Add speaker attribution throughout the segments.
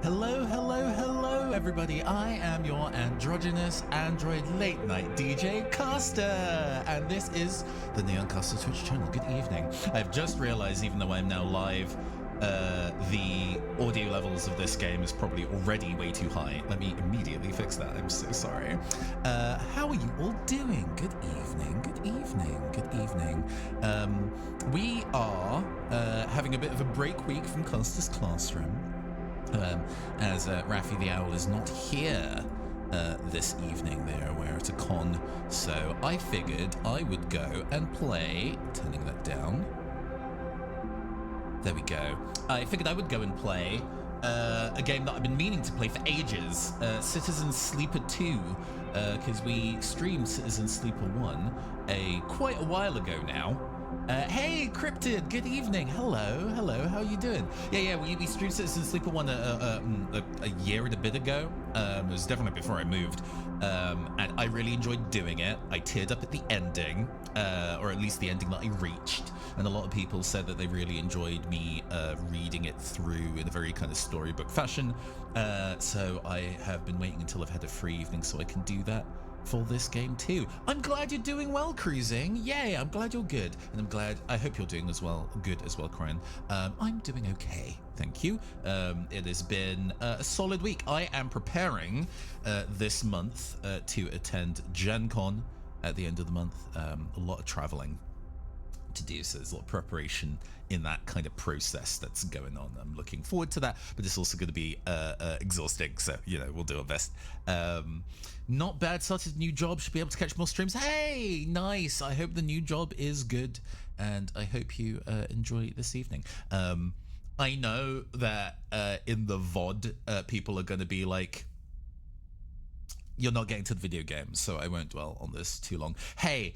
Speaker 1: Hello, hello, hello, everybody. I am your androgynous android late night DJ Caster, and this is the Neon Caster Twitch channel. Good evening. I've just realized, even though I'm now live, the audio levels of this game is probably already way too high. Let me immediately fix that. I'm so sorry. How are you all doing? Good evening, good evening, good evening. We are having a bit of a break week from Caster's Classroom. As Raffi the Owl is not here this evening. They're aware it's a con, so I figured I would go and play, turning that down, there we go. I figured I would go and play a game that I've been meaning to play for ages, Citizen Sleeper 2, because we streamed Citizen Sleeper 1 quite a while ago now. Hey, Cryptid, good evening. Hello, how are you doing? Yeah, we streamed Citizen Sleeper 1 a year and a bit ago. It was definitely before I moved, and I really enjoyed doing it. I teared up at the ending, or at least the ending that I reached, and a lot of people said that they really enjoyed me reading it through in a very kind of storybook fashion, so I have been waiting until I've had a free evening so I can do that for this game too. I'm glad you're doing well, Cruising. Yay, I'm glad you're good. And I hope you're doing good as well, Corinne. I'm doing okay, thank you. It has been a solid week. I am preparing this month to attend Gen Con at the end of the month. A lot of traveling to do, so there's a lot of preparation in that kind of process that's going on. I'm looking forward to that, but it's also going to be exhausting, so we'll do our best. Not bad. Started a new job, should be able to catch more streams. Hey, nice. I hope the new job is good, and I hope you enjoy this evening. I know that in the VOD people are going to be like, you're not getting to the video games, so I won't dwell on this too long. Hey,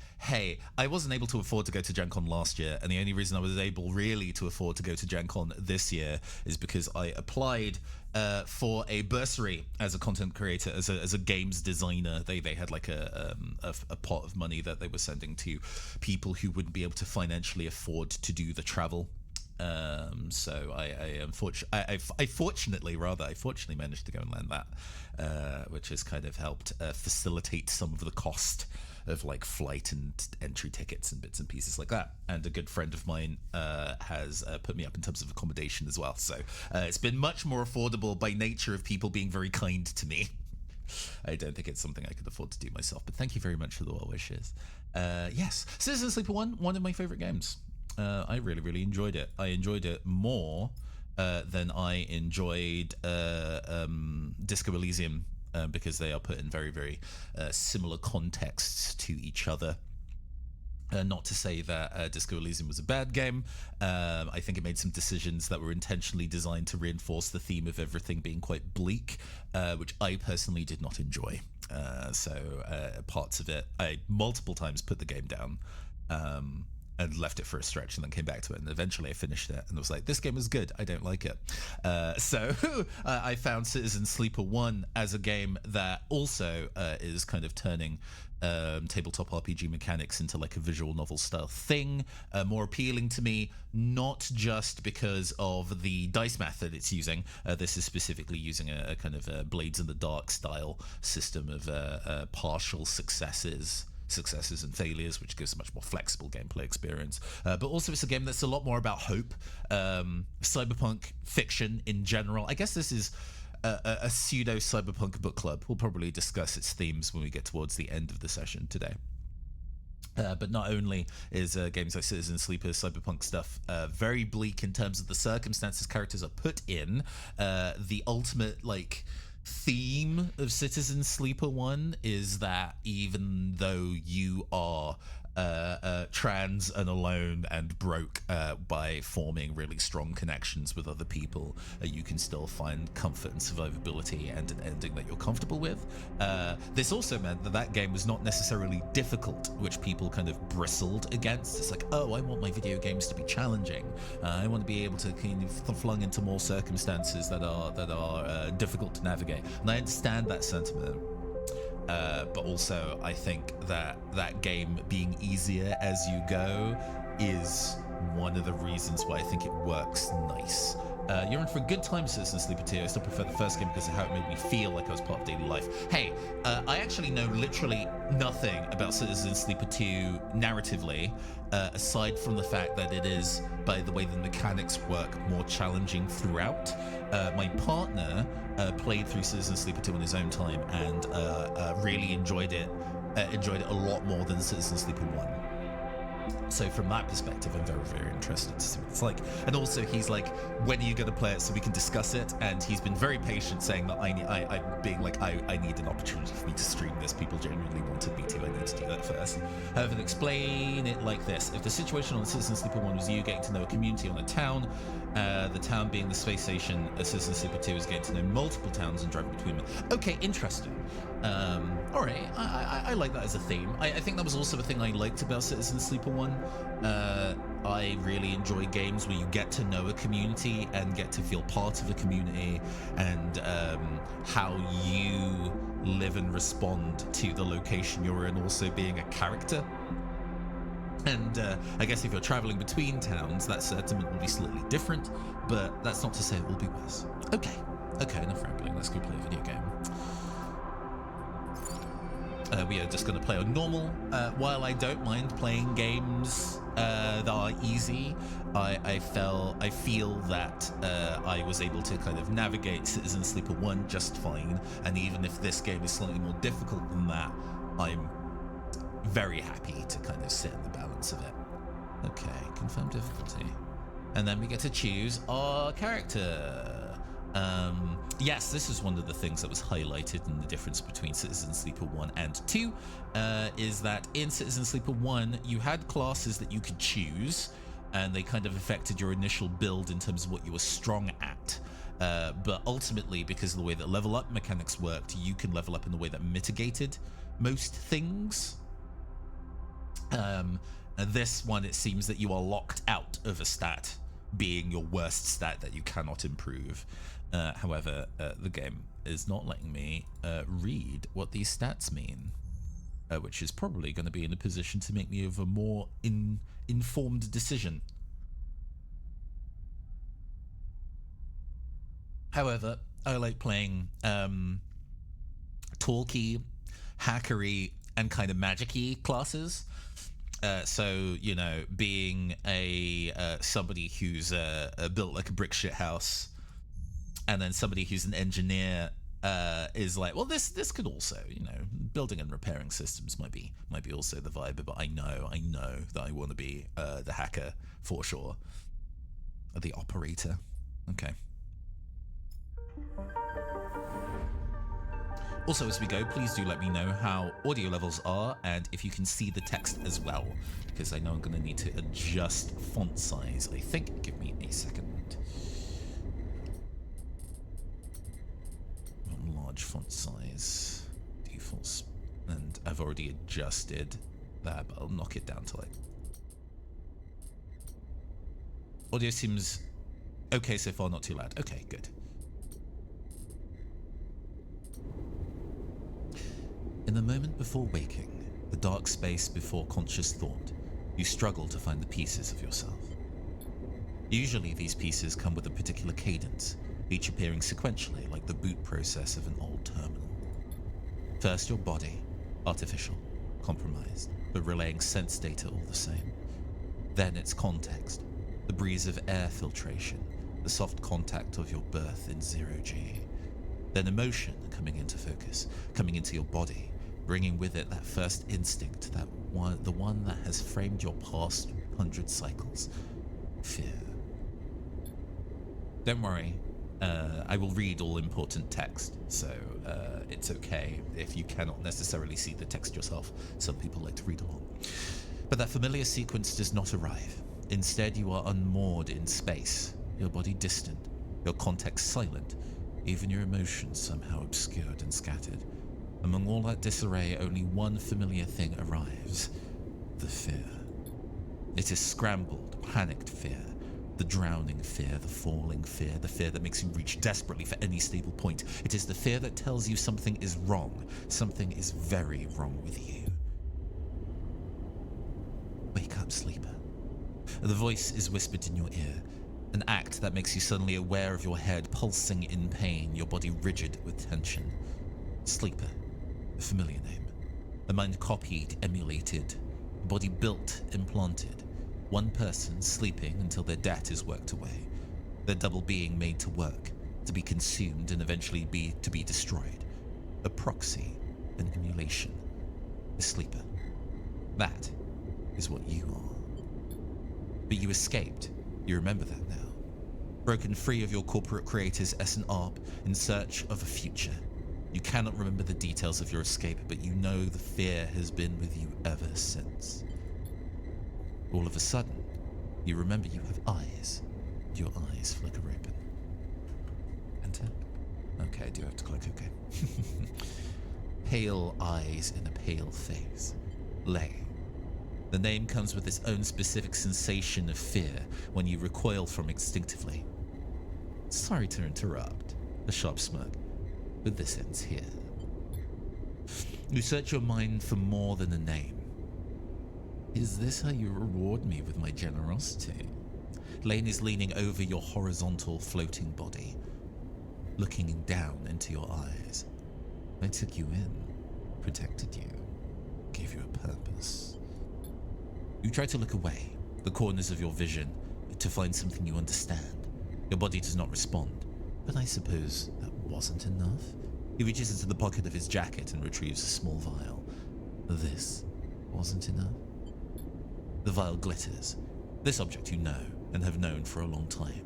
Speaker 1: I wasn't able to afford to go to Gen Con last year, and the only reason I was able really to afford to go to Gen Con this year is because I applied for a bursary as a content creator, as a games designer. They had like a pot of money that they were sending to people who wouldn't be able to financially afford to do the travel. So I fortunately managed to go and land that, which has kind of helped facilitate some of the cost of like flight and entry tickets and bits and pieces like that. And a good friend of mine has put me up in terms of accommodation as well. So it's been much more affordable by nature of people being very kind to me. I don't think it's something I could afford to do myself, but thank you very much for the well wishes. Yes, Citizen Sleeper 1, one of my favorite games. I really enjoyed it. I enjoyed it more than I enjoyed Disco Elysium, because they are put in very similar contexts to each other. Not to say that Disco Elysium was a bad game. I think it made some decisions that were intentionally designed to reinforce the theme of everything being quite bleak, which I personally did not enjoy. So parts of it, I multiple times put the game down. And left it for a stretch and then came back to it, and eventually I finished it and was like, this game is good, I don't like it. So I found Citizen Sleeper 1 as a game that also is kind of turning tabletop RPG mechanics into like a visual novel style thing, more appealing to me, not just because of the dice math that it's using. This is specifically using a kind of a Blades in the Dark style system of partial successes and failures, which gives a much more flexible gameplay experience. But also it's a game that's a lot more about hope, cyberpunk fiction in general. I guess this is a pseudo cyberpunk book club. We'll probably discuss its themes when we get towards the end of the session today. But not only is games like Citizen Sleeper cyberpunk stuff very bleak in terms of the circumstances characters are put in, the ultimate like theme of Citizen Sleeper 1 is that even though you are trans and alone and broke, by forming really strong connections with other people, you can still find comfort and survivability and an ending that you're comfortable with. This also meant that game was not necessarily difficult, which people kind of bristled against. It's like, oh, I want my video games to be challenging. I want to be able to kind of flung into more circumstances that are difficult to navigate. And I understand that sentiment. But also I think that game being easier as you go is one of the reasons why I think it works nice. You're in for a good time, Citizen Sleeper 2. I still prefer the first game because of how it made me feel like I was part of daily life. Hey, I actually know literally nothing about Citizen Sleeper 2 narratively, aside from the fact that it is, by the way the mechanics work, more challenging throughout. My partner played through Citizen Sleeper 2 on his own time and really enjoyed it a lot more than Citizen Sleeper 1. So from that perspective, I'm very, very interested to see what it's like. And also, he's like, when are you going to play it so we can discuss it? And he's been very patient, saying that I'm being like, I need an opportunity for me to stream this. People genuinely wanted me to. I need to do that first. However, explain it like this. If the situation on Citizen Sleeper 1 was you getting to know a community on a town, the town being the space station, Citizen Sleeper 2 is getting to know multiple towns and driving between them. Okay, interesting. All right, I like that as a theme. I think that was also a thing I liked about Citizen Sleeper 1. I really enjoy games where you get to know a community and get to feel part of a community, and how you live and respond to the location you're in, also being a character. And I guess if you're traveling between towns, that sentiment will be slightly different, but that's not to say it will be worse. Okay, enough rambling. Let's go play a video game. We are just going to play on normal. While I don't mind playing games that are easy, I feel that I was able to kind of navigate Citizen Sleeper 1 just fine, and even if this game is slightly more difficult than that, I'm very happy to kind of sit in the balance of it. Okay, confirm difficulty. And then we get to choose our character. Yes, this is one of the things that was highlighted in the difference between Citizen Sleeper 1 and 2, is that in Citizen Sleeper 1, you had classes that you could choose, and they kind of affected your initial build in terms of what you were strong at. But ultimately, because of the way that level up mechanics worked, you can level up in the way that mitigated most things. This one, it seems that you are locked out of a stat being your worst stat that you cannot improve. However, the game is not letting me read what these stats mean, which is probably going to be in a position to make me of a more informed decision. However, I like playing talky, hackery, and kind of magic-y classes. So, you know, being somebody who's built like a brick shit house, and then somebody who's an engineer is like, well, this could also, you know, building and repairing systems might be also the vibe. But I know that I want to be the hacker for sure, the operator. Okay. Also, as we go, please do let me know how audio levels are and if you can see the text as well, because I know I'm going to need to adjust font size, I think. Give me a second. Large font size, defaults, and I've already adjusted that, but I'll knock it down to like... Audio seems okay so far, not too loud. Okay, good. In the moment before waking, the dark space before conscious thought, you struggle to find the pieces of yourself. Usually these pieces come with a particular cadence, each appearing sequentially like the boot process of an old terminal. First your body, artificial, compromised, but relaying sense data all the same. Then its context, the breeze of air filtration, the soft contact of your birth in 0G. Then emotion coming into focus, coming into your body, bringing with it that first instinct, the one that has framed your past 100 cycles. Fear. Don't worry, I will read all important text, so it's okay if you cannot necessarily see the text yourself. Some people like to read along. But that familiar sequence does not arrive. Instead, you are unmoored in space, your body distant, your context silent, even your emotions somehow obscured and scattered. Among all that disarray, only one familiar thing arrives: the fear. It is scrambled, panicked fear, the drowning fear, the falling fear, the fear that makes you reach desperately for any stable point. It is the fear that tells you something is wrong, something is very wrong with you. Wake up, sleeper. The voice is whispered in your ear. An act that makes you suddenly aware of your head pulsing in pain, your body rigid with tension. Sleeper, a familiar name. A mind copied, emulated, a body built, implanted. One person sleeping until their debt is worked away. Their double being made to work, to be consumed and eventually to be destroyed. A proxy, an emulation. A sleeper. That is what you are. But you escaped. You remember that now. Broken free of your corporate creator's S&R in search of a future. You cannot remember the details of your escape, but you know the fear has been with you ever since. All of a sudden, you remember you have eyes. Your eyes flicker open. Enter? Okay, I do have to click OK. Pale eyes in a pale face. Lei. The name comes with its own specific sensation of fear when you recoil from instinctively. Sorry to interrupt. A sharp smirk. But this ends here. You search your mind for more than a name. Is this how you reward me with my generosity? Lane is leaning over your horizontal floating body, looking down into your eyes. I took you in, protected you, gave you a purpose. You try to look away, the corners of your vision, to find something you understand. Your body does not respond, but I suppose that wasn't enough. He reaches into the pocket of his jacket and retrieves a small vial. This wasn't enough. The vial glitters. This object you know, and have known for a long time.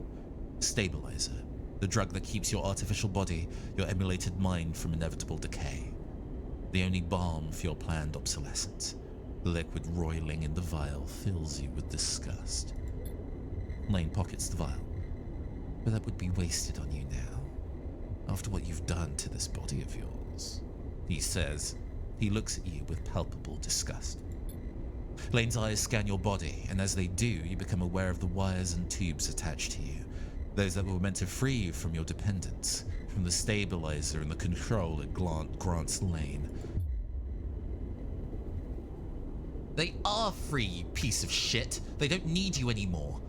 Speaker 1: Stabilizer, the drug that keeps your artificial body, your emulated mind from inevitable decay. The only balm for your planned obsolescence. The liquid roiling in the vial fills you with disgust. Lane pockets the vial. But that would be wasted on you now, after what you've done to this body of yours, he says. He looks at you with palpable disgust. Lane's eyes scan your body, and as they do, you become aware of the wires and tubes attached to you, those that were meant to free you from your dependence, from the stabilizer and the control it grants Lane. They are free, you piece of shit. They don't need you anymore.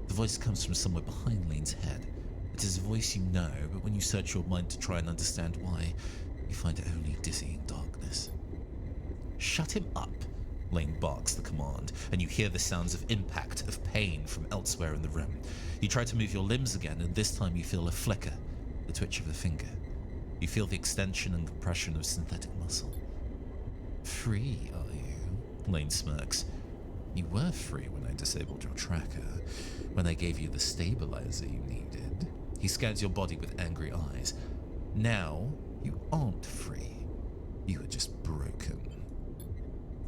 Speaker 1: The voice comes from somewhere behind Lane's head. It is a voice you know, but when you search your mind to try and understand why, you find only dizzying darkness. Shut him up, Lane barks the command, and you hear the sounds of impact, of pain from elsewhere in the room. You try to move your limbs again, and this time you feel a flicker, the twitch of a finger. You feel the extension and compression of synthetic muscle. Free, are you? Lane smirks. You were free when I disabled your tracker, when I gave you the stabilizer you needed. He scans your body with angry eyes. Now, you aren't free. You are just broken.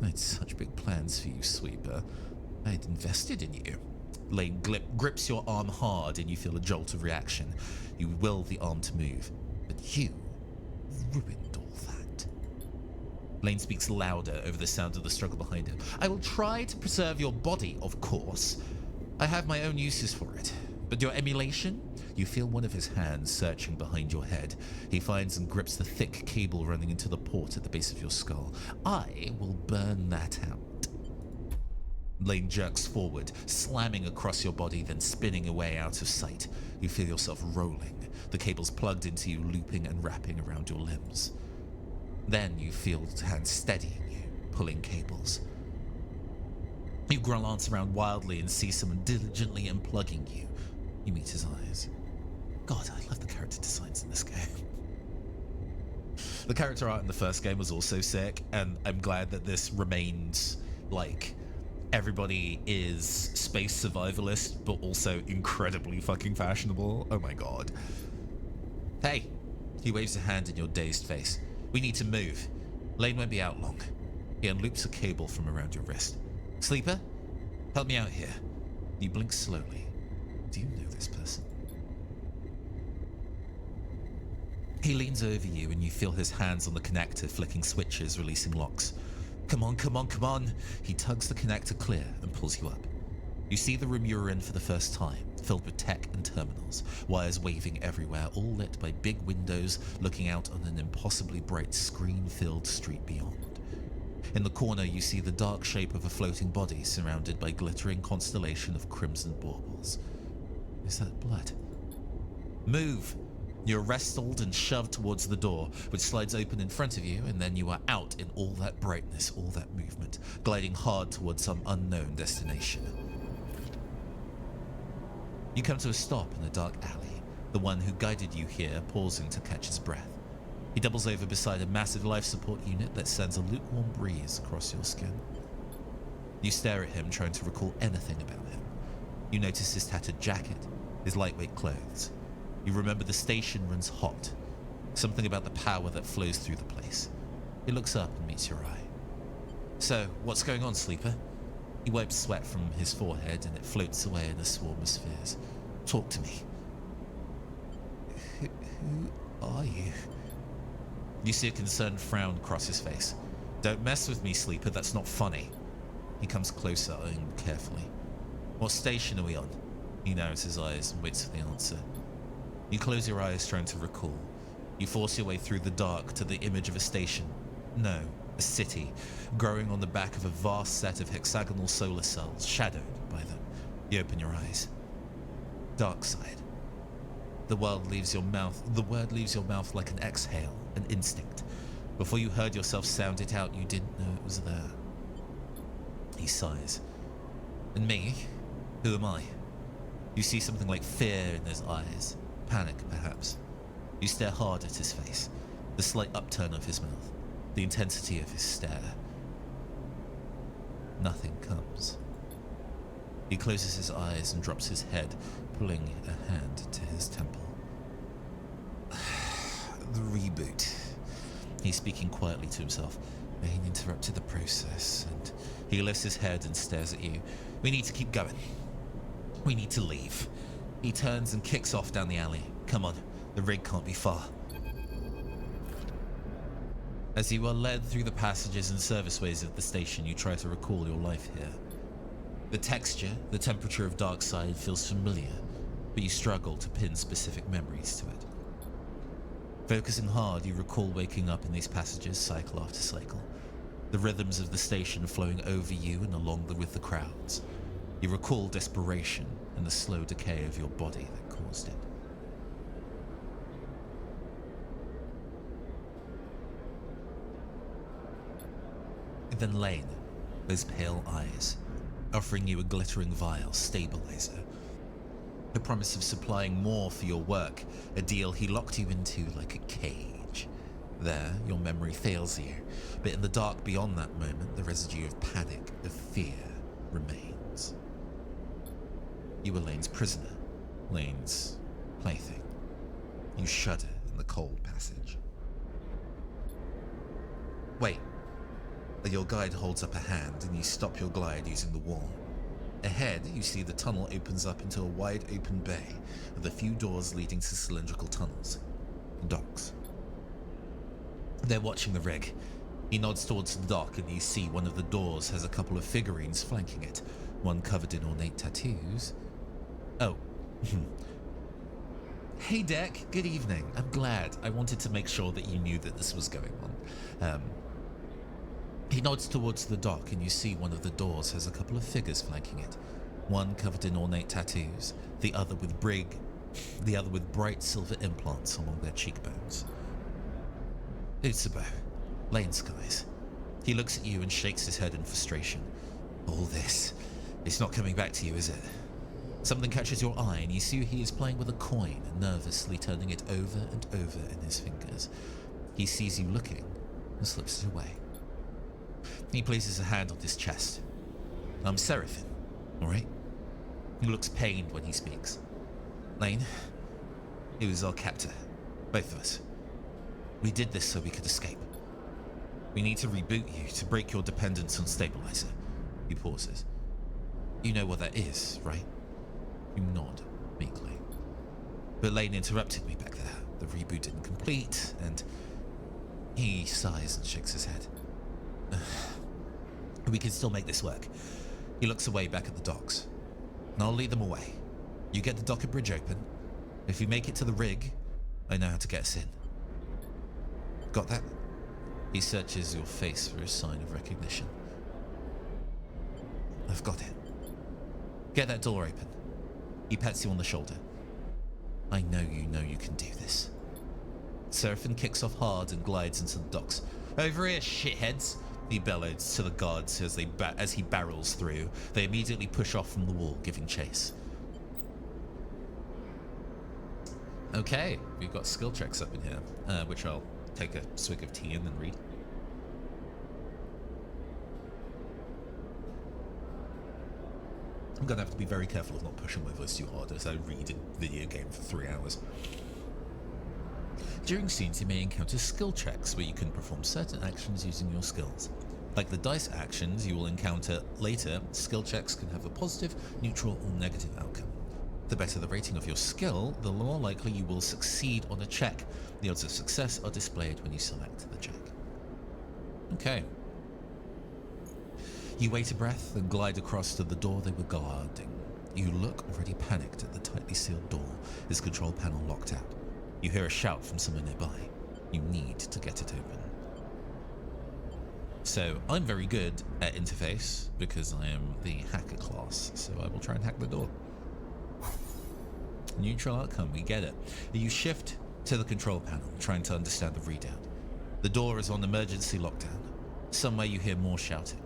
Speaker 1: I had such big plans for you, Sweeper. I had invested in you. Lane grips your arm hard and you feel a jolt of reaction. You will the arm to move, but you ruined all that. Lane speaks louder over the sound of the struggle behind him. I will try to preserve your body, of course. I have my own uses for it. But your emulation? You feel one of his hands searching behind your head. He finds and grips the thick cable running into the port at the base of your skull. I will burn that out. Lane jerks forward, slamming across your body, then spinning away out of sight. You feel yourself rolling, the cables plugged into you, looping and wrapping around your limbs. Then you feel hands steadying you, pulling cables. You glance around wildly and see someone diligently unplugging you. You meet his eyes. God, I love the character designs in this game. The character art in the first game was also sick, and I'm glad that this remains, like, everybody is space survivalist, but also incredibly fucking fashionable. Oh my god. Hey, he waves a hand in your dazed face. We need to move. Lane won't be out long. He unloops a cable from around your wrist. Sleeper, help me out here. You blink slowly. Do you know this person? He leans over you and you feel his hands on the connector, flicking switches, releasing locks. Come on, come on, come on. He tugs the connector clear and pulls you up. You see the room you're in for the first time, filled with tech and terminals, wires waving everywhere, all lit by big windows looking out on an impossibly bright screen-filled street beyond. In the corner, you see the dark shape of a floating body surrounded by glittering constellation of crimson baubles. Is that blood? Move! You're wrestled and shoved towards the door, which slides open in front of you, and then you are out in all that brightness, all that movement, gliding hard towards some unknown destination. You come to a stop in a dark alley, the one who guided you here pausing to catch his breath. He doubles over beside a massive life support unit that sends a lukewarm breeze across your skin. You stare at him, trying to recall anything about him. You notice his tattered jacket, his lightweight clothes. You remember the station runs hot. Something about the power that flows through the place. He looks up and meets your eye. So, what's going on, Sleeper? He wipes sweat from his forehead and it floats away in a swarm of spheres. Talk to me. Who are you? You see a concerned frown cross his face. Don't mess with me, Sleeper, that's not funny. He comes closer, eyeing you carefully. What station are we on? He narrows his eyes and waits for the answer. You close your eyes, trying to recall. You force your way through the dark to the image of a station. No, a city, growing on the back of a vast set of hexagonal solar cells, shadowed by them. You open your eyes. Dark side. The word leaves your mouth like an exhale, an instinct. Before you heard yourself sound it out, you didn't know it was there. He sighs. And me? Who am I? You see something like fear in his eyes. Panic, perhaps. You stare hard at his face, the slight upturn of his mouth, the intensity of his stare. Nothing comes. He closes his eyes and drops his head, pulling a hand to his temple. The reboot. He's speaking quietly to himself. Maine interrupted the process, and he lifts his head and stares at you. We need to keep going. We need to leave. He turns and kicks off down the alley. Come on, the rig can't be far. As you are led through the passages and serviceways of the station, you try to recall your life here. The texture, the temperature of Darkside feels familiar, but you struggle to pin specific memories to it. Focusing hard, you recall waking up in these passages cycle after cycle, the rhythms of the station flowing over you and along with the crowds. You recall desperation and the slow decay of your body that caused it. Then Lane, those pale eyes, offering you a glittering vial stabilizer. The promise of supplying more for your work, a deal he locked you into like a cage. There, your memory fails you, but in the dark beyond that moment, the residue of panic, of fear, remains. You were Lane's prisoner, Lane's plaything. You shudder in the cold passage. Wait. Your guide holds up a hand and you stop your glide using the wall. Ahead, you see the tunnel opens up into a wide open bay with a few doors leading to cylindrical tunnels. Docks. They're watching the rig. He nods towards the dock and you see one of the doors has a couple of figurines flanking it, one covered in ornate tattoos. Oh. Hey Deck, good evening. I'm glad. I wanted to make sure that you knew that this was going on. He nods towards the dock and you see one of the doors has a couple of figures flanking it. One covered in ornate tattoos, the other with bright silver implants along their cheekbones. Utsubo, Lane Skies. He looks at you and shakes his head in frustration. All this, it's not coming back to you, is it? Something catches your eye and you see he is playing with a coin, nervously turning it over and over in his fingers. He sees you looking and slips it away. He places a hand on his chest. I'm Seraphim, alright? He looks pained when he speaks. Lane, he was our captor. Both of us. We did this so we could escape. We need to reboot you to break your dependence on stabilizer. He pauses. You know what that is, right? You nod meekly. But Lane interrupted me back there. The reboot didn't complete, and he sighs and shakes his head. We can still make this work. He looks away back at the docks. And I'll lead them away. You get the docker bridge open. If we make it to the rig, I know how to get us in. Got that? He searches your face for a sign of recognition. I've got it. Get that door open. He pats you on the shoulder. I know you can do this. Seraphin kicks off hard and glides into the docks. Over here, shitheads! He bellows to the guards as he barrels through. They immediately push off from the wall, giving chase. Okay, we've got skill checks up in here, which I'll take a swig of tea and then read. I'm gonna have to be very careful of not pushing my voice too hard as I read a video game for 3 hours. During scenes, you may encounter skill checks where you can perform certain actions using your skills. Like the dice actions you will encounter later, skill checks can have a positive, neutral, or negative outcome. The better the rating of your skill, the more likely you will succeed on a check. The odds of success are displayed when you select the check. Okay. You wait a breath and glide across to the door they were guarding. You look already panicked at the tightly sealed door, its control panel locked out. You hear a shout from someone nearby. You need to get it open. So, I'm very good at interface because I am the hacker class, so I will try and hack the door. Neutral outcome, we get it. You shift to the control panel, trying to understand the readout. The door is on emergency lockdown. Somewhere you hear more shouting.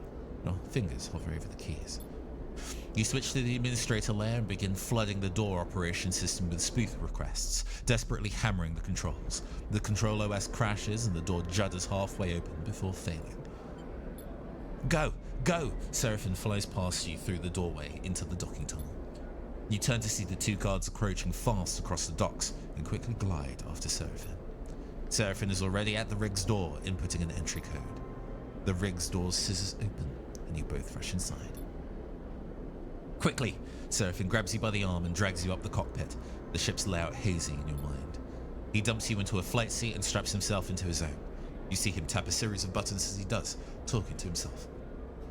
Speaker 1: Your fingers hover over the keys. You switch to the administrator layer and begin flooding the door operation system with spoof requests, desperately hammering the controls. The control OS crashes and the door judders halfway open before failing. Go! Go! Seraphin flies past you through the doorway into the docking tunnel. You turn to see the two guards approaching fast across the docks and quickly glide after Seraphin. Seraphin is already at the rig's door, inputting an entry code. The rig's door scissors open and you both rush inside. Quickly! Seraphin grabs you by the arm and drags you up the cockpit, the ship's layout hazy in your mind. He dumps you into a flight seat and straps himself into his own. You see him tap a series of buttons as he does, talking to himself.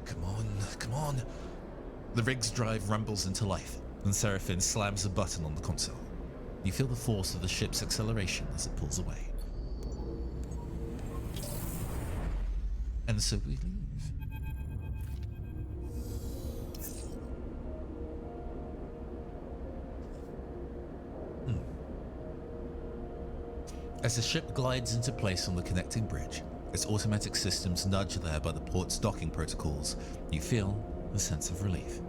Speaker 1: Come on, come on. The rig's drive rumbles into life, and Seraphin slams a button on the console. You feel the force of the ship's acceleration as it pulls away. And so we leave. As the ship glides into place on the connecting bridge, its automatic systems nudge there by the port's docking protocols, you feel a sense of relief.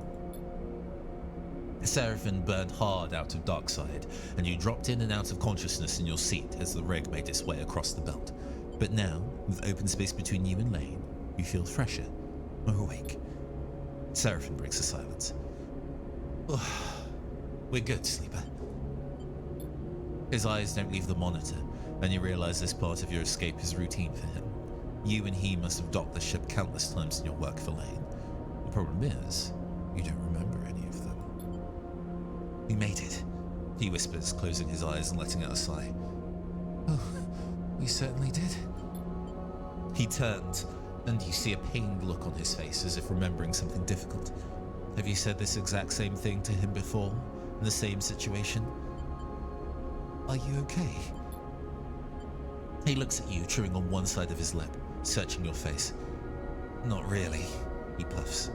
Speaker 1: Seraphin burned hard out of Darkside, and you dropped in and out of consciousness in your seat as the rig made its way across the belt. But now, with open space between you and Lane, you feel fresher, more awake. Seraphin breaks the silence. Oh, we're good, Sleeper. His eyes don't leave the monitor, and you realize this part of your escape is routine for him. You and he must have docked the ship countless times in your work for Lane. The problem is, you don't remember any of them. We made it, he whispers, closing his eyes and letting out a sigh. Oh, we certainly did. He turns, and you see a pained look on his face as if remembering something difficult. Have you said this exact same thing to him before, in the same situation? Are you okay? He looks at you, chewing on one side of his lip, searching your face. Not really, he puffs.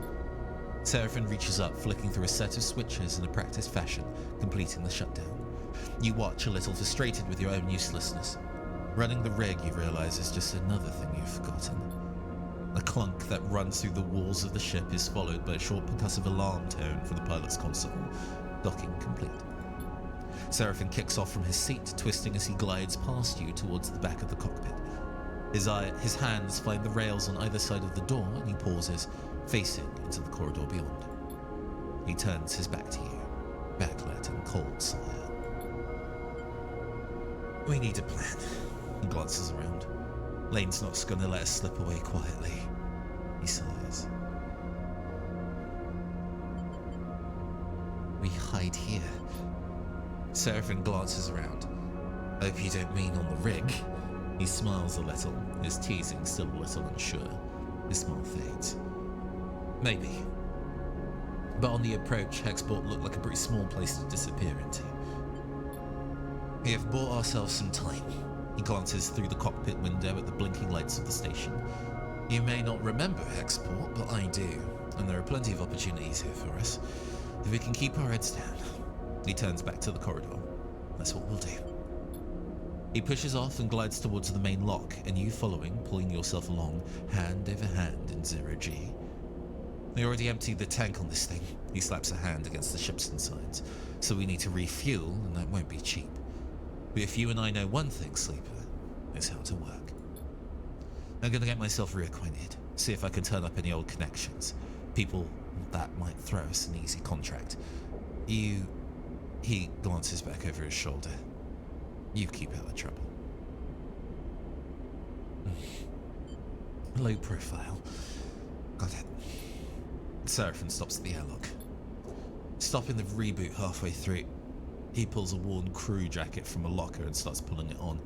Speaker 1: Seraphin reaches up, flicking through a set of switches in a practiced fashion, completing the shutdown. You watch, a little frustrated with your own uselessness. Running the rig, you realize, is just another thing you've forgotten. A clunk that runs through the walls of the ship is followed by a short percussive alarm tone from the pilot's console. Docking complete. Seraphin kicks off from his seat, twisting as he glides past you towards the back of the cockpit. His hands find the rails on either side of the door, and he pauses, facing into the corridor beyond. He turns his back to you, backlit and cold smile. We need a plan. He glances around. Lane's not gonna let us slip away quietly. He sighs. We hide here. Seraphin glances around. Hope you don't mean on the rig. He smiles a little, his teasing still a little unsure. His smile fades. Maybe. But on the approach, Hexport looked like a pretty small place to disappear into. We have bought ourselves some time. He glances through the cockpit window at the blinking lights of the station. You may not remember Hexport, but I do, and there are plenty of opportunities here for us, if we can keep our heads down. He turns back to the corridor. That's what we'll do. He pushes off and glides towards the main lock, and you following, pulling yourself along, hand over hand in 0G. We already emptied the tank on this thing. He slaps a hand against the ship's insides. So we need to refuel, and that won't be cheap. But if you and I know one thing, Sleeper, it's how to work. I'm gonna get myself reacquainted, see if I can turn up any old connections. People that might throw us an easy contract. He glances back over his shoulder. You keep out of trouble. Low profile. Got it. Seraphin stops at the airlock. Stopping the reboot halfway through, he pulls a worn crew jacket from a locker and starts pulling it on.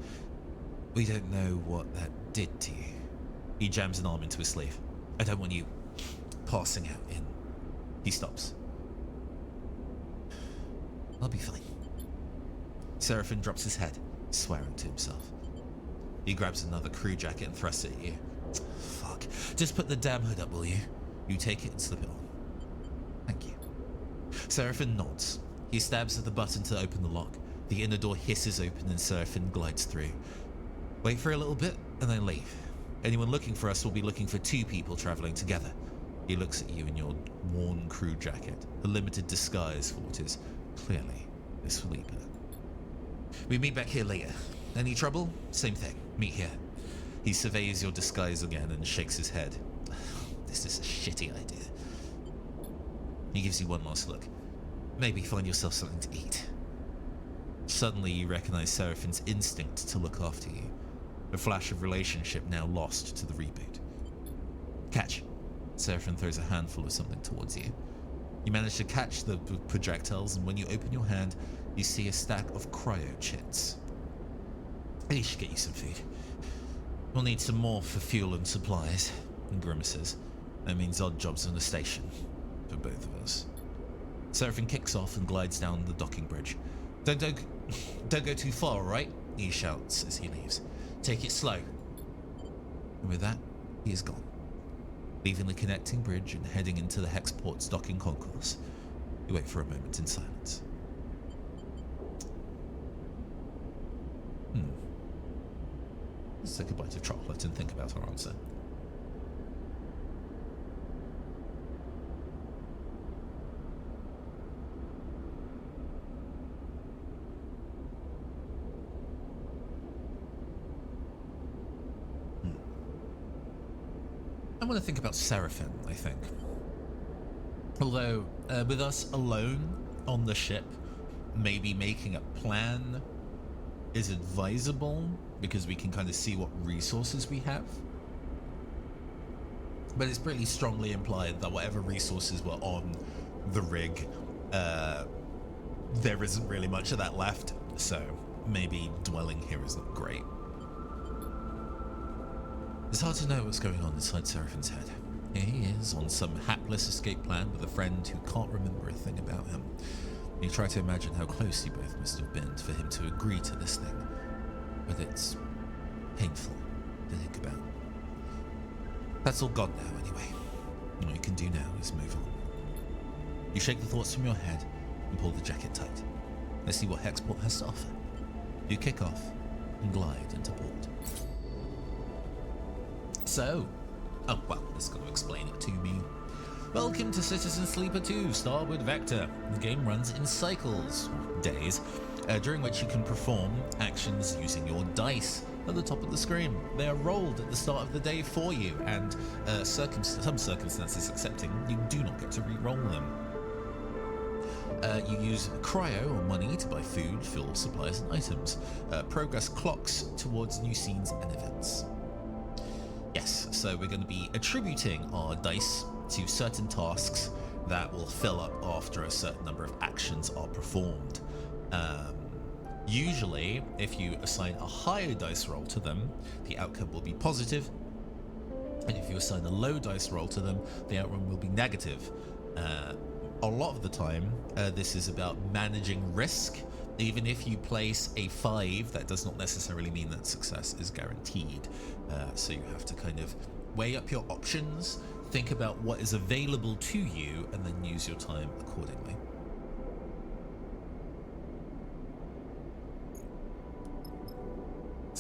Speaker 1: We don't know what that did to you. He jams an arm into his sleeve. I don't want you passing out in. He stops. I'll be fine. Seraphin drops his head, swearing to himself. He grabs another crew jacket and thrusts it at you. Fuck. Just put the damn hood up, will you? You take it and slip it on. Thank you. Seraphin nods. He stabs at the button to open the lock. The inner door hisses open and Seraphin glides through. Wait for a little bit and then leave. Anyone looking for us will be looking for two people traveling together. He looks at you in your worn crew jacket, a limited disguise for what is clearly a sleeper. We meet back here later. Any trouble? Same thing. Meet here. He surveys your disguise again and shakes his head. This is a shitty idea. He gives you one last look. Maybe find yourself something to eat. Suddenly you recognize Seraphin's instinct to look after you. A flash of relationship now lost to the reboot. Catch. Seraphin throws a handful of something towards you. You manage to catch the projectiles, and when you open your hand, you see a stack of cryo chits. He should get you some food. We'll need some more for fuel and supplies. And grimaces. That means odd jobs on the station. For both of us. Seraphin kicks off and glides down the docking bridge. Don't go too far, alright? He shouts as he leaves. Take it slow. And with that, he is gone. Leaving the connecting bridge and heading into the Hexport's docking concourse. You wait for a moment in silence. Let's take a bite of chocolate and think about our answer. I want to think about Seraphin, I think. Although, with us alone on the ship, maybe making a plan is advisable because we can kind of see what resources we have. But it's pretty strongly implied that whatever resources were on the rig, there isn't really much of that left. So maybe dwelling here isn't great. It's hard to know what's going on inside Seraphin's head. Here he is on some hapless escape plan with a friend who can't remember a thing about him. You try to imagine how close you both must have been for him to agree to this thing. But it's painful to think about. That's all gone now anyway. All you can do now is move on. You shake the thoughts from your head and pull the jacket tight. Let's see what Hexport has to offer. You kick off and glide into port. So, oh well, it's got to explain it to me. Welcome to Citizen Sleeper 2, Starward Vector. The game runs in cycles, days, during which you can perform actions using your dice at the top of the screen. They are rolled at the start of the day for you, and some circumstances accepting, you do not get to re-roll them. You use cryo or money to buy food, fuel, supplies, and items. Progress clocks towards new scenes and events. Yes, so we're going to be attributing our dice to certain tasks that will fill up after a certain number of actions are performed. Usually, if you assign a higher dice roll to them, the outcome will be positive, and if you assign a low dice roll to them, the outcome will be negative. A lot of the time, this is about managing risk. Even if you place a 5, that does not necessarily mean that success is guaranteed. So you have to kind of weigh up your options, think about what is available to you, and then use your time accordingly.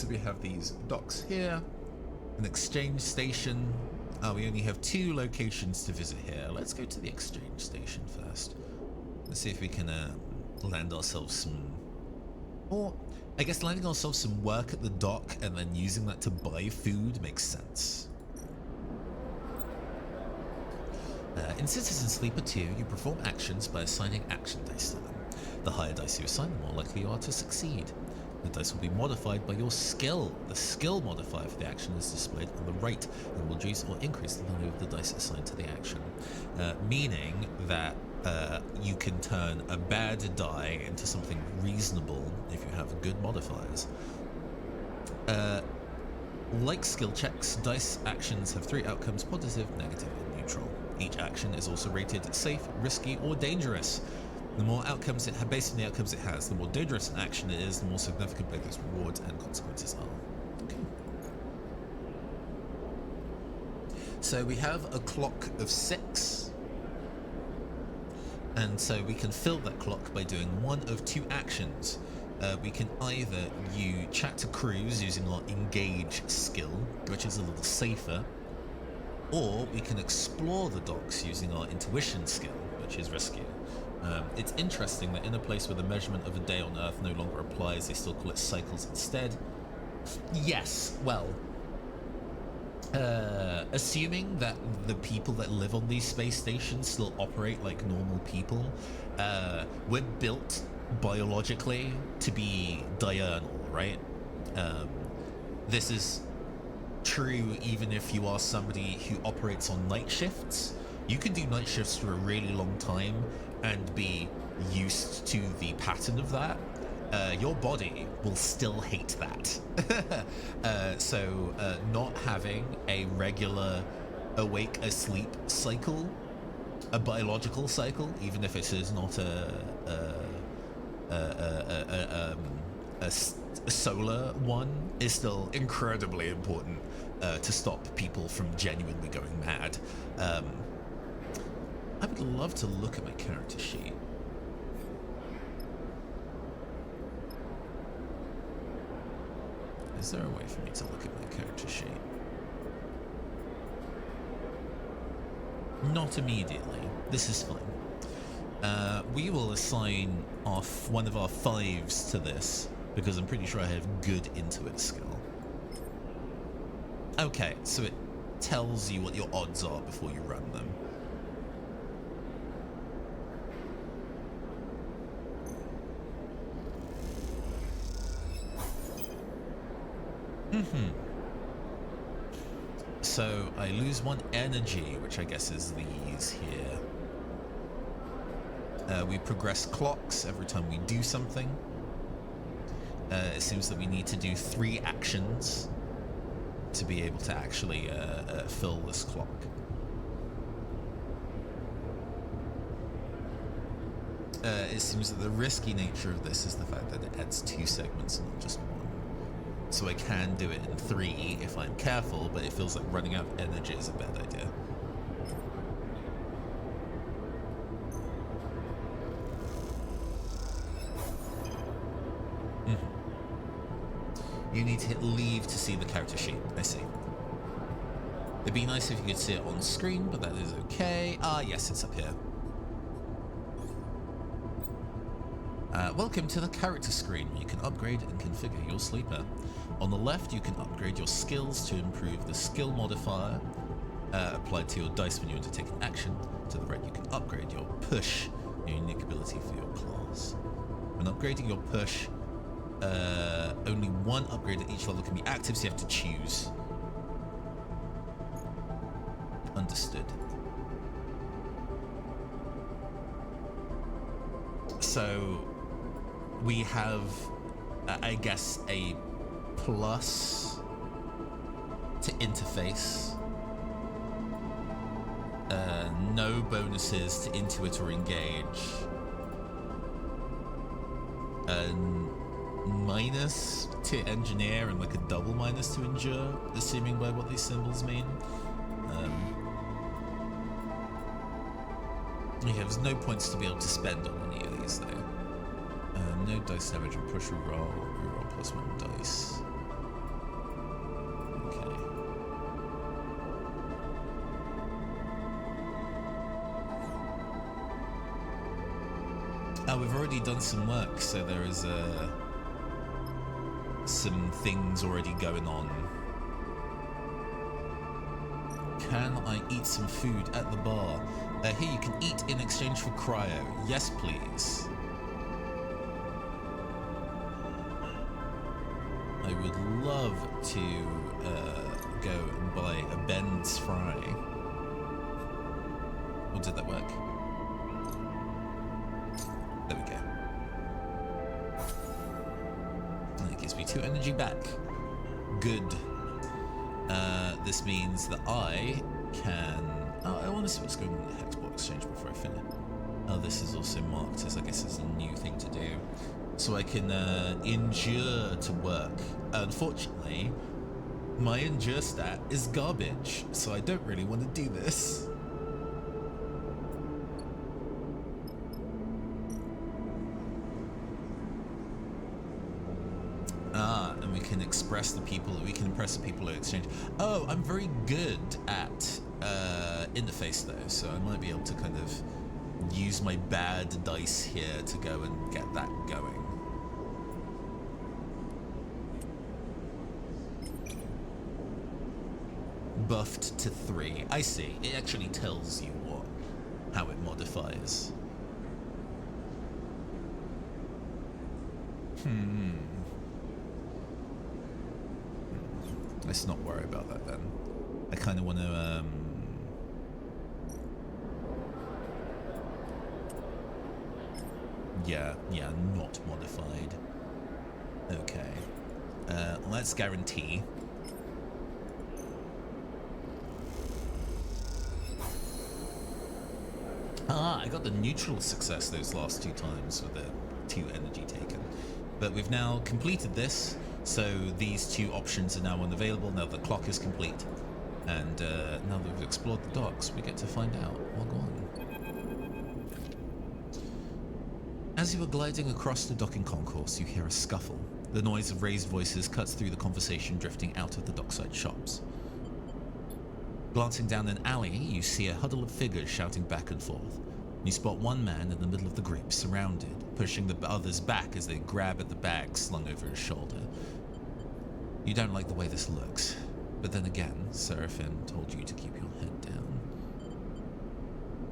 Speaker 1: so we have these docks here, an exchange station. We only have 2 locations to visit here. Let's go to the exchange station first. Let's see if we can land ourselves some... Or, I guess landing ourselves some work at the dock and then using that to buy food makes sense. In Citizen Sleeper 2, you perform actions by assigning action dice to them. The higher dice you assign, the more likely you are to succeed. The dice will be modified by your skill. The skill modifier for the action is displayed on the right and will reduce or increase the value of the dice assigned to the action. Meaning that you can turn a bad die into something reasonable if you have good modifiers. Like skill checks, dice actions have 3 outcomes: positive, negative, and neutral. Each action is also rated safe, risky, or dangerous. The more outcomes it has, based on the outcomes it has, the more dangerous an action it is, the more significant both its rewards and consequences are. Okay. So we have a clock of 6. And so we can fill that clock by doing one of 2 actions. We can either chat to crews using our engage skill, which is a little safer, or we can explore the docks using our intuition skill, which is riskier. It's interesting that in a place where the measurement of a day on Earth no longer applies, they still call it cycles instead. Yes, well, assuming that the people that live on these space stations still operate like normal people, we're built biologically to be diurnal, right? This is true even if you are somebody who operates on night shifts. You can do night shifts for a really long time and be used to the pattern of that. Your body will still hate that. So not having a regular awake asleep cycle, a biological cycle, even if it is not a solar one, is still incredibly important to stop people from genuinely going mad. I would love to look at my character sheet. Is there a way for me to look at my character sheet? Not immediately. This is fine. We will assign one of our 5s to this, because I'm pretty sure I have good intuit skill. Okay, so it tells you what your odds are before you run them. So I lose 1 energy, which I guess is these here. We progress clocks every time we do something. It seems that we need to do 3 actions to be able to actually fill this clock. It seems that the risky nature of this is the fact that it adds 2 segments and not just 1. So I can do it in 3 if I'm careful, but it feels like running out of energy is a bad idea. You need to hit leave to see the character sheet. I see. It'd be nice if you could see it on screen, but that is okay. Ah, yes, it's up here. Welcome to the character screen, where you can upgrade and configure your sleeper. On the left, you can upgrade your skills to improve the skill modifier applied to your dice when you undertake an action. To the right, you can upgrade your push, your unique ability for your class. When upgrading your push, only 1 upgrade at each level can be active, so you have to choose. Understood. So we have, I guess, a plus to interface. No bonuses to intuit or engage. Minus to engineer and like a double minus to endure, assuming by what these symbols mean. He has no points to be able to spend on any of these, though. No dice damage on push or roll +1 dice. we've already done some work, so there is some things already going on. Can I eat some food at the bar? Here, you can eat in exchange for cryo. Yes, please. I would love to go and buy a Ben's fry. Or did that work? There we go. And it gives me 2 energy back. Good. This means that I can... Oh, I want to see what's going on in the Hexport Exchange before I finish. Oh, this is also marked as, I guess, as a new thing to do. So I can endure to work. Unfortunately, my endure stat is garbage, so I don't really want to do this. And we can impress the people at exchange. Oh, I'm very good at interface though, so I might be able to kind of use my bad dice here to go and get that going. Buffed to 3. I see. It actually tells you how it modifies. Let's not worry about that then. I kind of want to yeah, not modified. Okay. Let's guarantee. I got the neutral success those last 2 times with the 2 energy taken. But we've now completed this, so these 2 options are now unavailable now the clock is complete. And now that we've explored the docks, we get to find out what's going on. As you are gliding across the docking concourse, you hear a scuffle. The noise of raised voices cuts through the conversation drifting out of the dockside shops. Glancing down an alley, you see a huddle of figures shouting back and forth. You spot one man in the middle of the group, surrounded, pushing the others back as they grab at the bag slung over his shoulder. You don't like the way this looks, but then again, Seraphim told you to keep your head down.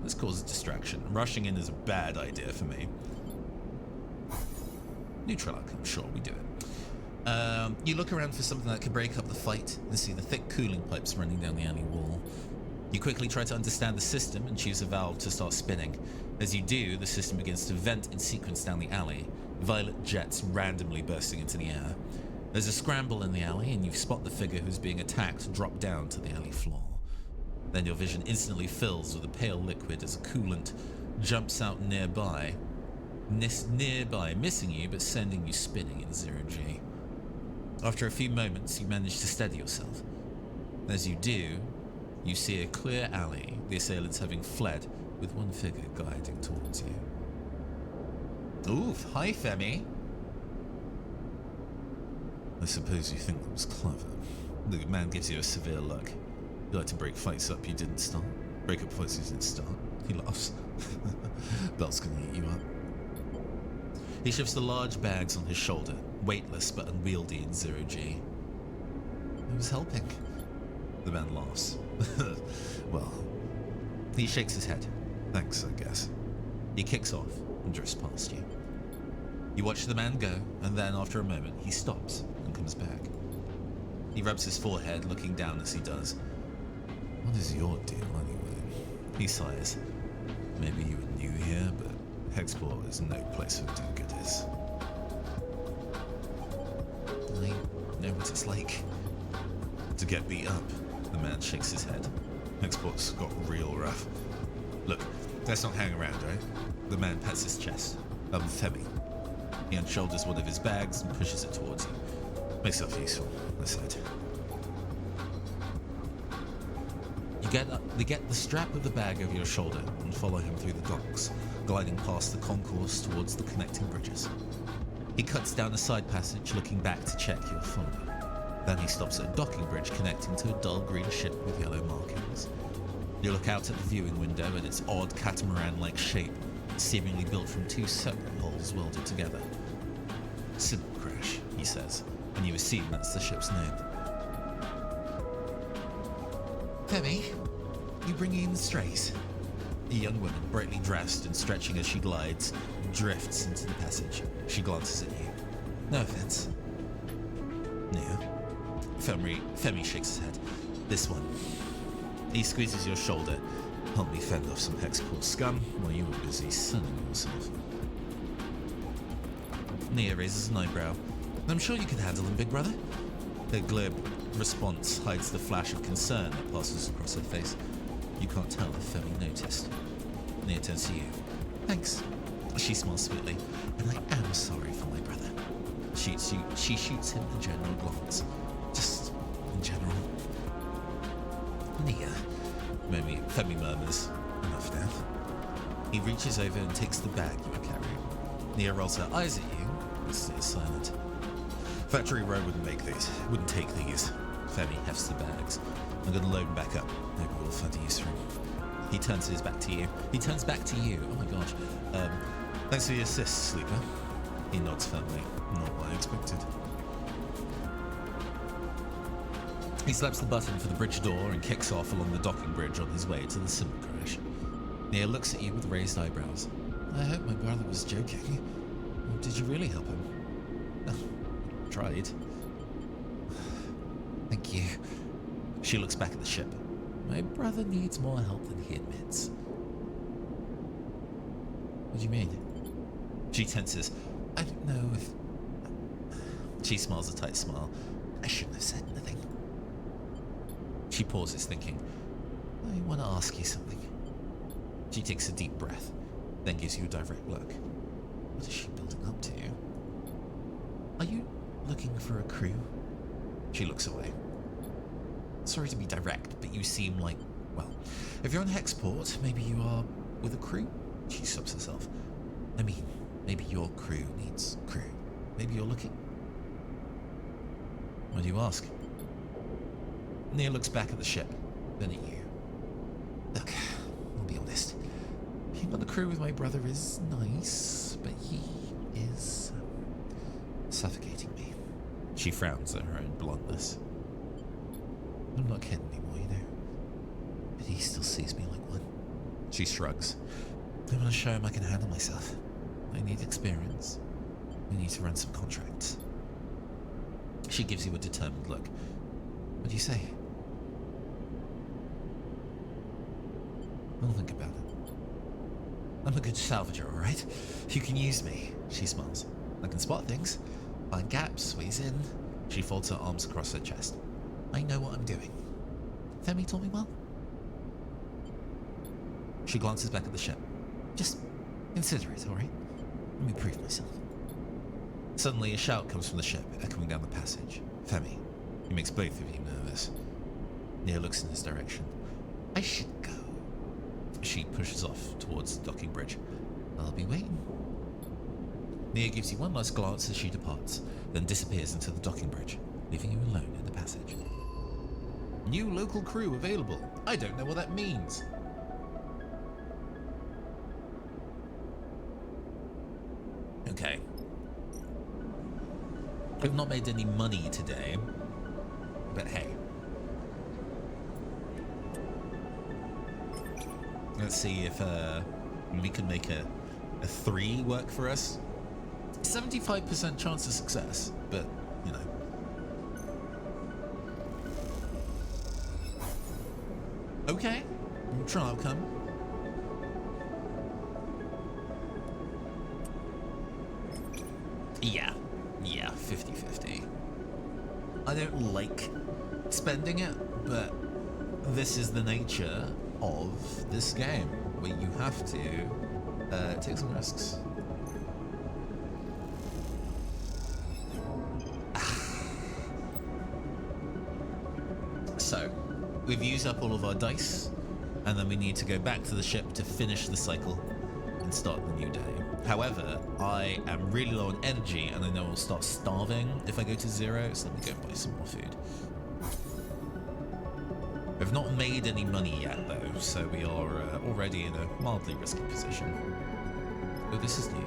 Speaker 1: This causes distraction. Rushing in is a bad idea for me. Neutral outcome, sure, we do it. You look around for something that could break up the fight and see the thick cooling pipes running down the alley wall. You quickly try to understand the system and choose a valve to start spinning. As you do, the system begins to vent in sequence down the alley, violet jets randomly bursting into the air. There's a scramble in the alley and you spot the figure who's being attacked drop down to the alley floor. Then your vision instantly fills with a pale liquid as a coolant jumps out nearby, missing you but sending you spinning in 0G. After a few moments, you manage to steady yourself. As you do, you see a clear alley, the assailants having fled, with one figure guiding towards you. Oof, hi Femi. I suppose you think that was clever. The man gives you a severe look. You like to break fights up you didn't start. Break up fights you didn't start. He laughs. Belt's gonna eat you up. He shifts the large bags on his shoulder, weightless but unwieldy in 0G. I was helping. The man laughs. Well, he shakes his head. Thanks, I guess. He kicks off and drifts past you. You watch the man go, and then after a moment, he stops and comes back. He rubs his forehead, looking down as he does. What is your deal, anyway? He sighs. Maybe you were new here, but Hexport is no place for do-gooders. I know what it's like to get beat up. The man shakes his head. Hexport's got real rough. Look, let's not hang around, right? The man pats his chest. Femi. He unshoulders one of his bags and pushes it towards you. Make yourself useful, I said. You get the strap of the bag over your shoulder and follow him through the docks, gliding past the concourse towards the connecting bridges. He cuts down a side passage, looking back to check your folder. Then he stops at a docking bridge connecting to a dull green ship with yellow markings. You look out at the viewing window at its odd catamaran-like shape seemingly built from two separate holes welded together. Symbol crash, he says, and you assume that's the ship's name. Femi, you bringing in the strays? A young woman, brightly dressed and stretching as she glides, drifts into the passage. She glances at you. No offense. Yeah. Femi shakes his head. This one. He squeezes your shoulder. Help me fend off some Hexport scum while you were busy sunning yourself. Nia raises an eyebrow. I'm sure you can handle him, big brother. Her glib response hides the flash of concern that passes across her face. You can't tell if Femi noticed. Nia turns to you. Thanks. She smiles sweetly. And I am sorry for my brother. She shoots him a general glance. Just in general. Nia, Femi murmurs. Enough now. He reaches over and takes the bag you are carrying. Nia rolls her eyes at you and stays silent. Factory Row wouldn't take these. Femi hefts the bags. I'm gonna load them back up. Maybe we'll find a use for him. He turns back to you. Oh my gosh. Thanks for the assist, Sleeper. He nods firmly. Not what I expected. He slaps the button for the bridge door and kicks off along the docking bridge on his way to the symbol crash. Nia looks at you with raised eyebrows. I hope my brother was joking. Or did you really help him? Tried. Thank you. She looks back at the ship. My brother needs more help than he admits. What do you mean? She tenses. I don't know if... She smiles a tight smile. I shouldn't have said anything. She pauses, thinking. I want to ask you something. She takes a deep breath, then gives you a direct look. What is she building up to? Are you looking for a crew? She looks away. Sorry to be direct, but you seem like, well, if you're on Hexport, maybe you are with a crew? She stops herself. I mean, maybe your crew needs crew. Maybe you're looking. Why do you ask? Nia looks back at the ship, then at you. Look, I'll be honest. Being on the crew with my brother is nice, but he is suffocating me. She frowns at her own bluntness. I'm not kidding anymore, you know. But he still sees me like one. She shrugs. I want to show him I can handle myself. I need experience. We need to run some contracts. She gives you a determined look. What do you say? I'll think about it. I'm a good salvager, alright? You can use me. She smiles. I can spot things. Find gaps, squeeze in. She folds her arms across her chest. I know what I'm doing. Femi taught me well. She glances back at the ship. Just consider it, alright? Let me prove myself. Suddenly, a shout comes from the ship, echoing down the passage. Femi. He makes both of you nervous. Nia looks in his direction. I should go. She pushes off towards the docking bridge. I'll be waiting. Nia gives you one last glance as she departs, then disappears into the docking bridge, leaving you alone in the passage. New local crew available. I don't know what that means. Okay. We've not made any money today, but hey. Let's see if we can make a 3 work for us. 75% chance of success, but you know. Okay, trial outcome. Yeah, 50-50. I don't like spending it, but this is the nature of this game, where you have to take some risks. So, we've used up all of our dice, and then we need to go back to the ship to finish the cycle and start the new day. However, I am really low on energy, and I know I'll start starving if I go to 0, so let me go and buy some more food. We've not made any money yet, though, so we are already in a mildly risky position. Oh, this is new.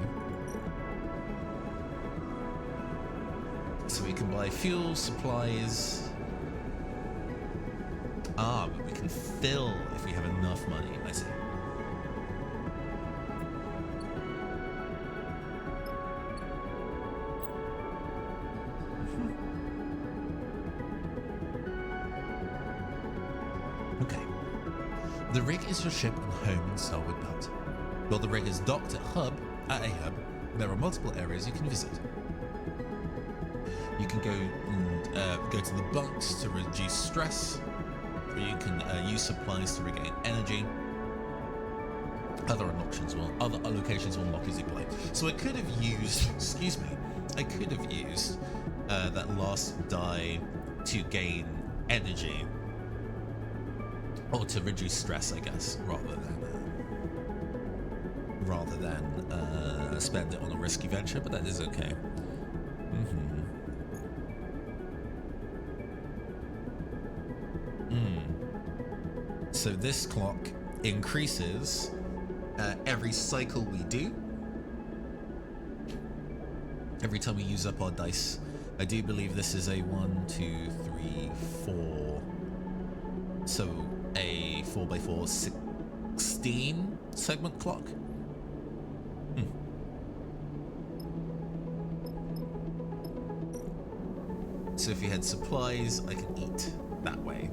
Speaker 1: So we can buy fuel, supplies. Ah, but we can fill if we have enough money, I see. Okay. The rig is your ship and home in Starward Belt. While the rig is docked at a hub, there are multiple areas you can visit. You can go to the bunks to reduce stress, or you can use supplies to regain energy. Other locations will unlock as you play. So I could have used, excuse me, I could have used that last die to gain energy, or to reduce stress, I guess, rather than spend it on a risky venture. But that is okay. So this clock increases every cycle we do. Every time we use up our dice. I do believe this is a 1, 2, 3, 4. So a 4x4 16 segment clock. So if you had supplies, I can eat that way,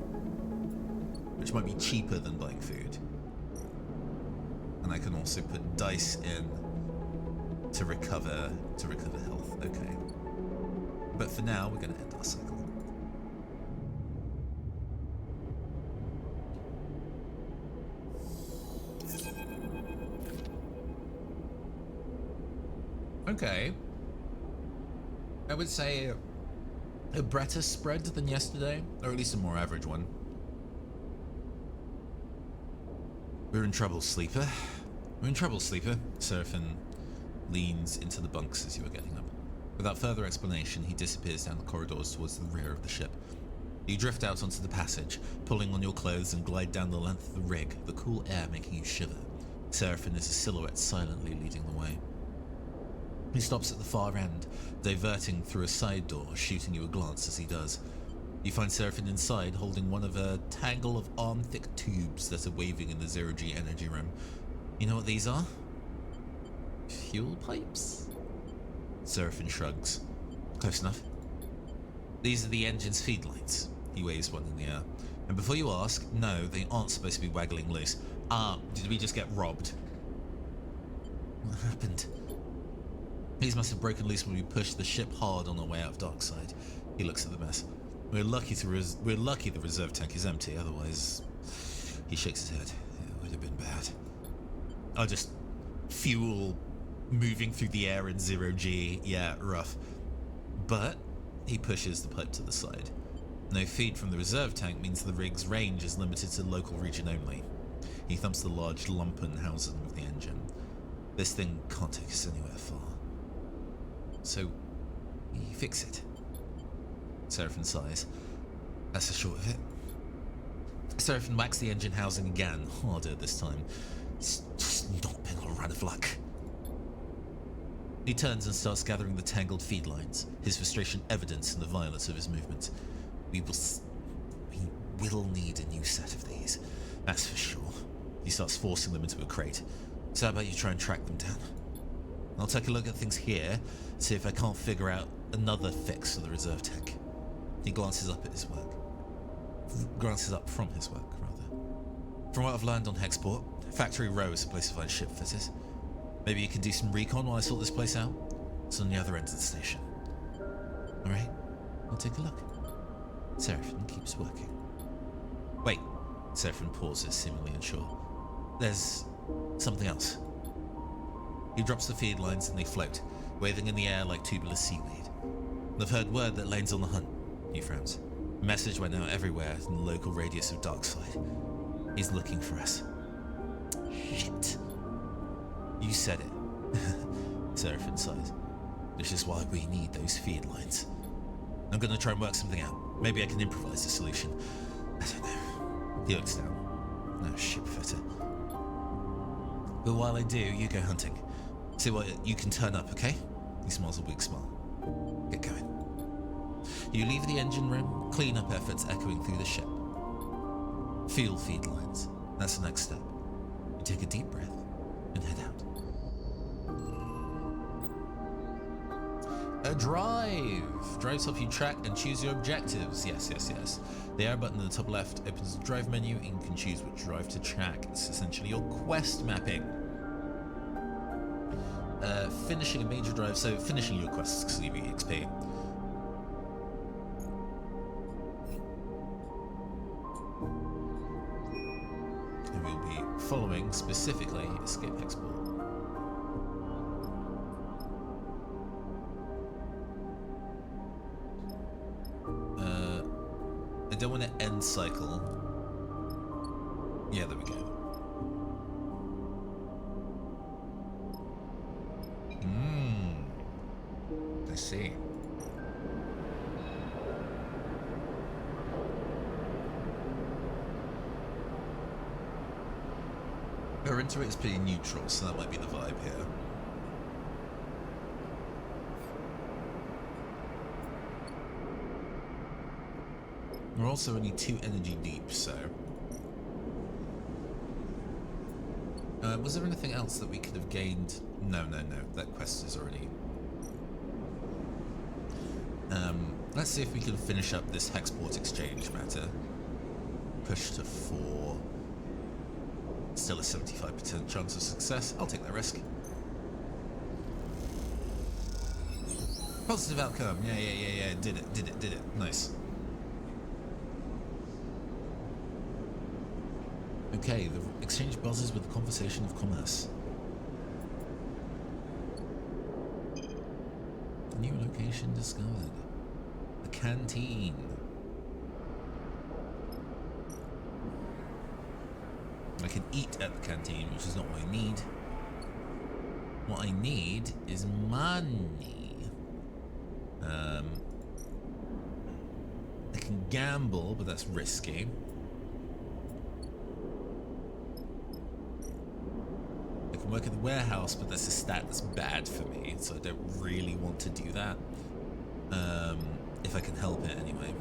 Speaker 1: which might be cheaper than buying food. And I can also put dice in to recover health. Okay. But for now, we're going to end our cycle. Okay. I would say a better spread than yesterday, or at least a more average one. We're in trouble, Sleeper. We're in trouble, Sleeper. Seraphin leans into the bunks as you are getting up. Without further explanation, he disappears down the corridors towards the rear of the ship. You drift out onto the passage, pulling on your clothes and glide down the length of the rig, the cool air making you shiver. Seraphin is a silhouette silently leading the way. He stops at the far end, diverting through a side door, shooting you a glance as he does. You find Seraphin inside, holding one of a tangle of arm-thick tubes that are waving in the zero-G energy room. You know what these are? Fuel pipes? Seraphin shrugs. Close enough. These are the engine's feed lights. He waves one in the air. And before you ask, no, they aren't supposed to be waggling loose. Ah, did we just get robbed? What happened? These must have broken loose when we pushed the ship hard on our way out of Darkside. He looks at the mess. We're lucky the reserve tank is empty, otherwise... He shakes his head. It would have been bad. Oh, just fuel moving through the air in zero-G. Yeah, rough. But he pushes the pipe to the side. No feed from the reserve tank means the rig's range is limited to local region only. He thumps the large lumpen housing of the engine. This thing can't take us anywhere far. So, you fix it. Seraphin sighs. That's the short of it. Seraphin whacks the engine housing again, harder this time. It's just not been a run of luck. He turns and starts gathering the tangled feed lines, his frustration evident in the violence of his movement. We will need a new set of these, that's for sure. He starts forcing them into a crate. So how about you try and track them down? I'll take a look at things here, see if I can't figure out another fix for the reserve tank. He glances up at his work. Glances up from his work, rather. From what I've learned on Hexport, Factory Row is a place to find ship fitters. Maybe you can do some recon while I sort this place out? It's on the other end of the station. Alright, I'll take a look. Seraphin keeps working. Wait, Seraphin pauses, seemingly unsure. There's something else. He drops the feed lines and they float, waving in the air like tubular seaweed. I've heard word that Lane's on the hunt, he frowns. A message went out everywhere in the local radius of Darkside. He's looking for us. Shit. You said it. Seraphin sighs. This is why we need those feed lines. I'm gonna try and work something out. Maybe I can improvise a solution. I don't know. He looks down. No ship fitter. But while I do, you go hunting. See what you can turn up, okay? He smiles a weak smile. Get going. You leave the engine room, clean up efforts echoing through the ship. Fuel feed lines. That's the next step. You take a deep breath and head out. A drive! Drives help you track and choose your objectives. Yes, yes, yes. The arrow button in the top left opens the drive menu and you can choose which drive to track. It's essentially your quest mapping. Finishing a major drive, so finishing your quests because you get XP. And we'll be following specifically escape export. I don't want to end cycle. Yeah, there we go. I see. Her interact is pretty neutral, so that might be the vibe here. We're also only 2 energy deep, so... was there anything else that we could have gained? No. That quest is already... let's see if we can finish up this Hexport exchange matter. Push to 4. Still a 75% chance of success. I'll take that risk. Positive outcome. Yeah. Did it. Nice. Okay, the exchange buzzes with the conversation of commerce. New location discovered. The canteen. I can eat at the canteen, which is not what I need. What I need is money. I can gamble, but that's risky. I can work at the warehouse, but that's a stat that's bad for me, so I don't really want to do that. If I can help it anyway.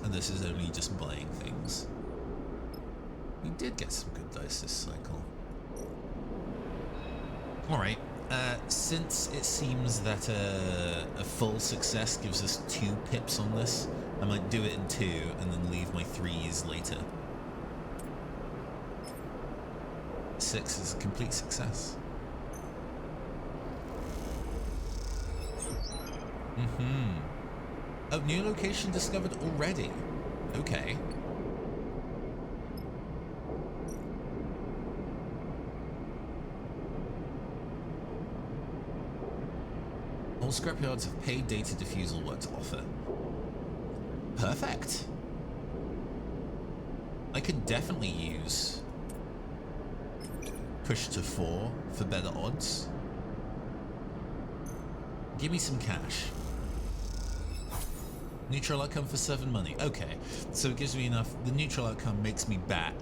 Speaker 1: And this is only just buying things. We did get some good dice this cycle. Alright, since it seems that a full success gives us 2 pips on this, I might do it in 2 and then leave my 3s later. 6 is a complete success. Oh, new location discovered already. Okay. All scrapyards have paid data defusal work to offer. Perfect. I can definitely use push to 4 for better odds. Give me some cash. Neutral outcome for 7 money. Okay, so it gives me enough. The neutral outcome makes me back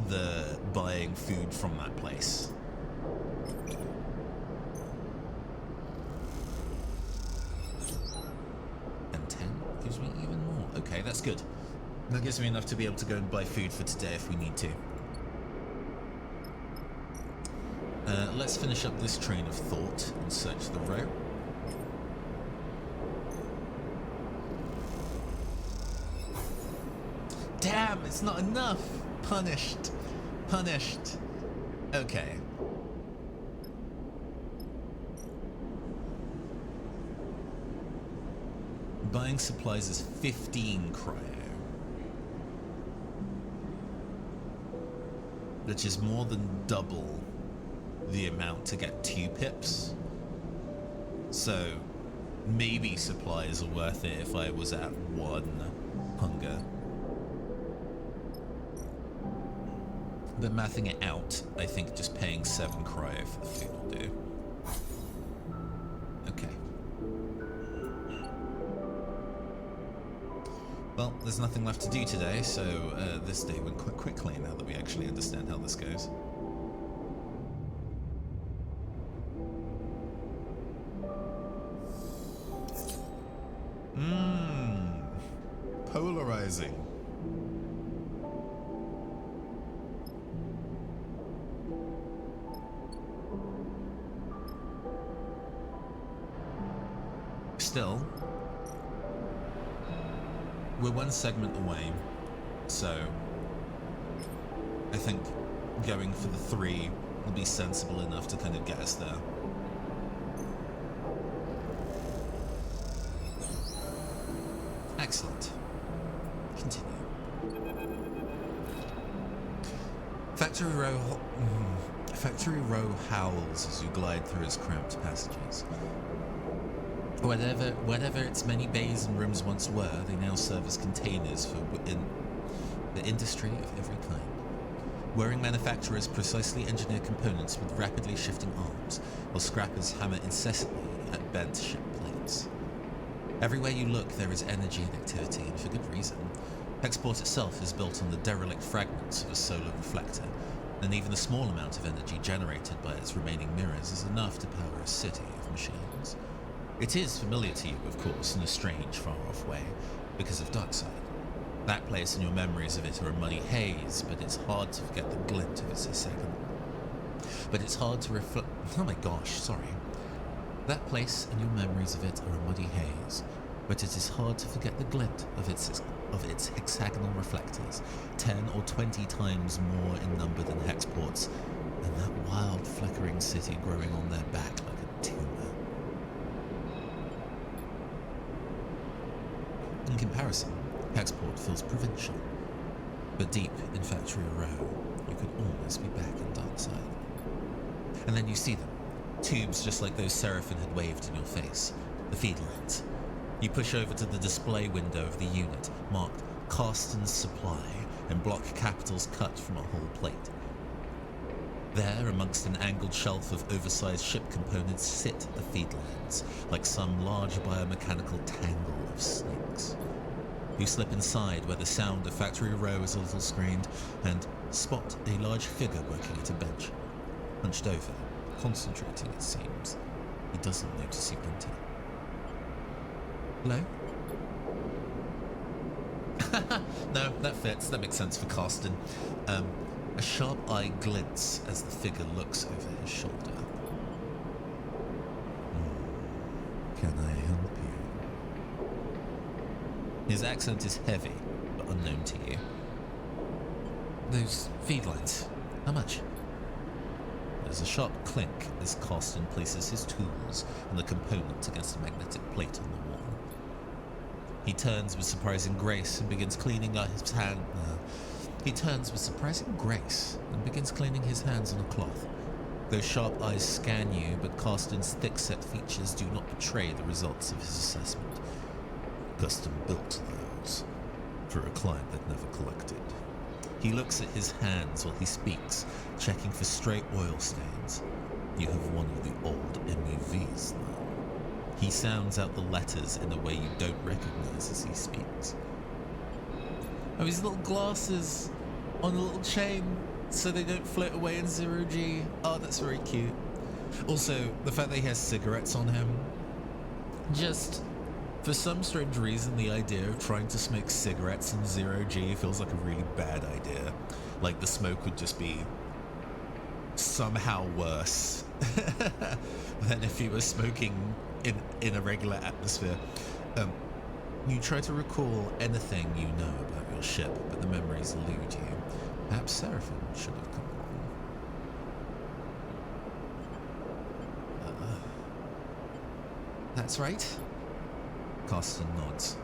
Speaker 1: the buying food from that place. And 10 gives me even more. Okay, that's good. That gives me enough to be able to go and buy food for today if we need to. Let's finish up this train of thought and search the row. Damn, it's not enough! Punished. Punished. Okay. Buying supplies is 15 cryo. Which is more than double the amount to get 2 pips. So maybe supplies are worth it if I was at 1 hunger. But mathing it out, I think just paying 7 cryo for the food will do. Okay. Well, there's nothing left to do today, so this day went quite quickly now that we actually understand how this goes. Polarizing. Still, we're one segment away, so I think going for the 3 will be sensible enough to kind of get us there. Excellent. Continue. Factory Row howls as you glide through its cramped passages. Whatever its many bays and rooms once were, they now serve as containers for the industry of every kind. Whirring manufacturers precisely engineer components with rapidly shifting arms, while scrappers hammer incessantly at bent ship plates. Everywhere you look, there is energy and activity, and for good reason. Hexport itself is built on the derelict fragments of a solar reflector, and even the small amount of energy generated by its remaining mirrors is enough to power a city of machines. It is familiar to you, of course, in a strange, far-off way, because of Darkside. That place and your memories of it are a muddy haze, but it's hard to forget the glint of its hexagon. But it's hard to reflect... Oh my gosh, sorry. That place and your memories of it are a muddy haze, but it is hard to forget the glint of its hexagonal reflectors, 10 or 20 times more in number than Hexport's, and that wild flickering city growing on their back like a tumor. In comparison, Hexport feels provincial, but deep in Factory Row, you could almost be back in Darkside. And then you see them, tubes just like those Seraphim had waved in your face, the feed lines. You push over to the display window of the unit, marked Carston's Supply, in block capitals cut from a whole plate. There, amongst an angled shelf of oversized ship components, sit the feed lines, like some large biomechanical tangle of snakes. You slip inside, where the sound of Factory Row is a little screened, and spot a large figure working at a bench. Hunched over, concentrating, it seems. He doesn't notice you enter. Hello? No, that fits. That makes sense for Carston. A sharp eye glints as the figure looks over his shoulder. Can I help you? His accent is heavy, but unknown to you. Those feed lines, how much? There's a sharp clink as Carston places his tools and the component against a magnetic plate on the wall. He turns with surprising grace and begins cleaning his hand. He turns with surprising grace and begins cleaning his hands on a cloth. Those sharp eyes scan you, but Carston's thick-set features do not betray the results of his assessment. Custom built those for a client that never collected. He looks at his hands while he speaks, checking for stray oil stains. You have one of the old MUVs now. He sounds out the letters in a way you don't recognize as he speaks. Oh, his little glasses on a little chain so they don't float away in 0G. Oh, that's very cute. Also, the fact that he has cigarettes on him. Just, for some strange reason, the idea of trying to smoke cigarettes in 0G feels like a really bad idea. Like the smoke would just be somehow worse than if you were smoking in a regular atmosphere. You try to recall anything you know about your ship, but the memories elude you. Perhaps Seraphim should have come along. That's right. Carston nods.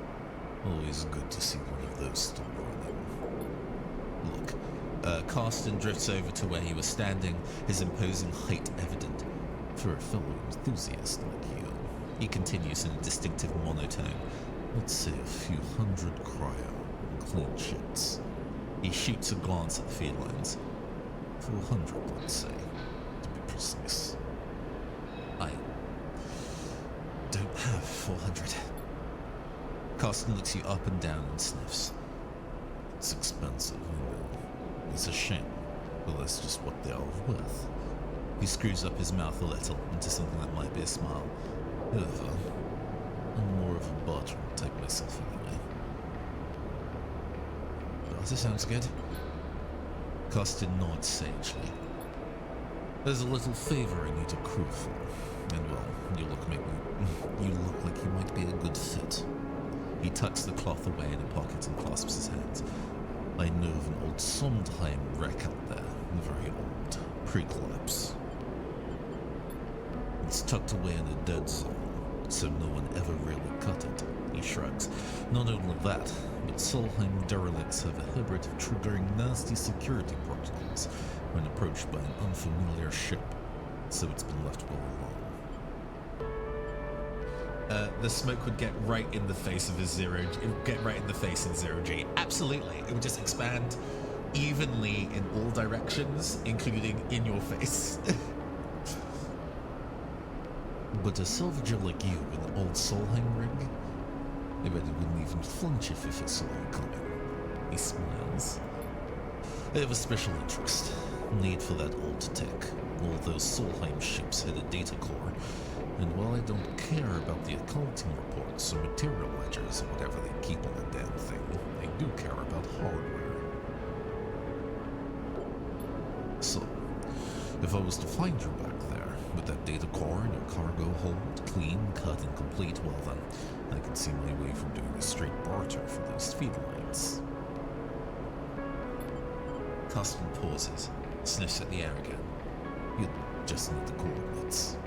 Speaker 1: Always good to see one of those still running. Look, Carston drifts over to where he was standing, his imposing height evident. For a fellow enthusiast like you, he continues in a distinctive monotone. Let's say a few hundred cryo and clean sheets. He shoots a glance at the feed lines. 400, let's say, to be precise. I don't have 400. Carsten looks you up and down and sniffs. It's expensive, I know. It's a shame, but that's just what they are worth. He screws up his mouth a little into something that might be a smile. However, I'm more of a barter type myself anyway. Oh, this sounds good. Carsten nods sagely. There's a little favor I need to crew for, and well, you look like you might be a good fit. He tucks the cloth away in a pocket and clasps his hands. I know of an old Sondheim wreck out there, very old, pre-collapse. It's tucked away in a dead zone, so no one ever really cut it. He shrugs. Not only that, but Solheim derelicts have a habit of triggering nasty security protocols when approached by an unfamiliar ship, so it's been left well alone. The smoke would get right in the face of it would get right in the face in 0G. Absolutely. It would just expand evenly in all directions, including in your face. But a salvager like you with an old Solheim rig, I bet it wouldn't even flinch if it saw you coming. He smiles. I have a special interest. Need for that old tech. All those Solheim ships had a data core, and while I don't care about the accounting reports or material ledgers or whatever they keep on the damn thing, I do care about hardware. So, if I was to find you back there, with that data core and your cargo hold, clean, cut, and complete, well then, I can see my way from doing a straight barter for those feed lines. Carsten pauses, sniffs at the air again. You just need the coordinates.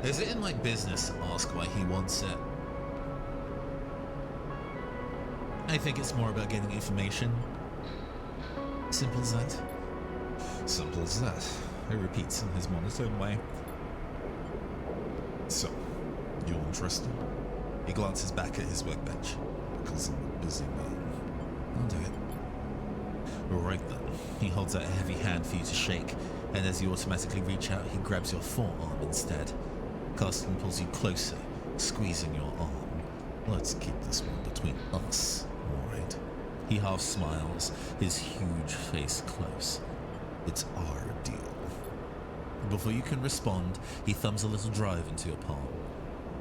Speaker 1: Is it in my business to ask why he wants it? I think it's more about getting information. Simple as that. Simple as that, he repeats in his monotone way. So, you interested? He glances back at his workbench. Because I'm a busy man. I'll do it. Alright then. He holds out a heavy hand for you to shake, and as you automatically reach out, he grabs your forearm instead. Carsten pulls you closer, squeezing your arm. Let's keep this one between us, alright? He half smiles, his huge face close. It's our deal. Before you can respond, he thumbs a little drive into your palm.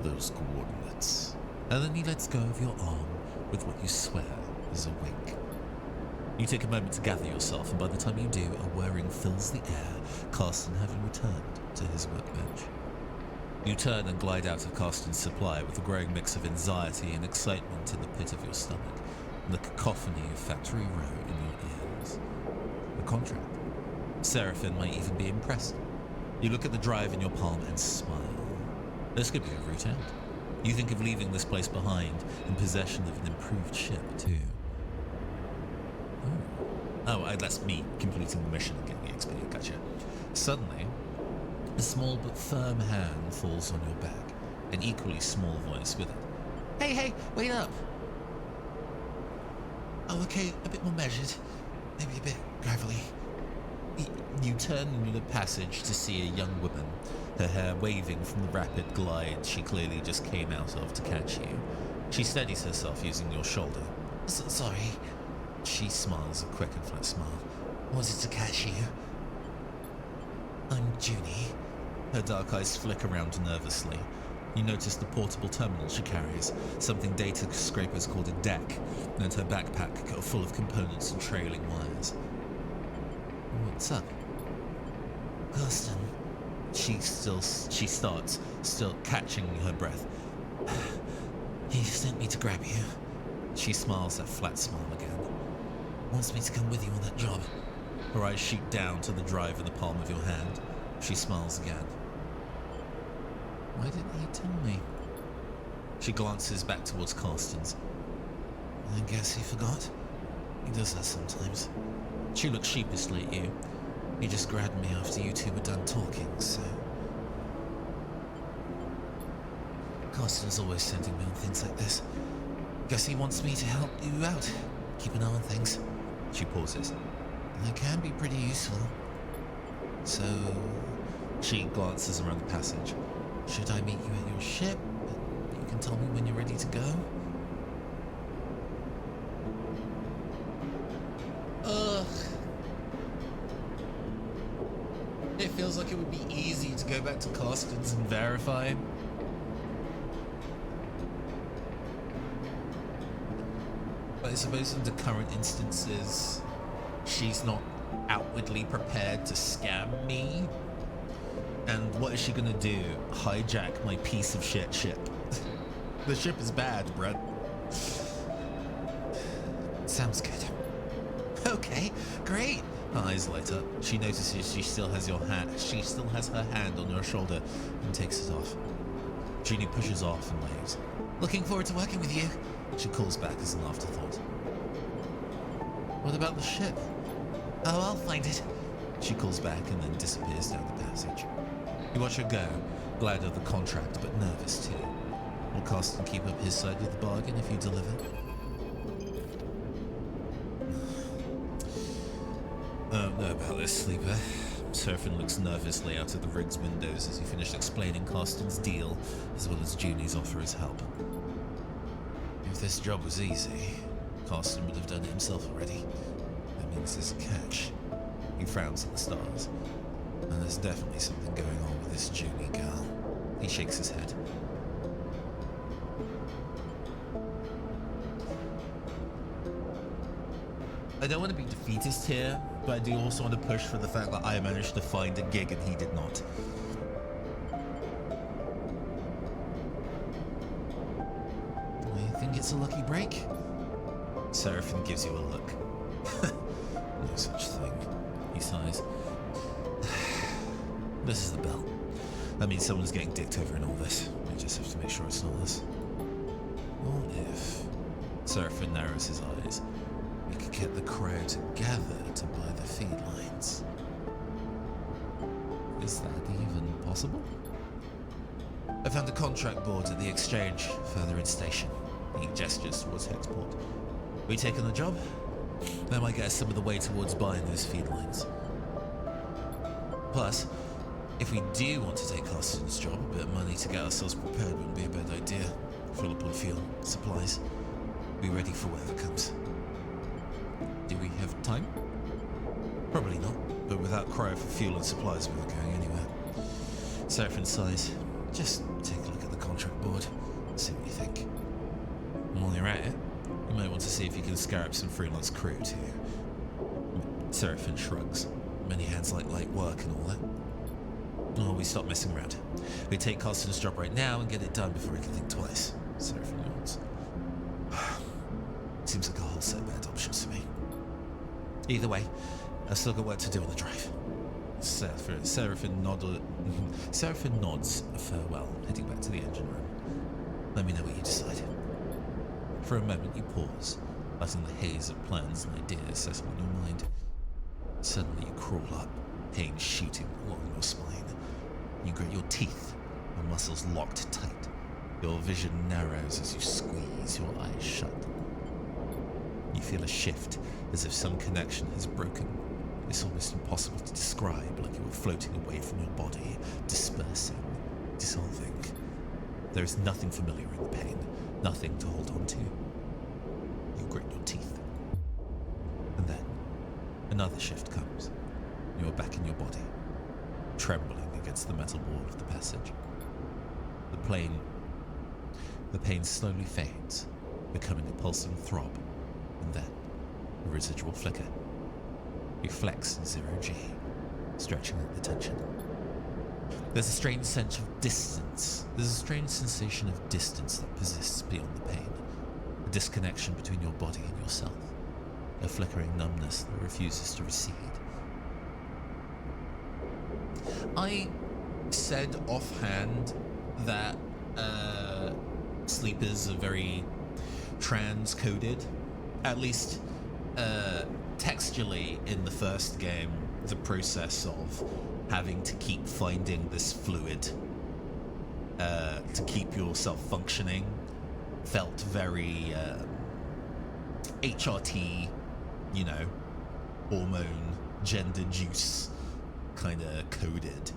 Speaker 1: Those coordinates. And then he lets go of your arm with what you swear is a wink. You take a moment to gather yourself, and by the time you do, a whirring fills the air, Carsten having returned to his workbench. You turn and glide out of Carsten's supply with a growing mix of anxiety and excitement in the pit of your stomach, and the cacophony of Factory Row in your ears. A contract. Seraphin might even be impressed. You look at the drive in your palm and smile. This could be a route out. You think of leaving this place behind in possession of an improved ship, too. Oh, that's me completing the mission and getting the XP. Gotcha. Suddenly, a small but firm hand falls on your back, an equally small voice with it. Hey, wait up! Oh, okay, a bit more measured. Maybe a bit gravelly. You turn in the passage to see a young woman, her hair waving from the rapid glide she clearly just came out of to catch you. She steadies herself using your shoulder. Sorry. She smiles a quick and flat smile. Was it to catch you? I'm Junie. Her dark eyes flick around nervously. You notice the portable terminal she carries, something data scrapers called a deck, and her backpack full of components and trailing wires. What's up? Carsten. She starts, still catching her breath. He sent me to grab you. She smiles that flat smile again. Wants me to come with you on that job. Her eyes shoot down to the drive in the palm of your hand. She smiles again. Why didn't he tell me? She glances back towards Carsten's. I guess he forgot. He does that sometimes. She looks sheepishly at you. He just grabbed me after you two were done talking, so... Carsten's always sending me on things like this. Guess he wants me to help you out. Keep an eye on things. She pauses. I can be pretty useful. So... She glances around the passage. Should I meet you at your ship? You can tell me when you're ready to go. Ugh. It feels like it would be easy to go back to Carstens and verify. But I suppose in the current instances, she's not outwardly prepared to scam me. And what is she gonna do? Hijack my piece of shit ship? The ship is bad, Brett. Sounds good. Okay, great. Her eyes light up. She notices she still has your hat. She still has her hand on your shoulder and takes it off. Junie pushes off and waves. Looking forward to working with you. She calls back as an afterthought. What about the ship? Oh, I'll find it. She calls back and then disappears down the passage. You watch her go, glad of the contract but nervous too. Will Carsten keep up his side of the bargain if you deliver? I don't know about this, Sleeper. Seraphin looks nervously out of the rig's windows as he finished explaining Carsten's deal, as well as Junie's offer as help. If this job was easy, Carsten would have done it himself already. That means there's a catch. He frowns at the stars. And there's definitely something going on with this Junie girl. He shakes his head. I don't want to be defeatist here, but I do also want to push for the fact that I managed to find a gig and he did not. I think it's a lucky break. Seraphin gives you a look. No such thing. He sighs. This is the bell. That means someone's getting dicked over in all this. We just have to make sure it's not us. What if... Seraphin narrows his eyes. We could get the crow together to buy the feed lines. Is that even possible? I found a contract board at the exchange further in station. He gestures towards Hexport. We take on the job? That might get us some of the way towards buying those feed lines. Plus, if we do want to take Carsten's job, a bit of money to get ourselves prepared wouldn't be a bad idea. Fill up on fuel, supplies. Be ready for whatever comes. Do we have time? Probably not, but without Crow for fuel and supplies, we weren't going anywhere. Seraphin sighs. Just take a look at the contract board, see what you think. And while you're at it, you might want to see if you can scare up some freelance crew too. Seraphin shrugs. Many hands like light work and all that. Oh, we stop messing around. We take Carsten's job right now and get it done before we can think twice. Seraphin yawns. Seems like a whole set of bad options to me. Either way, I've still got work to do on the drive. Seraphin nods a farewell, heading back to the engine room. Let me know what you decide. For a moment you pause, letting the haze of plans and ideas settle in your mind. Suddenly you crawl up, pain shooting along your spine. You grit your teeth, your muscles locked tight. Your vision narrows as you squeeze your eyes shut. You feel a shift, as if some connection has broken. It's almost impossible to describe, like you were floating away from your body, dispersing, dissolving. There is nothing familiar in the pain, nothing to hold on to. You grit your teeth. And then, another shift comes. You are back in your body, trembling against the metal wall of the passage. The pain slowly fades, becoming a pulsing throb, and then a residual flicker. You flex in 0G, stretching out the tension. There's a strange sense of distance. There's a strange sensation of distance that persists beyond the pain. A disconnection between your body and yourself. A flickering numbness that refuses to recede. I said offhand that sleepers are very transcoded. At least textually in the first game, the process of having to keep finding this fluid to keep yourself functioning felt very HRT, hormone, gender juice kind of coded.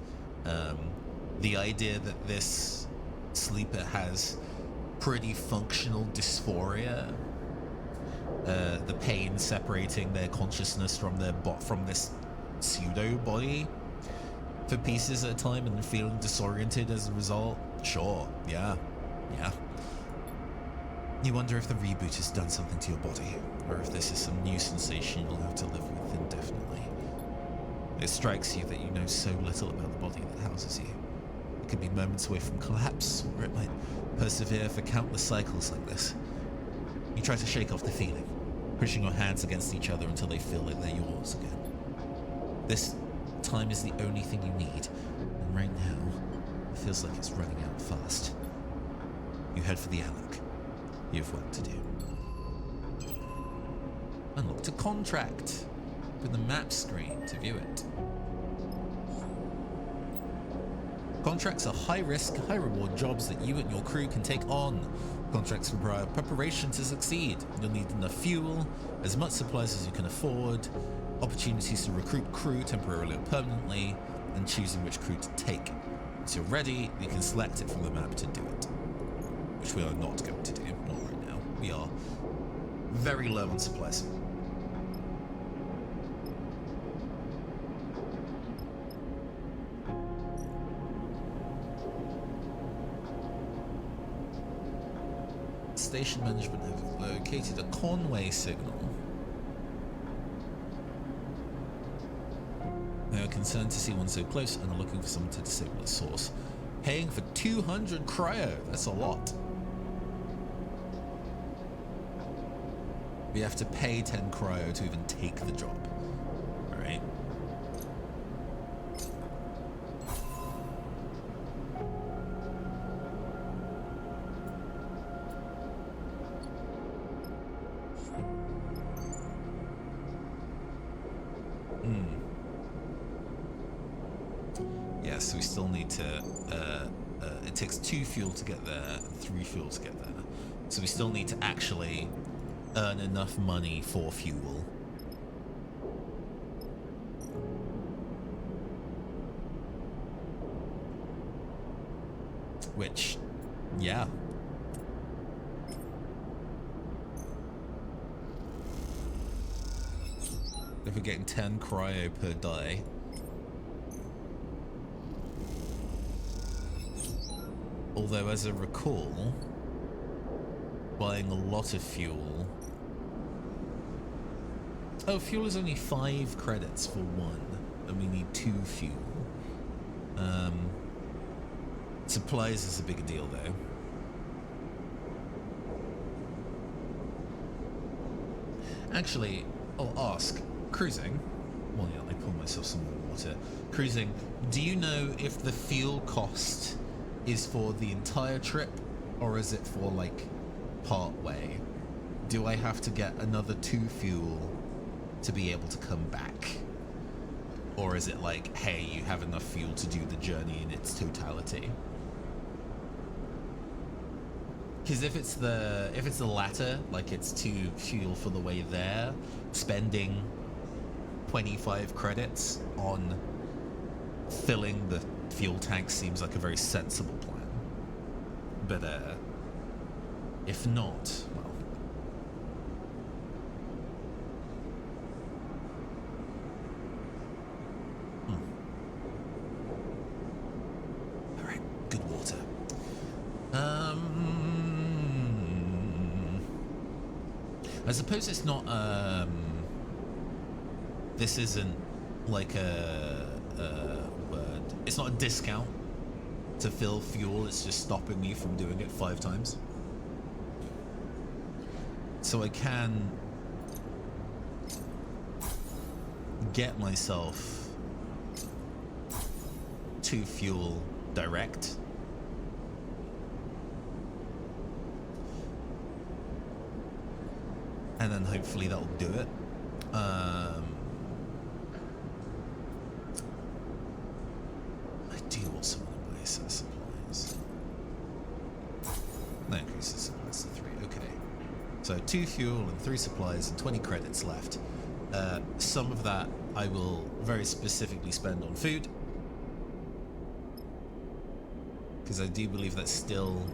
Speaker 1: the idea that this sleeper has pretty functional dysphoria, the pain separating their consciousness from from this pseudo body for pieces at a time and feeling disoriented as a result. Sure, yeah. You wonder if the reboot has done something to your body, or if this is some new sensation you'll have to live with indefinitely. It strikes you that you know so little about the body that houses you. It could be moments away from collapse, or it might persevere for countless cycles like this. You try to shake off the feeling, pushing your hands against each other until they feel like they're yours again. This time is the only thing you need, and right now, it feels like it's running out fast. You head for the airlock. You have work to do. Unlock a contract. Open the map screen to view it. Contracts are high-risk, high-reward jobs that you and your crew can take on. Contracts require preparation to succeed. You'll need enough fuel, as much supplies as you can afford, opportunities to recruit crew temporarily or permanently, and choosing which crew to take. Once you're ready, you can select it from the map to do it. Which we are not going to do, not right now. We are very low on supplies. Station management have located a Conway signal. They are concerned to see one so close and are looking for someone to disable the source. Paying for 200 cryo, that's a lot. We have to pay 10 cryo to even take the job. Alright. Yes, we still need to, it takes 2 fuel to get there and 3 fuel to get there. So we still need to actually earn enough money for fuel. Which, yeah. If we're getting 10 cryo per die. Although, as I recall, buying a lot of fuel... Oh, fuel is only 5 credits for 1, and we need 2 fuel. Supplies is a bigger deal, though. Actually, I'll ask, cruising... Well, yeah, I pour myself some more water. Cruising, do you know if the fuel cost is for the entire trip, or is it for, like, part way? Do I have to get another 2 fuel to be able to come back? Or is it like, hey, you have enough fuel to do the journey in its totality? Because if it's the latter, like it's 2 fuel for the way there, spending 25 credits on filling the fuel tank seems like a very sensible plan. But if not, well. Alright, good water. I suppose it's not, this isn't like a word. It's not a discount to fill fuel, it's just stopping me from doing it 5 times. So I can get myself 2 fuel direct. And then hopefully that'll do it. I do also want to buy some supplies. That increases supplies to 3, okay. So 2 fuel and 3 supplies and 20 credits left. Some of that I will very specifically spend on food. Because I do believe that's still...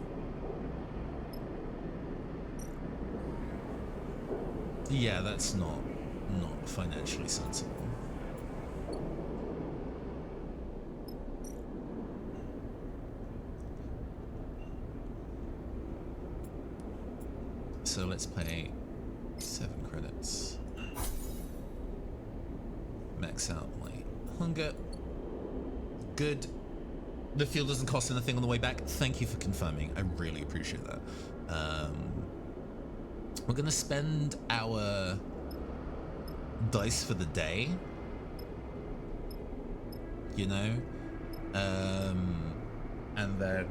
Speaker 1: Yeah, that's not financially sensible. So let's pay 7 credits. Max out my hunger. Good. The fuel doesn't cost anything on the way back. Thank you for confirming. I really appreciate that. We're gonna spend our dice for the day, you know, and then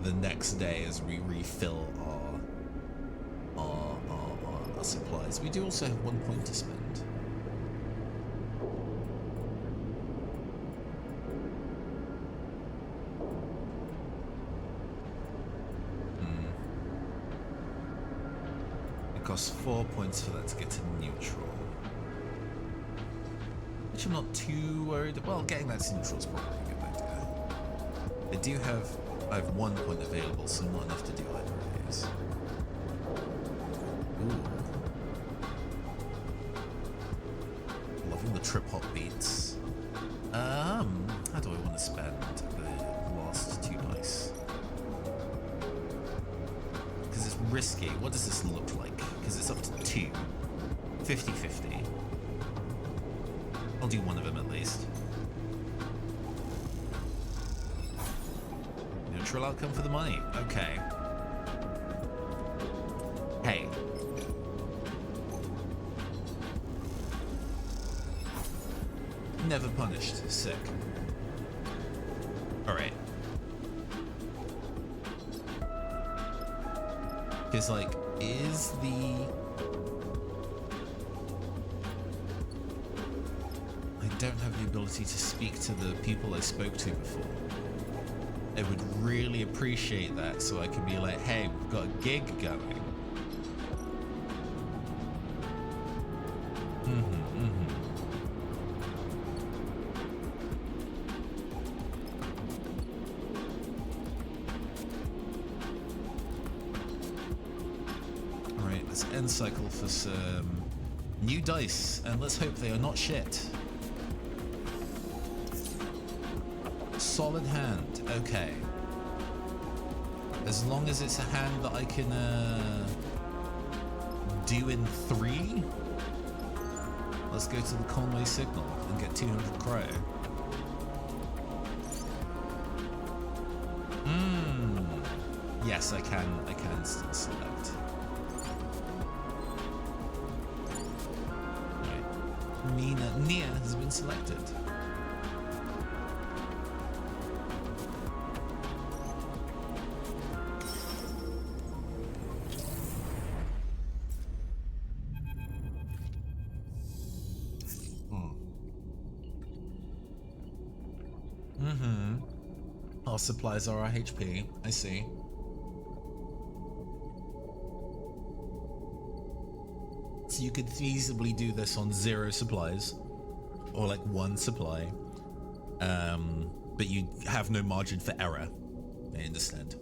Speaker 1: the next day as we refill our supplies. We do also have 1 point to spend. Costs 4 points for that to get to neutral, which I'm not too worried. Well, getting that to neutral is probably a good idea. I have 1 point available, so not enough to do either of these. Ooh, loving the trip hop beats. How do I want to spend the last 2 dice? Because it's risky. What does this look like? Because it's up to 2. 50-50. I'll do one of them at least. Neutral outcome for the money. Okay. Hey. Never punished. Sick. Alright. Because, like, is the... I don't have the ability to speak to the people I spoke to before. I would really appreciate that, so I could be like, hey, we've got a gig going. End cycle for some new dice, and let's hope they are not shit. Solid hand, okay. As long as it's a hand that I can do in 3, let's go to the Conway signal and get 200 crow. Yes, I can still select. Nia has been selected. Our supplies are our HP. I see. So you could feasibly do this on 0 supplies, or like 1 supply, but you have no margin for error. I understand.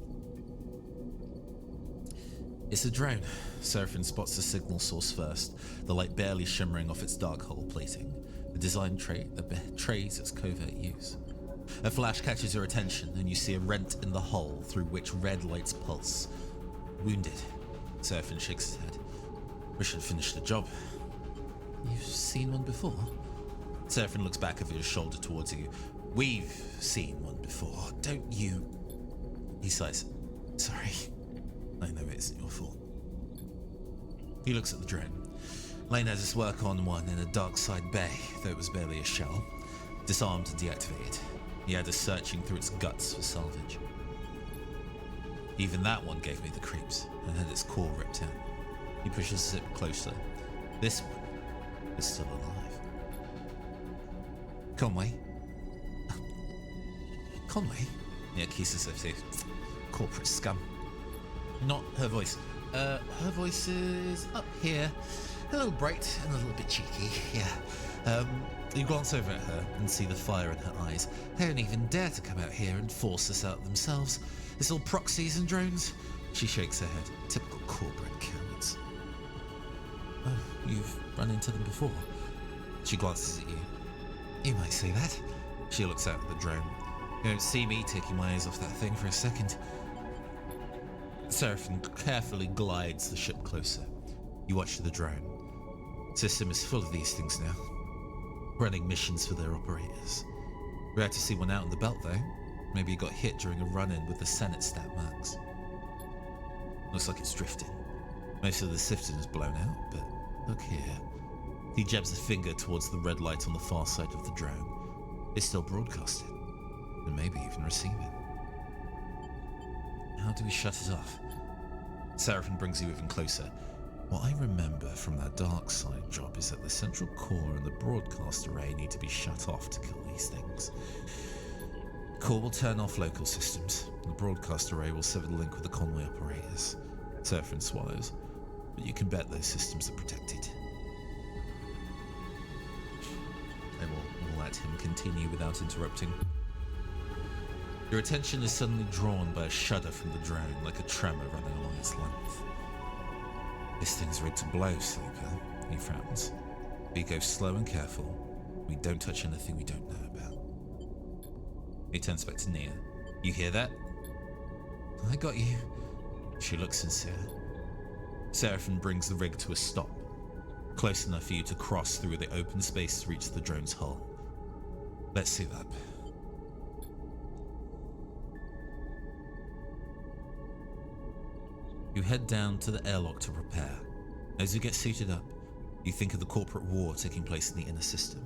Speaker 1: It's a drone. Seraphin spots the signal source first, the light barely shimmering off its dark hull plating, a design trait that betrays its covert use. A flash catches your attention, and you see a rent in the hull through which red lights pulse. Wounded. Seraphin shakes his head. We should finish the job. You've seen one before? Seraphin looks back over his shoulder towards you. We've seen one before, don't you? He sighs. Sorry. I know it isn't your fault. He looks at the drone. Lane has his work on one in a dark side bay, though it was barely a shell. Disarmed and deactivated. He had us searching through its guts for salvage. Even that one gave me the creeps and had its core ripped out. He pushes it closer. This one is still alive. Conway? Conway? Yeah, Kisa says, corporate scum. Not her voice. Her voice is up here. A little bright and a little bit cheeky, yeah. You glance over at her and see the fire in her eyes. They don't even dare to come out here and force us out themselves. It's all proxies and drones. She shakes her head. Typical corporate cowards. Oh, you've run into them before? She glances at you. You might say that. She looks out at the drone. You don't see me taking my eyes off that thing for a second. Seraphim carefully glides the ship closer. You watch the drone. System is full of these things now. Running missions for their operators. Rare to see one out in the belt though. Maybe he got hit during a run-in with the Senate stat max. Looks like it's drifting. Most of the sifting is blown out, but look here. He jabs a finger towards the red light on the far side of the drone. It's still broadcasting, and maybe even receiving. How do we shut it off? Seraphim brings you even closer. What I remember from that dark side job is that the central core and the broadcast array need to be shut off to kill these things. Core will turn off local systems. The broadcast array will sever the link with the convoy operators. Seraphim swallows, but you can bet those systems are protected. I will let him continue without interrupting. Your attention is suddenly drawn by a shudder from the drone, like a tremor running along its length. This thing's rigged to blow, Sleeper, he frowns. We go slow and careful. We don't touch anything we don't know about. He turns back to Nia. You hear that? I got you. She looks sincere. Seraphim brings the rig to a stop, close enough for you to cross through the open space to reach the drone's hull. Let's suit up. You head down to the airlock to prepare. As you get suited up, you think of the corporate war taking place in the inner system,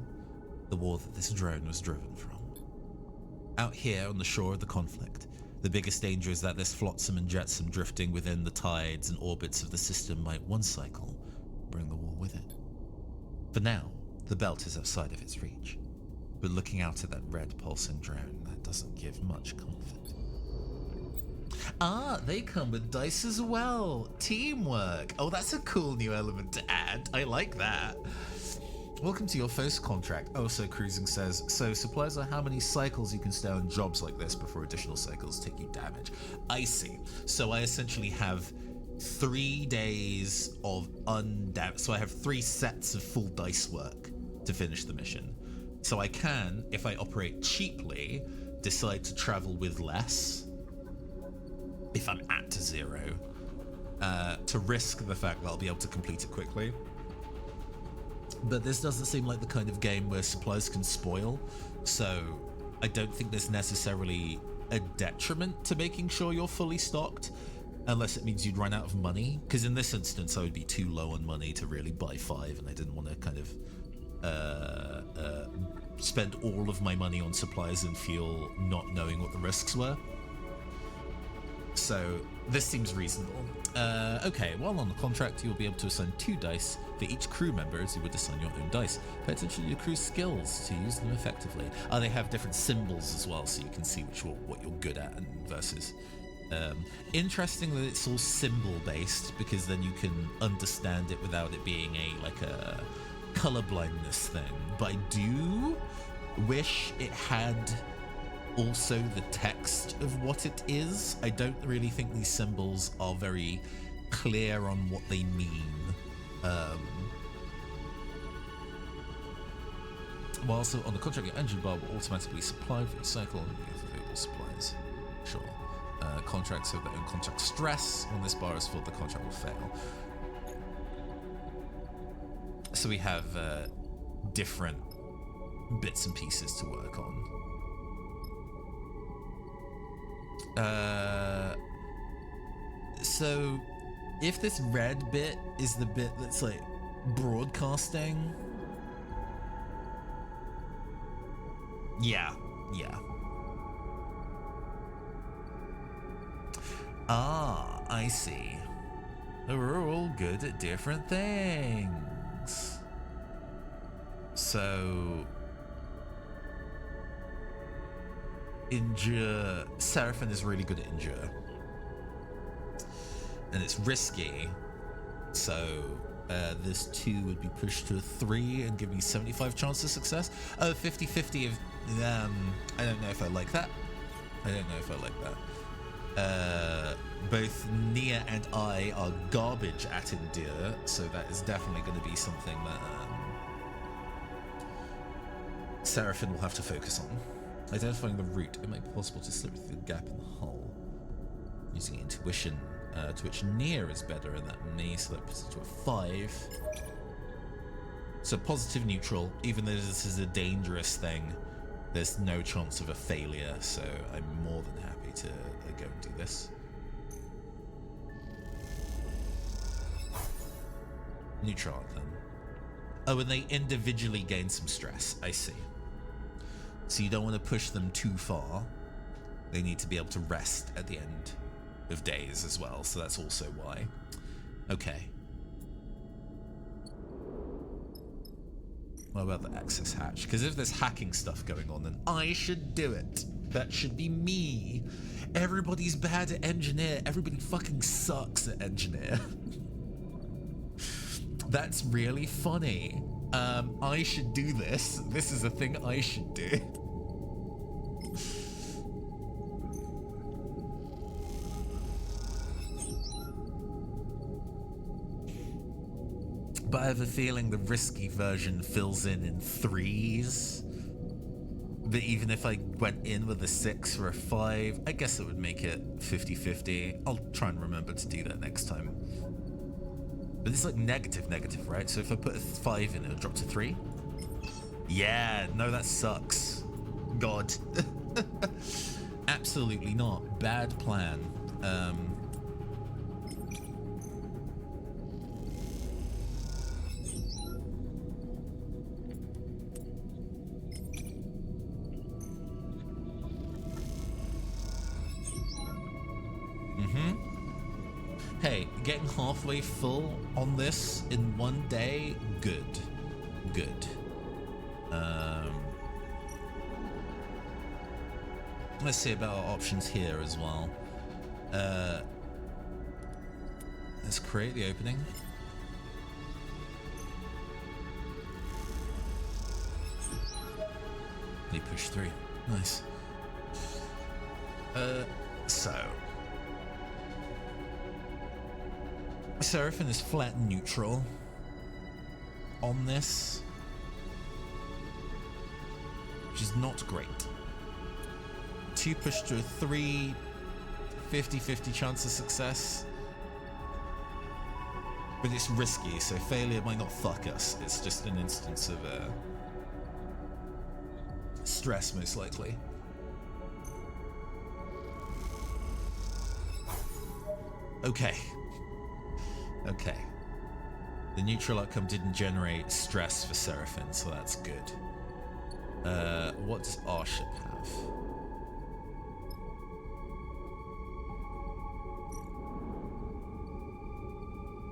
Speaker 1: the war that this drone was driven from. Out here on the shore of the conflict, the biggest danger is that this flotsam and jetsam drifting within the tides and orbits of the system might one cycle bring the war with it. For now, the belt is outside of its reach, but looking out at that red pulsing drone, that doesn't give much comfort. Ah, they come with dice as well. Teamwork. Oh, that's a cool new element to add. I like that. Welcome to your first contract. Oh, so Cruising says, so supplies are how many cycles you can stay on jobs like this before additional cycles take you damage. I see. So I essentially have 3 days of so I have 3 sets of full dice work to finish the mission. So I can, if I operate cheaply, decide to travel with less if I'm at to 0, to risk the fact that I'll be able to complete it quickly. But this doesn't seem like the kind of game where supplies can spoil, so I don't think there's necessarily a detriment to making sure you're fully stocked, unless it means you'd run out of money, because in this instance I would be too low on money to really buy 5, and I didn't want to kind of spend all of my money on supplies and fuel not knowing what the risks were. So this seems reasonable. Okay, while on the contract, you'll be able to assign 2 dice for each crew member as you would assign your own dice. Pay attention to your crew's skills to use them effectively. They have different symbols as well, so you can see what you're good at and versus. Interesting that it's all symbol based, because then you can understand it without it being a color blindness thing. But I do wish it had also the text of what it is. I don't really think these symbols are very clear on what they mean. While also on the contract, your engine bar will automatically supply for your cycle and available supplies. Sure. Contracts have their own contract stress. When this bar is full, the contract will fail. So we have different bits and pieces to work on. So if this red bit is the bit that's like broadcasting, yeah. Ah, I see. We're all good at different things. So endure. Seraphim is really good at endure, and it's risky, so This 2 would be pushed to a 3 and give me 75 chance of success. Oh, 50-50 of... I don't know if I like that. I don't know if I like that. Both Nia and I are garbage at Endure, so that is definitely going to be something that Seraphine will have to focus on. Identifying the route. It might be possible to slip through the gap in the hull. Using intuition, to which Nia is better, and that may slip to a 5. So positive, neutral. Even though this is a dangerous thing, there's no chance of a failure, so I'm more than happy to go and do this. Neutral then. Oh, and they individually gain some stress. I see. So you don't want to push them too far. They need to be able to rest at the end of days as well, so that's also why. Okay. What about the access hatch? Because if there's hacking stuff going on, then I should do it. That should be me. Everybody's bad at engineer. Everybody fucking sucks at engineer. That's really funny. I should do this. This is a thing I should do. But I have a feeling the risky version fills in 3s. That even if I went in with a 6 or a 5, I guess it would make it 50-50. I'll try and remember to do that next time. But it's like negative, right? So if I put a 5 in, it'll drop to 3? Yeah, no, that sucks. God. Absolutely not. Bad plan. Hey, getting halfway full on this in one day, good. Good. Let's see about our options here as well. Let's create the opening. They push through. Nice. So Seraphine is flat neutral on this, which is not great. 2 push to a 3, 50-50 chance of success. But it's risky, so failure might not fuck us. It's just an instance of stress, most likely. Okay. Okay. The neutral outcome didn't generate stress for Seraphine, so that's good. What does our ship have?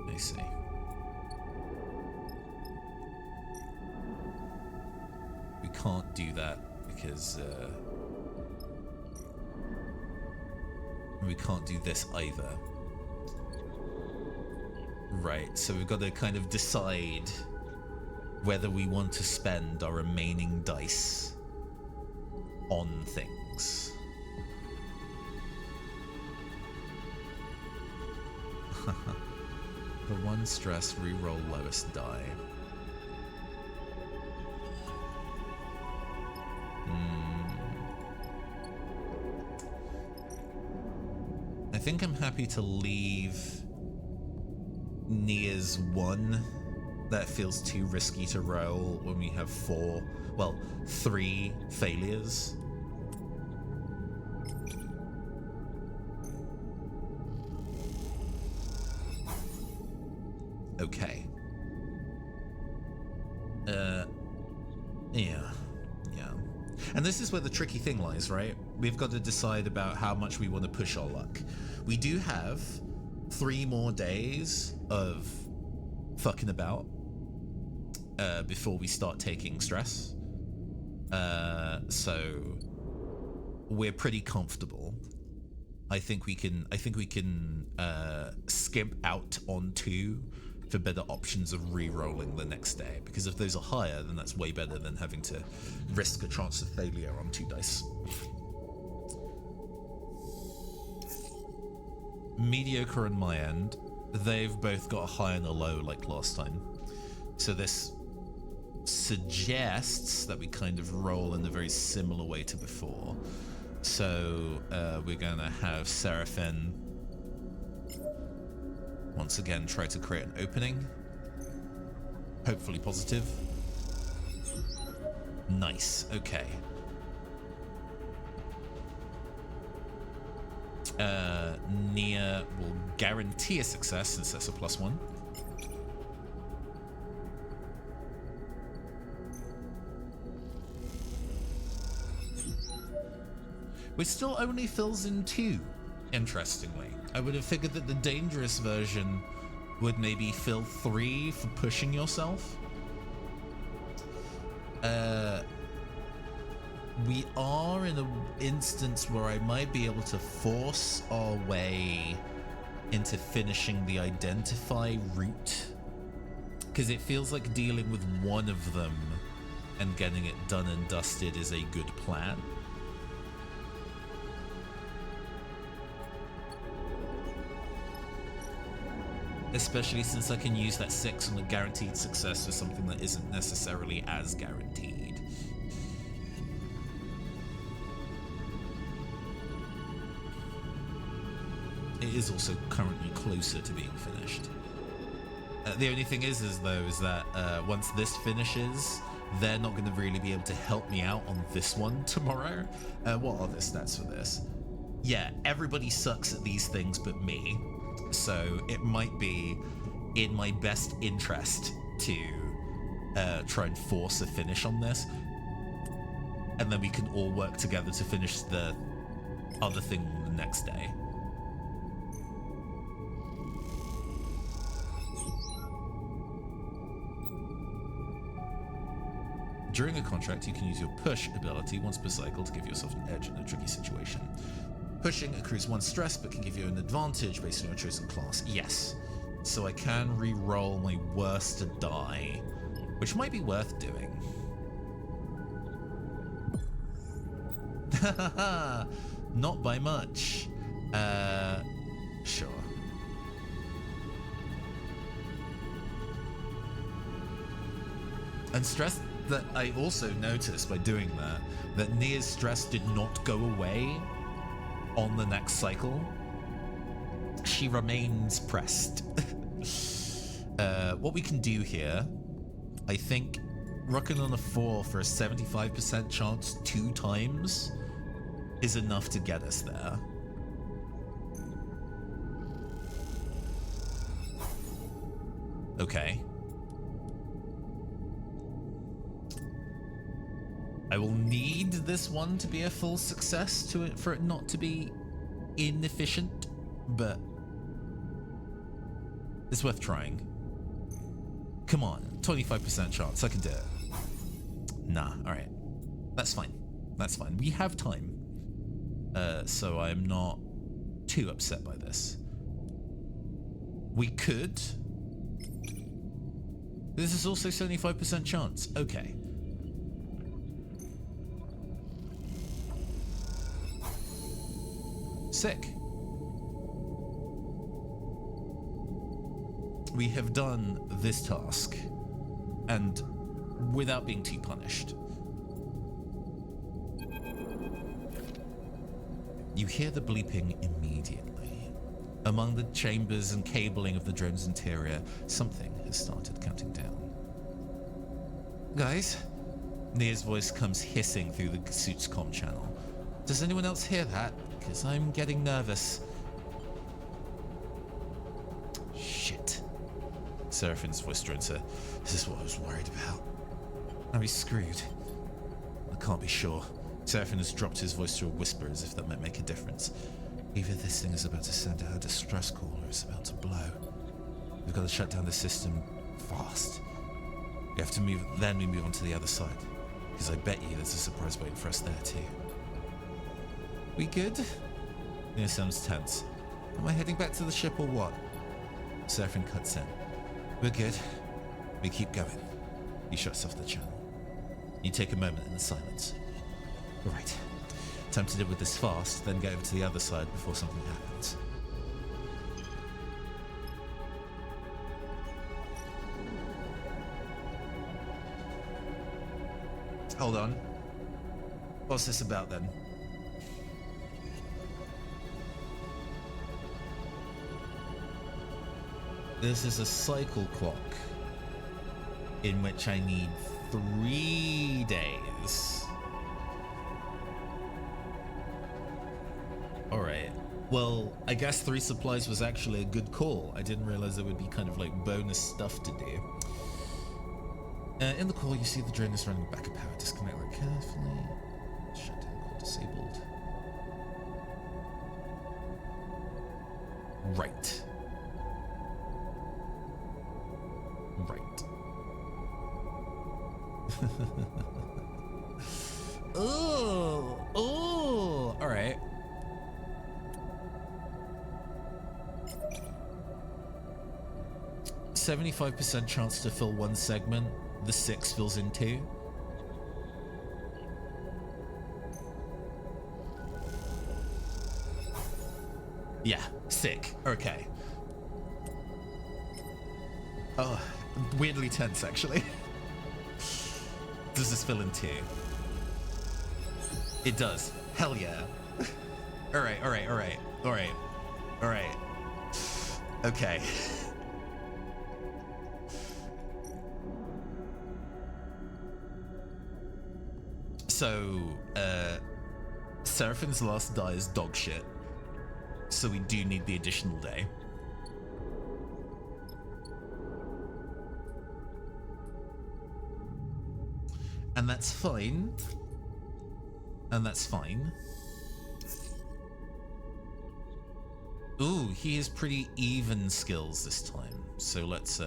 Speaker 1: I see. We can't do that because we can't do this either. Right, so we've got to kind of decide whether we want to spend our remaining dice on things. The 1 stress, reroll lowest die. I think I'm happy to leave Nia's 1. That feels too risky to roll when we have 3 failures. Okay. Yeah. And this is where the tricky thing lies, right? We've got to decide about how much we want to push our luck. We do have 3 more days of fucking about before we start taking stress. So we're pretty comfortable. I think we can skimp out on 2 for better options of re-rolling the next day, because if those are higher, then that's way better than having to risk a chance of failure on 2 dice. Mediocre on my end. They've both got a high and a low like last time. So this suggests that we kind of roll in a very similar way to before. So we're gonna have Seraphine once again try to create an opening. Hopefully positive. Nice, okay. Nia will guarantee a success since that's a +1. Which still only fills in 2, interestingly. I would have figured that the dangerous version would maybe fill 3 for pushing yourself. We are in an instance where I might be able to force our way into finishing the identify route, because it feels like dealing with one of them and getting it done and dusted is a good plan. Especially since I can use that 6 on the guaranteed success for something that isn't necessarily as guaranteed. It is also currently closer to being finished. The only thing is that once this finishes, they're not going to really be able to help me out on this one tomorrow. What are the stats for this? Yeah, everybody sucks at these things but me. So it might be in my best interest to try and force a finish on this. And then we can all work together to finish the other thing the next day. During a contract, you can use your push ability once per cycle to give yourself an edge in a tricky situation. Pushing accrues 1 stress, but can give you an advantage based on your chosen class. Yes. So I can re-roll my worst die, which might be worth doing. Not by much. Sure. And stress that I also noticed by doing that Nia's stress did not go away on the next cycle. She remains pressed. What we can do here, I think, rocking on a 4 for a 75% chance 2 times is enough to get us there. Okay. I will need this one to be a full success for it not to be inefficient, but it's worth trying. Come on, 25% chance, I can do it. Nah, alright. That's fine. That's fine. We have time. So I'm not too upset by this. We could. This is also 75% chance. Okay. Sick. We have done this task, and without being too punished. You hear the bleeping immediately. Among the chambers and cabling of the drone's interior, something has started counting down. Guys? Nia's voice comes hissing through the suit's comm channel. Does anyone else hear that? Because I'm getting nervous. Shit. Seraphine's voice drones her. This is what I was worried about. Are we screwed? I can't be sure. Seraphine has dropped his voice to a whisper as if that might make a difference. Either this thing is about to send out a distress call or it's about to blow. We've got to shut down the system fast. We have to move, then we move on to the other side. Because I bet you there's a surprise waiting for us there too. We good? Nia sounds tense. Am I heading back to the ship or what? Seraphine cuts in. We're good. We keep going. He shuts off the channel. You take a moment in the silence. Right. Time to deal with this fast, then get over to the other side before something happens. Hold on. What's this about then? This is a cycle clock in which I need 3 days. Alright. Well, I guess 3 supplies was actually a good call. I didn't realize there would be kind of like bonus stuff to do. In the core, you see the drain is running back a power. Disconnect that carefully. Shutdown core disabled. Right. Right. Oh, all right. %75% chance to fill 1 segment. The 6 fills in 2. Yeah, sick. Okay. Oh, weirdly tense, actually. Does this fill in 2? It does. Hell yeah. Alright, alright, alright. Alright. Alright. Okay. So, Seraphine's last die is dog shit. So we do need the additional day. And that's fine. And that's fine. Ooh, he has pretty even skills this time. So let's,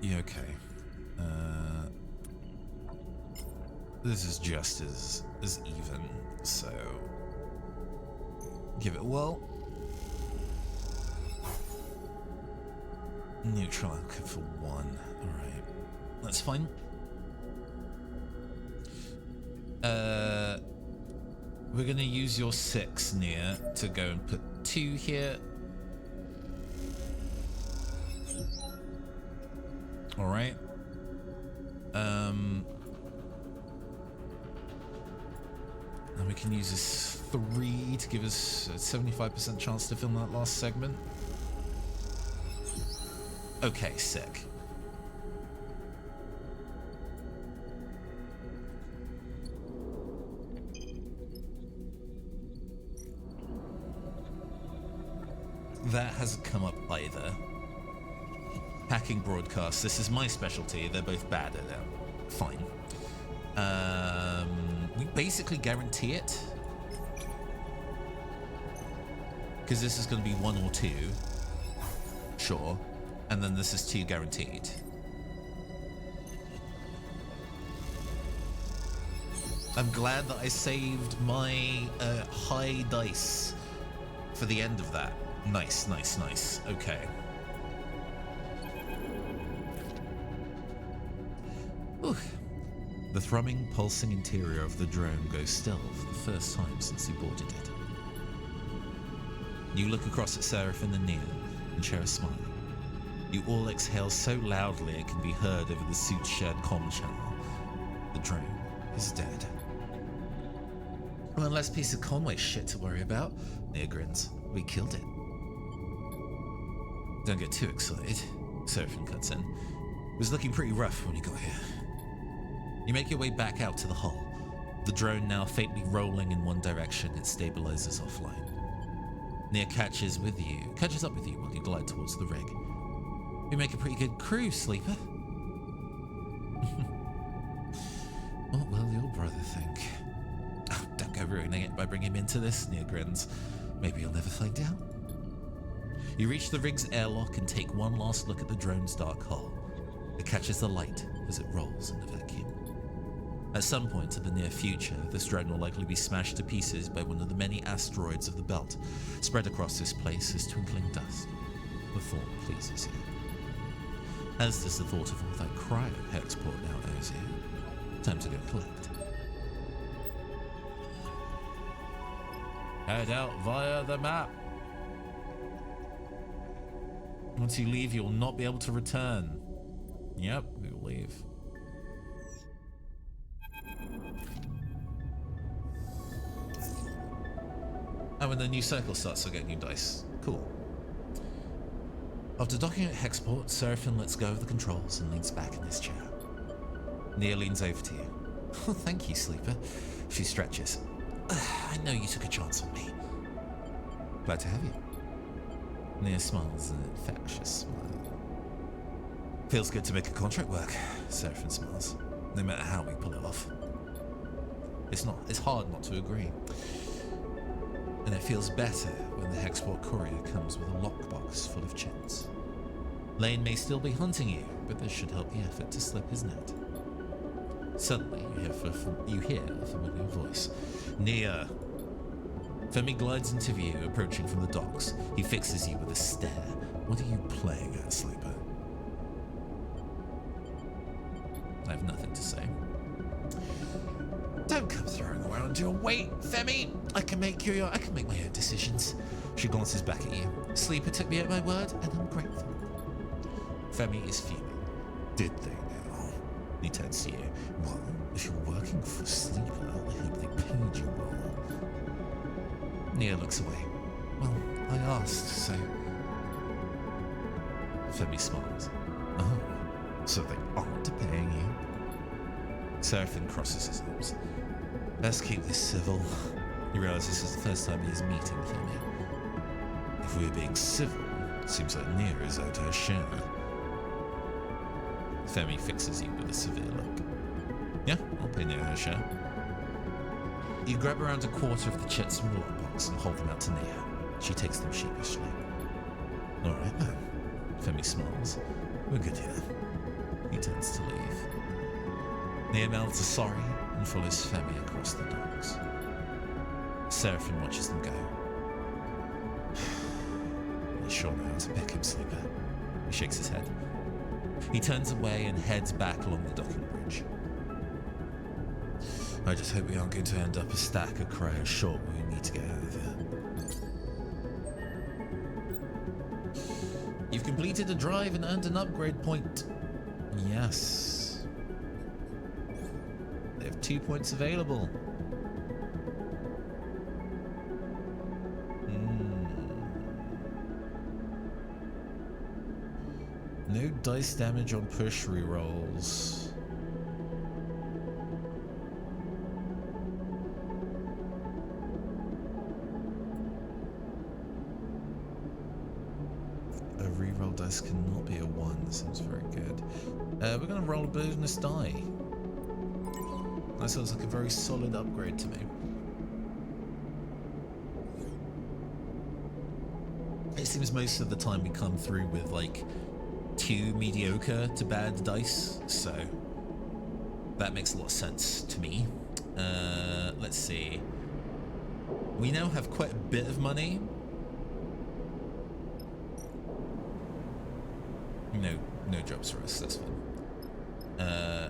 Speaker 1: Yeah, okay. This is just as even, so give it a whirl. Neutral outcome for 1. Alright. That's fine. We're gonna use your 6 near to go and put 2 here. Alright. And we can use this 3 to give us a 75% chance to film that last segment. Okay, sick. That hasn't come up either. Hacking broadcasts. This is my specialty. They're both bad at it. Fine. We basically guarantee it. Because this is going to be 1 or 2. Sure. And then this is 2 guaranteed. I'm glad that I saved my high dice for the end of that. Nice, nice, nice. Okay. Ooh. The thrumming, pulsing interior of the drone goes still for the first time since you boarded it. You look across at Seraphine and Nia and share a smile. You all exhale so loudly it can be heard over the suit's shared comm channel. The drone is dead. One less piece of Conway shit to worry about. Nia grins. We killed it. Don't get too excited. Seraphine cuts in. It was looking pretty rough when you got here. You make your way back out to the hull. The drone now faintly rolling in one direction, it stabilizes offline. Nia catches up with you while you glide towards the rig. You make a pretty good crew, Sleeper. What will your brother think? Oh, don't go ruining it by bringing him into this, Nia grins. Maybe you'll never find out. You reach the rig's airlock and take one last look at the drone's dark hull. It catches the light as it rolls in the vacuum. At some point in the near future, this drone will likely be smashed to pieces by one of the many asteroids of the belt. Spread across this place is twinkling dust. The thought pleases you. As does the thought of all that cryo Hexport now owes you. Time to go collect. Head out via the map. Once you leave, you will not be able to return. Yep, we will leave. Oh, and the new circle starts, so get new dice. Cool. After docking at Hexport, Seraphim lets go of the controls and leans back in his chair. Nia leans over to you. Oh, thank you, Sleeper. She stretches. I know you took a chance on me. Glad to have you. Nia smiles an infectious smile. Feels good to make a contract work, Seraphim smiles. No matter how we pull it off. It's hard not to agree. And it feels better when the Hexport courier comes with a lockbox full of chits. Lane may still be hunting you, but this should help the effort to slip his net. Suddenly, you hear a familiar voice. Nia. Femi glides into view, approaching from the docks. He fixes you with a stare. What are you playing at, Sleeper? I have nothing to say. Don't come throwing around your weight, Femi. I can make my own decisions. She glances back at you. Sleeper took me at my word, and I'm grateful. Femi is fuming. Did they now? He turns to you. Well, if you're working for Sleeper, I hope they paid you well. Nia looks away. Well, I asked, so... Femi smiles. Oh, so they aren't paying you? Seraphim crosses his lips. Let's keep this civil. You realize this is the first time he's meeting Femi. If we're being civil, it seems like Nia is owed her share. Femi fixes you with a severe look. Yeah, I'll pay Nia her share. You grab around a quarter of the chits from the lockbox and hold them out to Nia. She takes them sheepishly. Alright then. Femi smiles. We're good here. He turns to leave. Nia mouths a sorry and follows Femi across the docks. Seraphim watches them go. You sure know how to pick him, Sleeper. He shakes his head. He turns away and heads back along the docking bridge. I just hope we aren't going to end up a stack of cryo short when we need to get out of here. You've completed a drive and earned an upgrade point. Yes. They have 2 points available. No dice damage on push rerolls. A reroll dice cannot be a 1. Seems very good. We're going to roll a bonus die. That sounds like a very solid upgrade to me. It seems most of the time we come through with like 2 mediocre to bad dice, so that makes a lot of sense to me. Let's see. We now have quite a bit of money. No jobs for us, that's fine.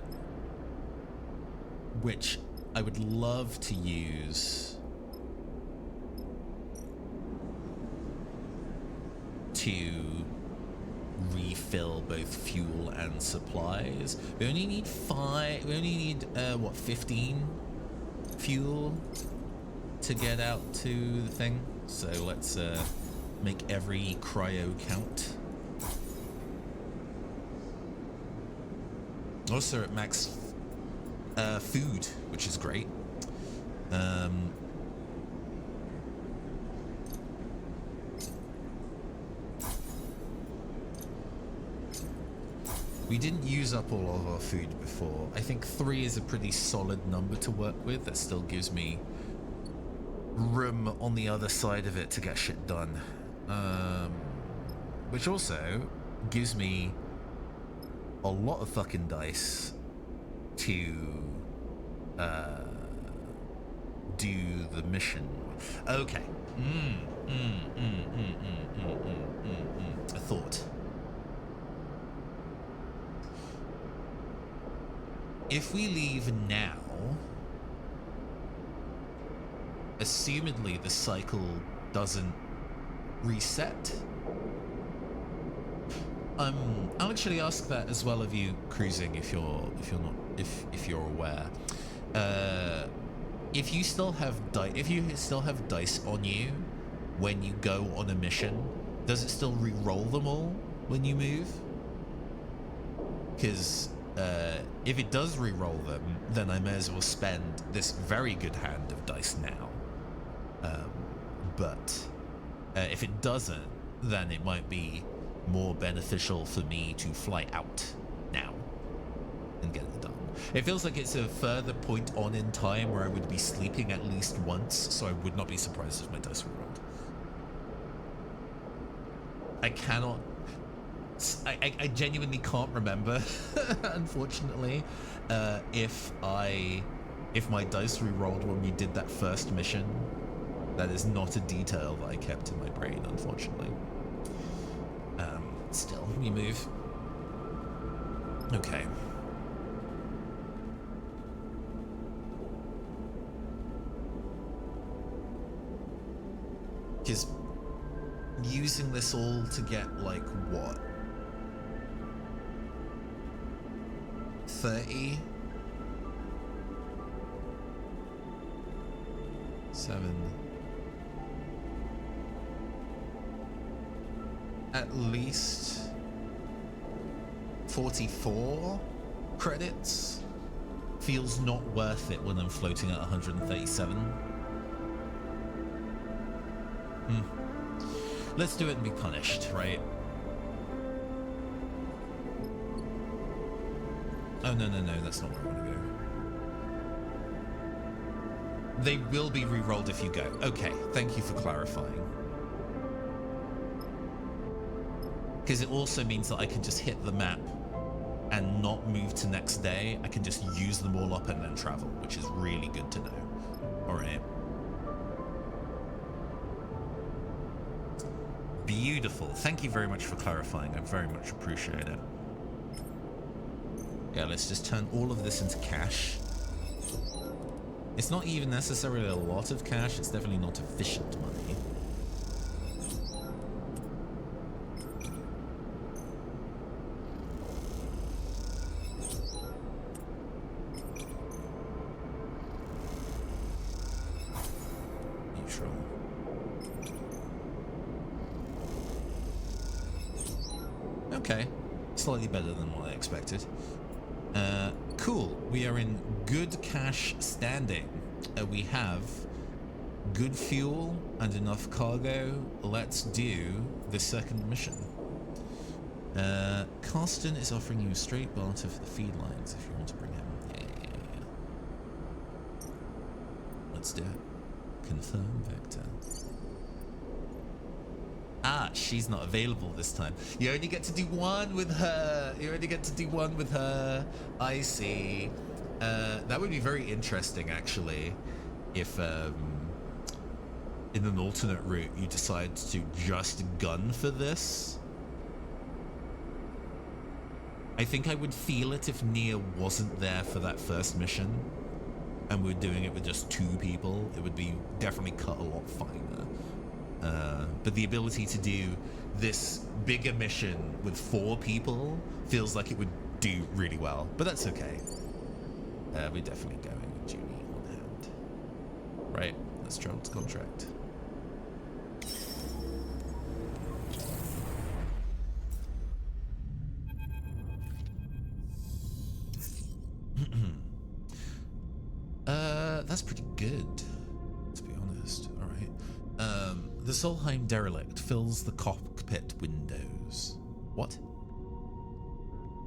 Speaker 1: Which I would love to use to refill both fuel and supplies. We only need 15 fuel to get out to the thing. So let's make every cryo count. Also at max food, which is great. We didn't use up all of our food before. I think 3 is a pretty solid number to work with. That still gives me room on the other side of it to get shit done. Which also gives me a lot of fucking dice to do the mission. Okay. A thought. If we leave now, assumedly the cycle doesn't reset. I'll actually ask that as well of you, Cruising, if you're aware. If you still have dice on you when you go on a mission, does it still re-roll them all when you move? Because if it does re-roll them, then I may as well spend this very good hand of dice now. But if it doesn't, then it might be more beneficial for me to fly out now and get it done. It feels like it's a further point on in time where I would be sleeping at least once, so I would not be surprised if my dice were rolled. I genuinely can't remember, unfortunately, if my dice re-rolled when we did that first mission. That is not a detail that I kept in my brain, unfortunately. Still, we move. Okay. Because using this all to get, like, what? 30? 7. At least 44 credits feels not worth it when I'm floating at 137. Let's do it and be punished, right? Oh, no, that's not where I want to go. They will be re-rolled if you go. Okay, thank you for clarifying. Because it also means that I can just hit the map and not move to next day. I can just use them all up and then travel, which is really good to know. All right. Beautiful. Thank you very much for clarifying. I very much appreciate it. Yeah, let's just turn all of this into cash. It's not even necessarily a lot of cash. It's definitely not efficient money. Okay, slightly better than what I expected. Cool, we are in good cash standing. We have good fuel and enough cargo. Let's do the second mission. Carsten is offering you a straight barter for the feed lines if you want to bring him. Yeah. Let's do it. Confirm Vector. Ah, she's not available this time. You only get to do one with her. I see. That would be very interesting, actually, if in an alternate route you decide to just gun for this. I think I would feel it if Nia wasn't there for that first mission and we're doing it with just 2 people. It would be definitely cut a lot finer. But the ability to do this bigger mission with 4 people feels like it would do really well, but that's okay. We're definitely going with Junie on hand. Right, let's travel to contract. That's pretty good, to be honest. All right. The Solheim derelict fills the cockpit windows. What?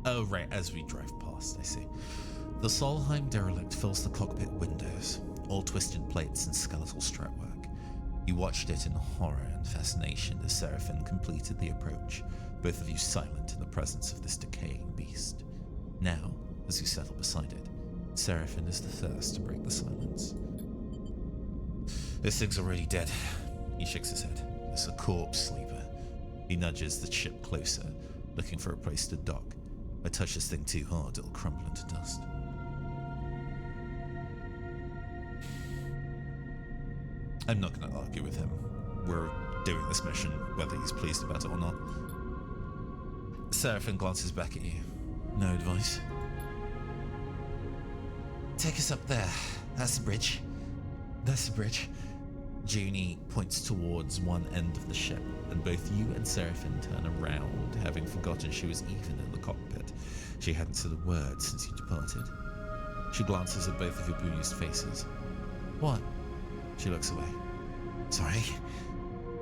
Speaker 1: Oh, right, as we drive past, I see. The Solheim derelict fills the cockpit windows, all twisted plates and skeletal strapwork. You watched it in horror and fascination as Seraphin completed the approach, both of you silent in the presence of this decaying beast. Now, as you settle beside it, Seraphin is the first to break the silence. This thing's already dead. He shakes his head. It's a corpse, sleeper. He nudges the ship closer, looking for a place to dock. If I touch this thing too hard, it'll crumble into dust. I'm not going to argue with him. We're doing this mission, whether he's pleased about it or not. Seraphin glances back at you. No advice? Take us up there. That's the bridge. That's the bridge. Junie points towards one end of the ship, and both you and Seraphin turn around, having forgotten she was even in the cockpit. She hadn't said a word since you departed. She glances at both of your bruised faces. What? She looks away. Sorry.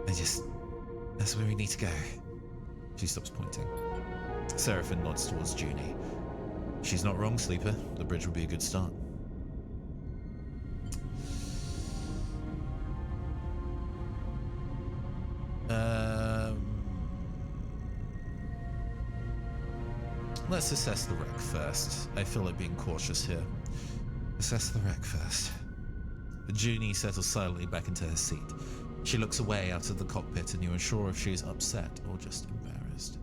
Speaker 1: That's where we need to go. She stops pointing. Seraphin nods towards Junie. She's not wrong, sleeper. The bridge will be a good start. Let's assess the wreck first. I feel like being cautious here. Assess the wreck first. Junie settles silently back into her seat. She looks away out of the cockpit, and you're unsure if she is upset or just embarrassed.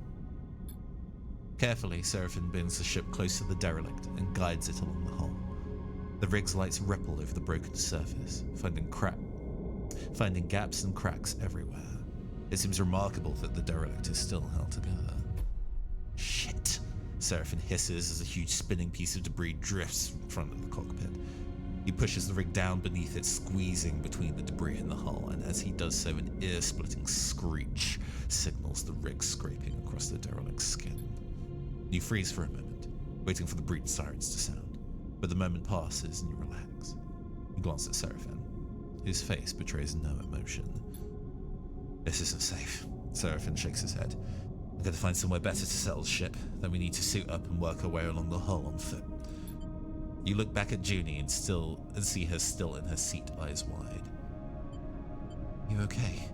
Speaker 1: Carefully, Seraphin bends the ship close to the derelict and guides it along the hull. The rig's lights ripple over the broken surface, finding gaps and cracks everywhere. It seems remarkable that the derelict is still held together. Shit! Seraphin hisses as a huge spinning piece of debris drifts in front of the cockpit. He pushes the rig down beneath it, squeezing between the debris and the hull, and as he does so, an ear-splitting screech signals the rig scraping across the derelict's skin. You freeze for a moment, waiting for the breach sirens to sound, but the moment passes and you relax. You glance at Seraphin. His face betrays no emotion. This isn't safe. Seraphin shakes his head. We've got to find somewhere better to settle the ship. Then we need to suit up and work our way along the hull on foot. You look back at Junie and see her still in her seat, eyes wide. You okay?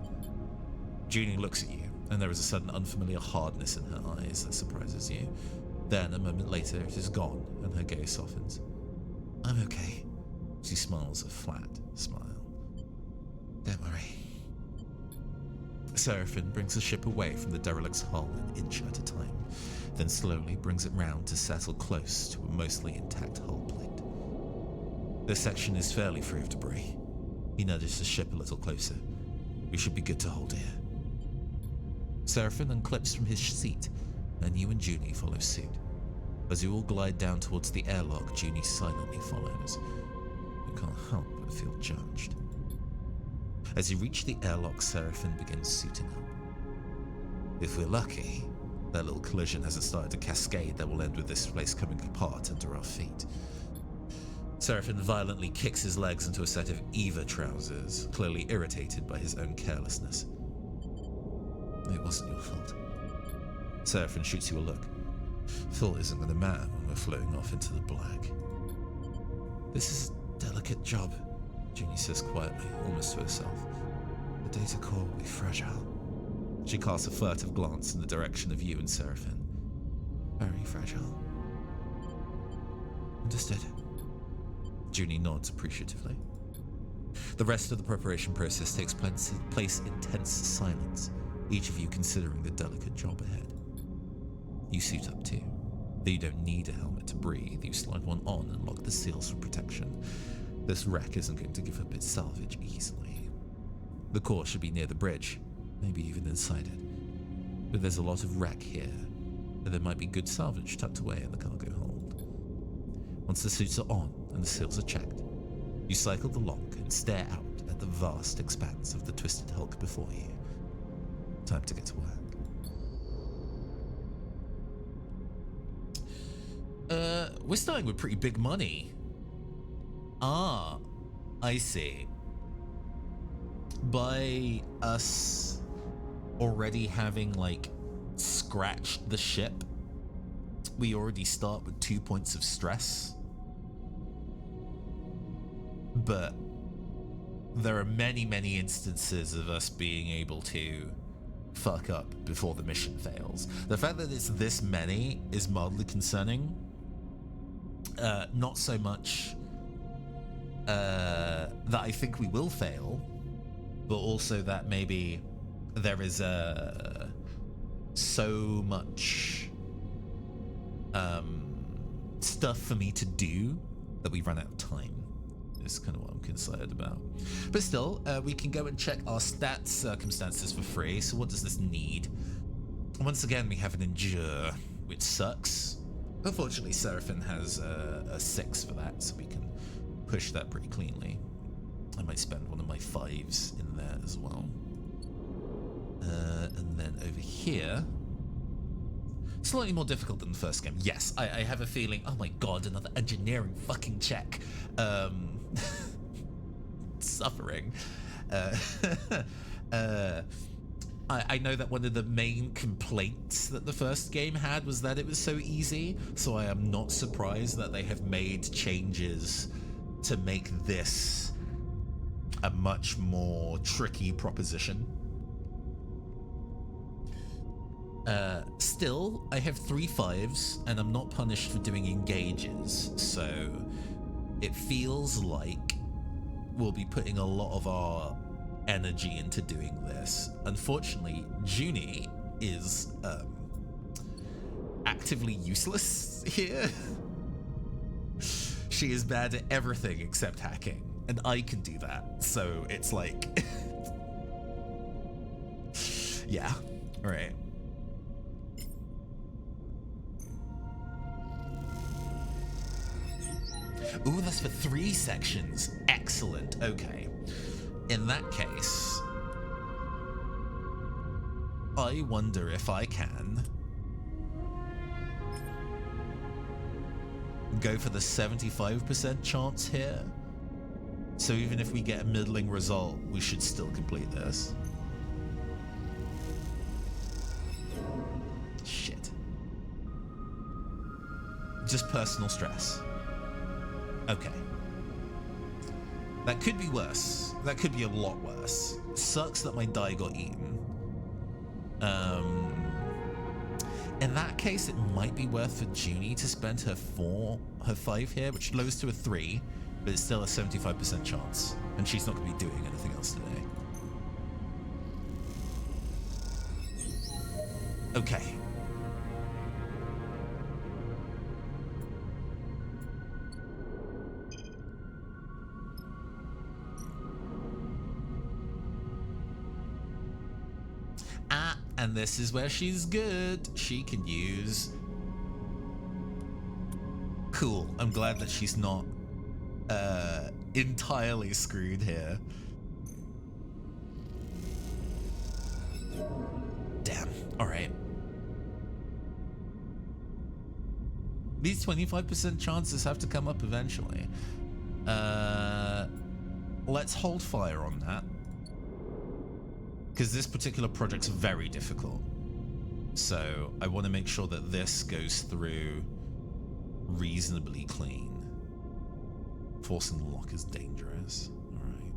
Speaker 1: Junie looks at you, and there is a sudden unfamiliar hardness in her eyes that surprises you. Then, a moment later, it is gone, and her gaze softens. I'm okay. She smiles a flat smile. Don't worry. Seraphin brings the ship away from the derelict's hull an inch at a time, then slowly brings it round to settle close to a mostly intact hull plate. This section is fairly free of debris. He nudges the ship a little closer. We should be good to hold here. Seraphin unclips from his seat, and you and Junie follow suit. As you all glide down towards the airlock, Junie silently follows. You can't help but feel judged. As you reach the airlock, Seraphin begins suiting up. If we're lucky, that little collision hasn't started a cascade that will end with this place coming apart under our feet. Seraphin violently kicks his legs into a set of Eva trousers, clearly irritated by his own carelessness. It wasn't your fault. Seraphin shoots you a look. Fault isn't going to matter when we're floating off into the black. This is a delicate job, Junie says quietly, almost to herself. The data core will be fragile. She casts a furtive glance in the direction of you and Seraphin. Very fragile. Understood. Junie nods appreciatively. The rest of the preparation process takes place in tense silence, each of you considering the delicate job ahead. You suit up too. Though you don't need a helmet to breathe, you slide one on and lock the seals for protection. This wreck isn't going to give up its salvage easily. The core should be near the bridge, maybe even inside it. But there's a lot of wreck here, and there might be good salvage tucked away in the cargo hold. Once the suits are on and the seals are checked, you cycle the lock and stare out at the vast expanse of the twisted hulk before you. Time to get to work. We're starting with pretty big money. Ah, I see. By us already having, like, scratched the ship, we already start with 2 points of stress. But there are many, many instances of us being able to fuck up before the mission fails. The fact that it's this many is mildly concerning. Not so much that I think we will fail, but also that maybe there is so much stuff for me to do that we run out of time. Is kind of what I'm concerned about. But still, we can go and check our stats circumstances for free. So what does this need? Once again, we have an endure, which sucks. Unfortunately, Seraphim has a 6 for that, so we can push that pretty cleanly. I might spend one of my 5s in there as well. And then over here, slightly more difficult than the first game. Yes, I have a feeling. Oh my god, another engineering fucking check. Suffering. I know that one of the main complaints that the first game had was that it was so easy, so I am not surprised that they have made changes to make this a much more tricky proposition. Still, I have 3 5s, and I'm not punished for doing engages, so it feels like we'll be putting a lot of our energy into doing this. Unfortunately, Junie is actively useless here. She is bad at everything except hacking, and I can do that, so it's like... yeah, alright. Ooh, that's for 3 sections. Excellent. Okay. In that case, I wonder if I can go for the 75% chance here. So even if we get a middling result, we should still complete this. Shit. Just personal stress. Okay. That could be worse. That could be a lot worse. Sucks that my die got eaten. In that case, it might be worth for Junie to spend her 5 here, which lowers to a 3, but it's still a 75% chance. And she's not going to be doing anything else today. Okay. And this is where she's good. She can use... Cool. I'm glad that she's not entirely screwed here. Damn. Alright. These 25% chances have to come up eventually. Let's hold fire on that. Because this particular project's very difficult. So I want to make sure that this goes through reasonably clean. Forcing the lock is dangerous. Alright.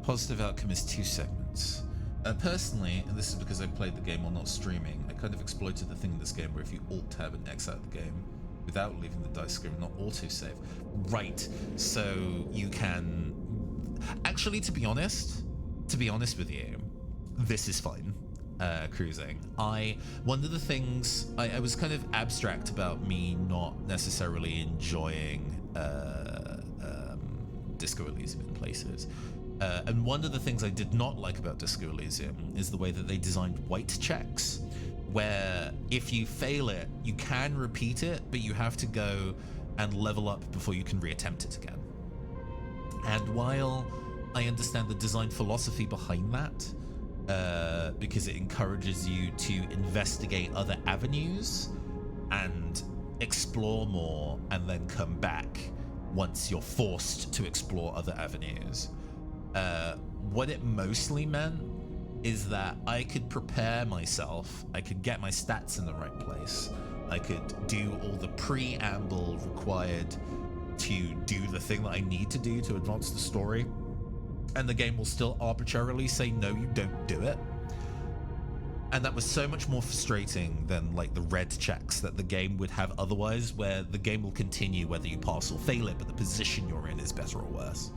Speaker 1: Positive outcome is 2 segments. Personally, and this is because I played the game while not streaming, I kind of exploited the thing in this game where if you alt-tab and X out the game without leaving the dice screen, not auto-save. Right, so you can... Actually, to be honest with you, this is fine, cruising. One of the things, I was kind of abstract about me not necessarily enjoying Disco Elysium in places. And one of the things I did not like about Disco Elysium is the way that they designed white checks, where if you fail it, you can repeat it, but you have to go and level up before you can reattempt it again. And while I understand the design philosophy behind that, because it encourages you to investigate other avenues and explore more and then come back once you're forced to explore other avenues. What it mostly meant is that I could prepare myself, I could get my stats in the right place, I could do all the preamble required to do the thing that I need to do to advance the story, and the game will still arbitrarily say, no, you don't do it. And that was so much more frustrating than like the red checks that the game would have otherwise, where the game will continue whether you pass or fail it, but the position you're in is better or worse.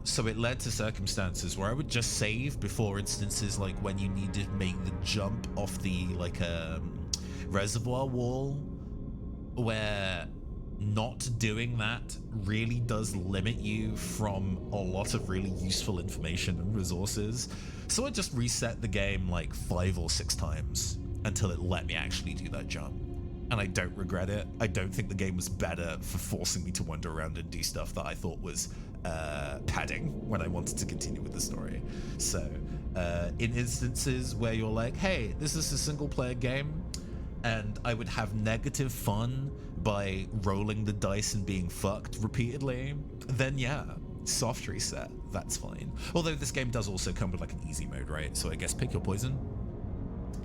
Speaker 1: So it led to circumstances where I would just save before instances like when you need to make the jump off the like reservoir wall, where not doing that really does limit you from a lot of really useful information and resources. So I just reset the game like 5 or 6 times until it let me actually do that jump. And I don't regret it. I don't think the game was better for forcing me to wander around and do stuff that I thought was padding when I wanted to continue with the story. So in instances where you're like, hey, this is a single player game, and I would have negative fun by rolling the dice and being fucked repeatedly, then yeah, soft reset, that's fine. Although this game does also come with like an easy mode, right? So I guess pick your poison.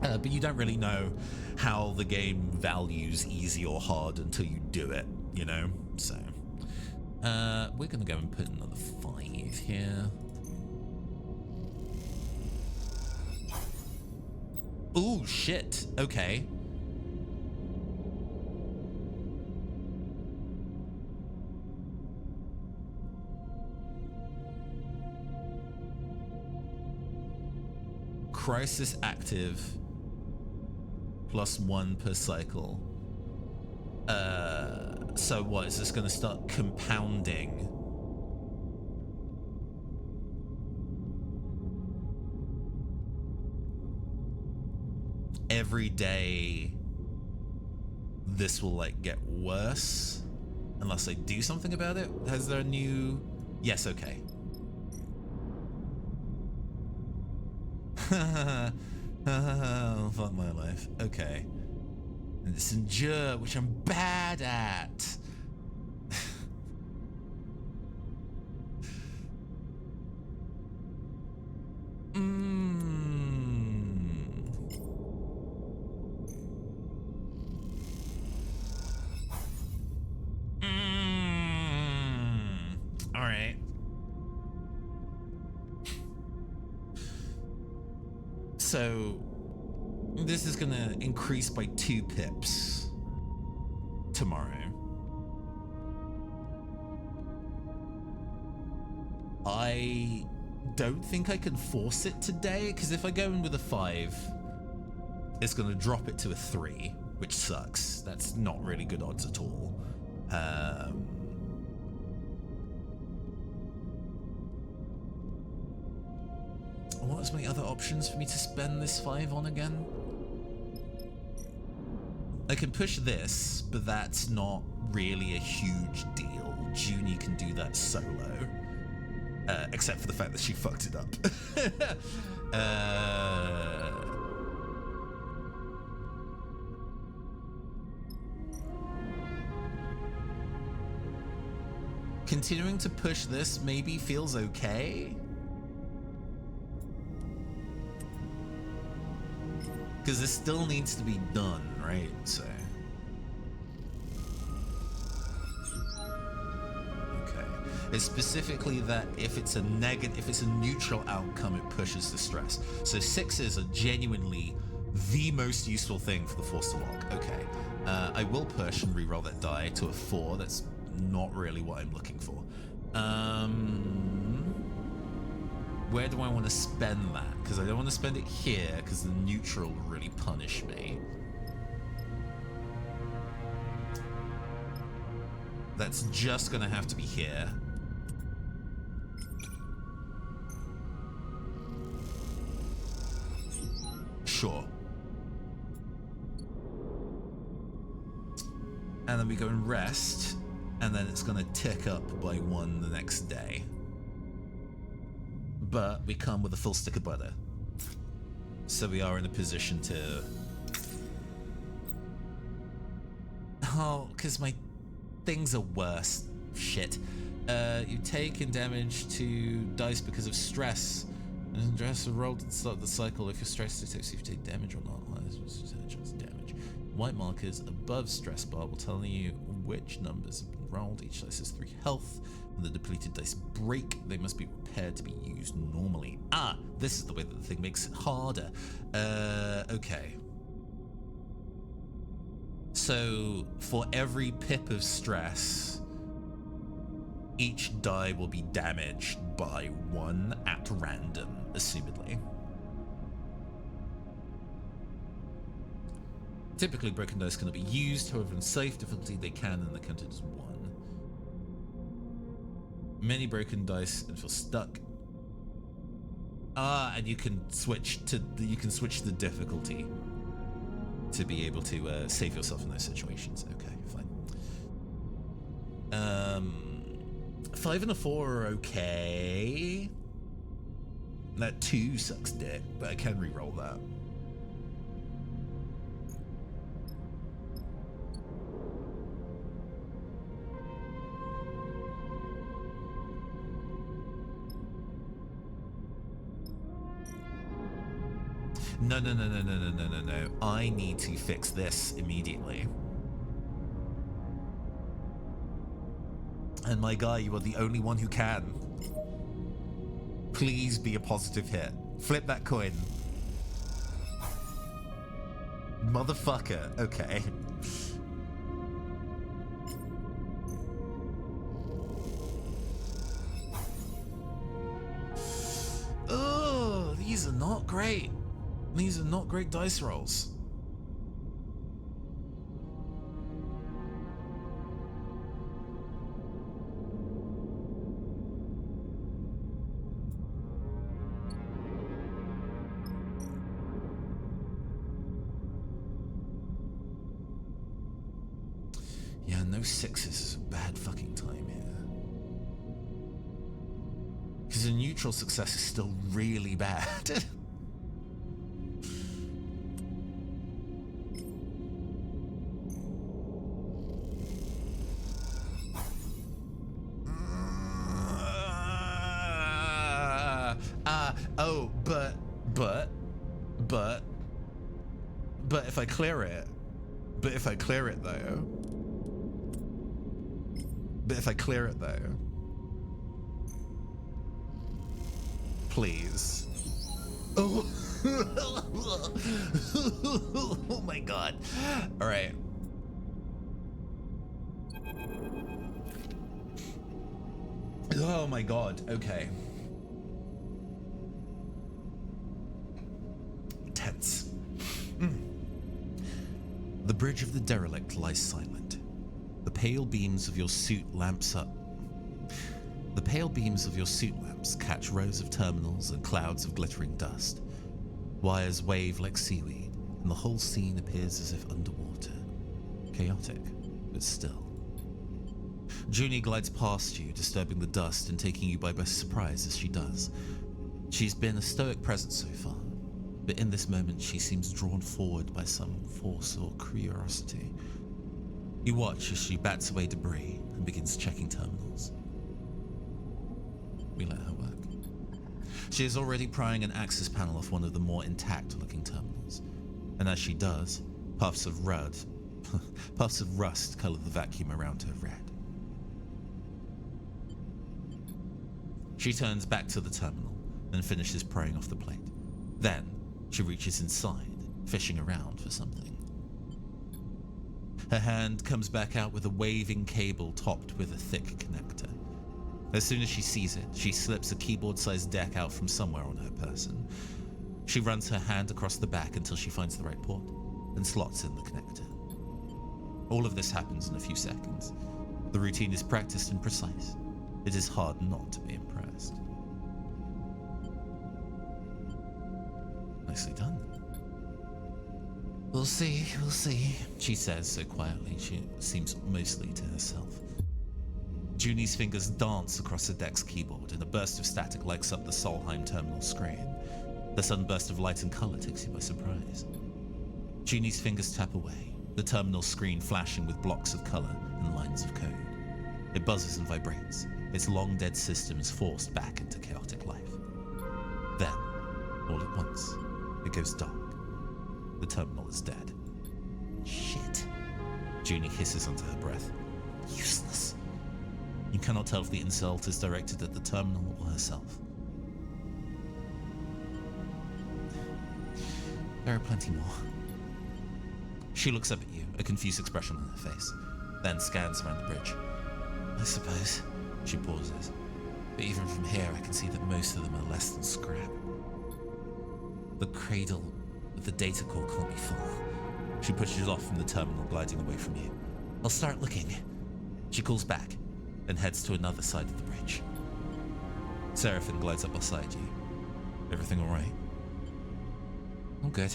Speaker 1: But you don't really know how the game values easy or hard until you do it, you know? So we're gonna go and put another 5 here. Ooh, shit. Okay. Crisis active +1 per cycle. So what, is this going to start compounding? Every day this will like get worse unless I do something about it? Has there a new... Yes, okay. Fuck my life. Okay. And it's endure, which I'm bad at. All right. So this is gonna increase by 2 pips tomorrow. I don't think I can force it today, because if I go in with a 5, it's gonna drop it to a 3, which sucks. That's not really good odds at all. What's my other options for me to spend this 5 on again? I can push this, but that's not really a huge deal. Junie can do that solo. Except for the fact that she fucked it up. Continuing to push this maybe feels okay. Because this still needs to be done, right? So. Okay. It's specifically that if it's a negative, if it's a neutral outcome, it pushes the stress. So 6s are genuinely the most useful thing for the Force to lock. Okay. I will push and reroll that die to a 4. That's not really what I'm looking for. Where do I want to spend that? Because I don't want to spend it here, because the neutral will really punish me. That's just going to have to be here. Sure. And then we go and rest, and then it's going to tick up by 1 the next day. But we come with a full stick of butter. So we are in a position to... Oh, because my things are worse. Shit. You've taken damage to dice because of stress. And dress a roll to start the cycle. If you're stressed, detects if you take damage or not. Damage. White markers above stress bar will tell you which numbers have been rolled. Each dice has 3 health. When the depleted dice break, they must be repaired to be used normally. Ah, this is the way that the thing makes it harder. Okay. So, for every pip of stress, each die will be damaged by 1 at random, assumedly. Typically, broken dice cannot be used, however, in safe difficulty they can, and they're counted as 1. Many broken dice and feel stuck. Ah, and you can switch the difficulty to be able to save yourself in those situations. Okay, fine. 5 and a 4 are okay. That 2 sucks dick, but I can re-roll that. No. I need to fix this immediately. And my guy, you are the only one who can. Please be a positive hit. Flip that coin. Motherfucker. Okay. Oh, these are not great. These are not great dice rolls. Yeah, no 6s is a bad fucking time here. Because a neutral success is still really bad. But if I clear it, though, please. Oh, oh my god. All right. Oh my god. Okay. Tense. The bridge of the derelict lies silent. The pale beams of your suit lamps catch rows of terminals and clouds of glittering dust. Wires wave like seaweed, and the whole scene appears as if underwater. Chaotic, but still. Junie glides past you, disturbing the dust and taking you by surprise as she does. She's been a stoic presence so far, but in this moment she seems drawn forward by some force or curiosity. You watch as she bats away debris and begins checking terminals. We let her work. She is already prying an access panel off one of the more intact-looking terminals, and as she does, puffs of rust color the vacuum around her red. She turns back to the terminal and finishes prying off the plate. Then, she reaches inside, fishing around for something. Her hand comes back out with a waving cable topped with a thick connector. As soon as she sees it, she slips a keyboard-sized deck out from somewhere on her person. She runs her hand across the back until she finds the right port and slots in the connector. All of this happens in a few seconds. The routine is practiced and precise. It is hard not to be impressed. Nicely done. We'll see, she says so quietly she seems mostly to herself. Junie's fingers dance across the deck's keyboard, and a burst of static lights up the Solheim terminal screen. The sudden burst of light and color takes you by surprise. Junie's fingers tap away, the terminal screen flashing with blocks of color and lines of code. It buzzes and vibrates. Its long-dead system is forced back into chaotic life. Then, all at once, it goes dark. The terminal is dead. Shit. Junie hisses under her breath. Useless. You cannot tell if the insult is directed at the terminal or herself. There are plenty more. She looks up at you, a confused expression on her face, then scans around the bridge. I suppose. She pauses. But even from here, I can see that most of them are less than scrap. The cradle with the data core can't be full. She pushes off from the terminal, gliding away from you. I'll start looking. She calls back and heads to another side of the bridge. Seraphine glides up beside you. Everything all right? All good.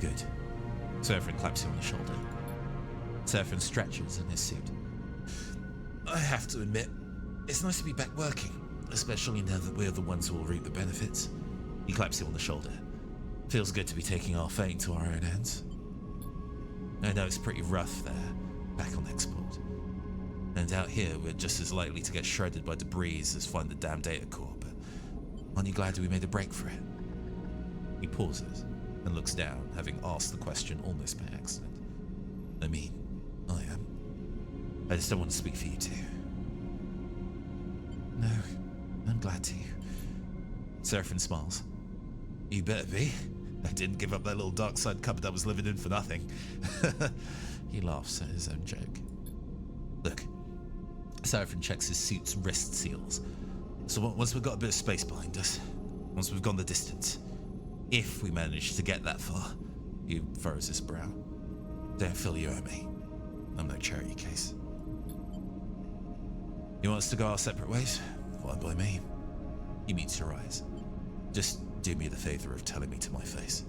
Speaker 1: Good. Seraphine claps you on the shoulder. Seraphine stretches in his suit. I have to admit, it's nice to be back working, especially now that we're the ones who will reap the benefits. He claps you on the shoulder. Feels good to be taking our fate into our own hands. I know it's pretty rough there, back on export. And out here, we're just as likely to get shredded by debris as find the damn data core, but aren't you glad we made a break for it? He pauses and looks down, having asked the question almost by accident. I mean, I am. I just don't want to speak for you two. No, I'm glad to. Seraphine smiles. You better be. I didn't give up that little dark side cupboard I was living in for nothing. He laughs at his own joke. Look, Seraphine checks his suit's wrist seals. So once we've got a bit of space behind us, once we've gone the distance, if we manage to get that far, he furrows his brow. Don't feel you owe me. I'm no charity case. You want us to go our separate ways? Fine by me. He meets your eyes. Just do me the favor of telling me to my face.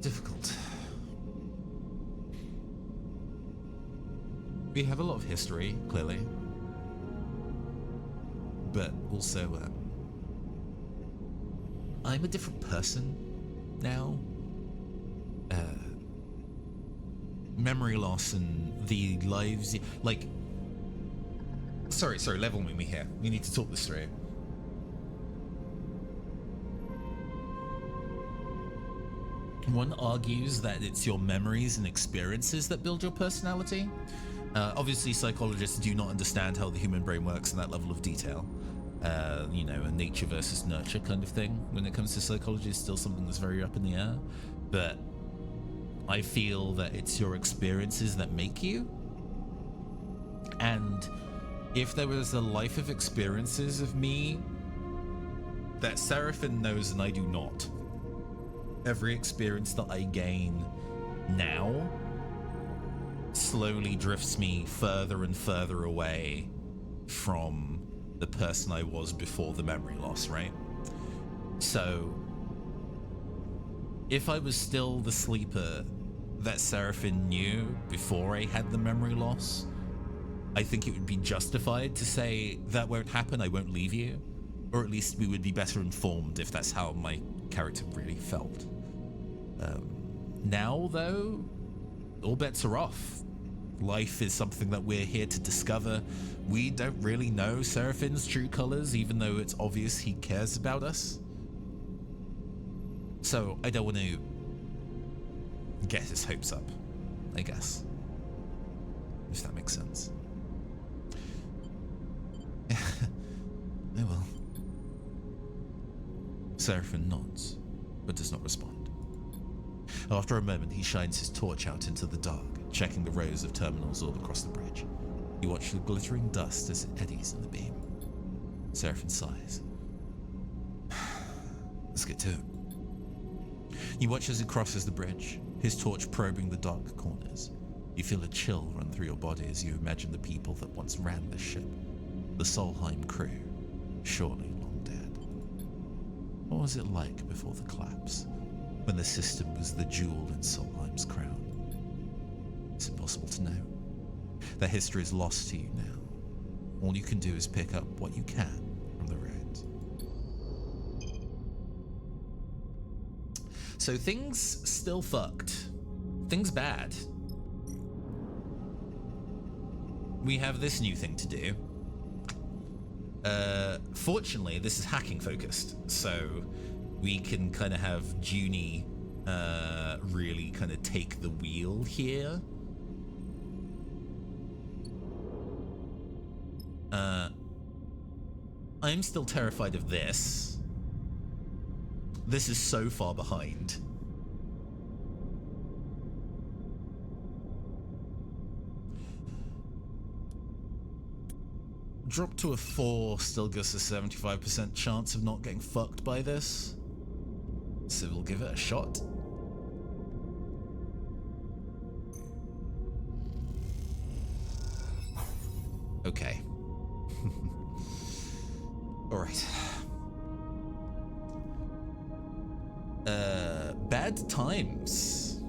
Speaker 1: Difficult. We have a lot of history, clearly. But also, I'm a different person now. Memory loss and the lives, like... Sorry, level with me here. We need to talk this through. One argues that it's your memories and experiences that build your personality. Obviously, psychologists do not understand how the human brain works in that level of detail. You know, a nature versus nurture kind of thing. When it comes to psychology, it's still something that's very up in the air. But I feel that it's your experiences that make you. And if there was a life of experiences of me that Seraphine knows and I do not, every experience that I gain now slowly drifts me further and further away from the person I was before the memory loss, right? So if I was still the sleeper that Seraphine knew before I had the memory loss, I think it would be justified to say that won't happen, I won't leave you. Or at least we would be better informed if that's how my character really felt. Now, though, all bets are off. Life is something that we're here to discover. We don't really know Seraphine's true colors, even though it's obvious he cares about us. So I don't want to get his hopes up, I guess. If that makes sense. Oh well. Seraphine nods, but does not respond. After a moment, he shines his torch out into the dark, checking the rows of terminals all across the bridge. You watch the glittering dust as it eddies in the beam. Seraphine sighs. Let's get to it. You watch as he crosses the bridge, his torch probing the dark corners. You feel a chill run through your body as you imagine the people that once ran this ship. The Solheim crew, surely long dead. What was it like before the collapse, when the system was the jewel in Solheim's crown? It's impossible to know. Their history is lost to you now. All you can do is pick up what you can from the roads. So things still fucked. Things bad. we have this new thing to do. Fortunately, this is hacking focused, so we can kind of have Junie really kind of take the wheel here. I'm still terrified of this. This is so far behind. Drop to a 4 still gives us a 75% chance of not getting fucked by this. So we'll give it a shot. Okay. Alright. Bad times.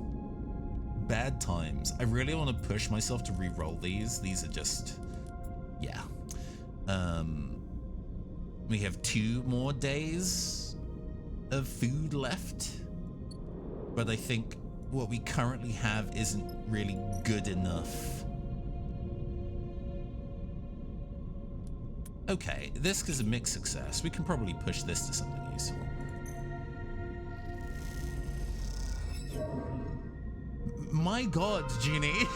Speaker 1: Bad times. I really want to push myself to re-roll these. These are just... yeah. We have 2 more days of food left. But I think what we currently have isn't really good enough. Okay, this is a mixed success. We can probably push this to something useful. My god, Junie.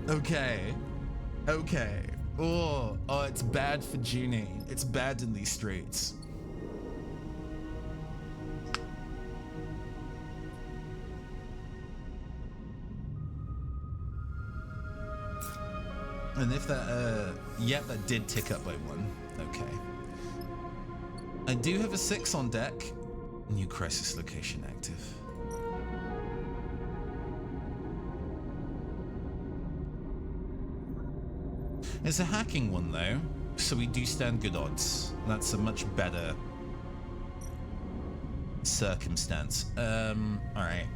Speaker 1: Okay. Okay. Oh, it's bad for Junie. It's bad in these streets. And if that, yep, that did tick up by 1. Okay. I do have a 6 on deck. New crisis location active. It's a hacking one though, so we do stand good odds. That's a much better circumstance. Alright.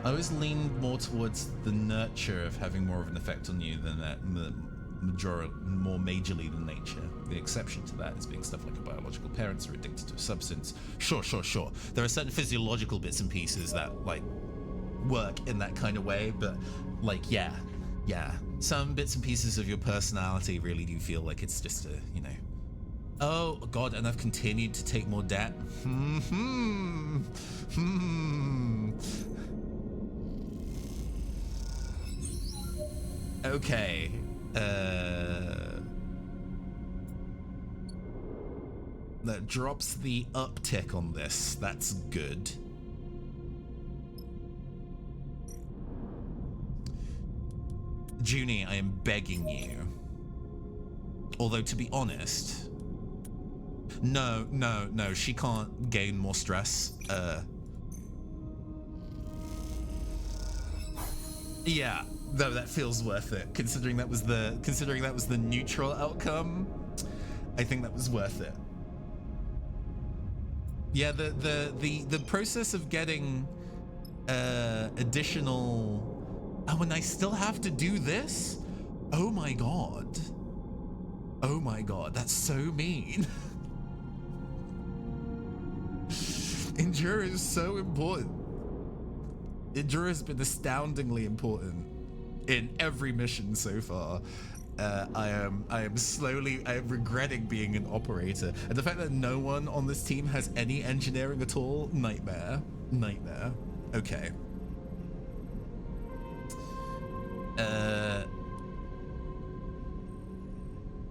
Speaker 1: I always lean more towards the nurture of having more of an effect on you than that more majorly than nature. The exception to that is being stuff like a biological parents or addicted to a substance. Sure. There are certain physiological bits and pieces that like work in that kind of way, but like yeah. Some bits and pieces of your personality really do feel like it's just a, you know. Oh god, and I've continued to take more debt. Okay. That drops the uptick on this. That's good. Junie, I am begging you. Although, to be honest... No, she can't gain more stress. Yeah, no, that feels worth it. Considering that was the neutral outcome, I think that was worth it. Yeah, the process of getting additional... Oh, and I still have to do this? Oh my god. Oh my god, that's so mean. Endure is so important. Endure has been astoundingly important in every mission so far. I am regretting being an operator. And the fact that no one on this team has any engineering at all, nightmare. Okay.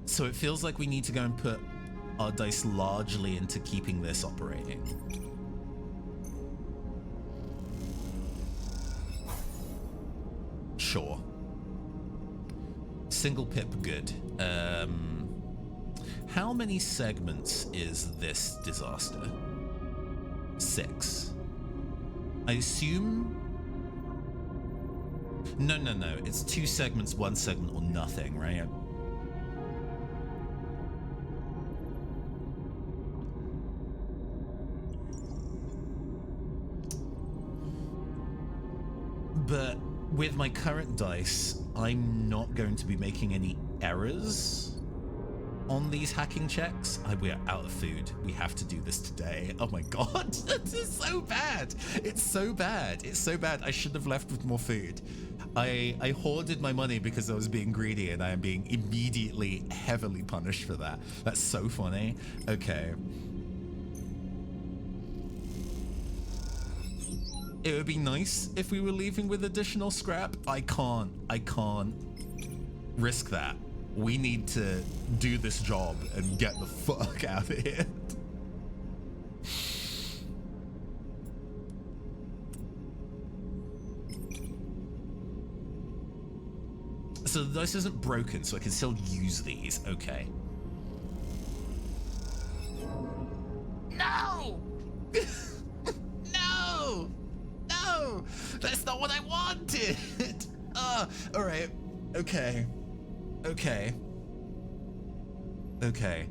Speaker 1: So it feels like we need to go and put our dice largely into keeping this operating. Sure. Single pip, good. How many segments is this disaster? 6. I assume... No. It's 2 segments, 1 segment, or nothing, right? But with my current dice, I'm not going to be making any errors on these hacking checks. We are out of food. We have to do this today. Oh my god, this is so bad. It's so bad. It's so bad. I should have left with more food. I hoarded my money because I was being greedy, and I am being immediately heavily punished for that. That's so funny. Okay. It would be nice if we were leaving with additional scrap. I can't risk that. We need to do this job and get the fuck out of here. So the dice isn't broken, so I can still use these. Okay. No! No! No! That's not what I wanted! All right. Okay. Okay. Okay.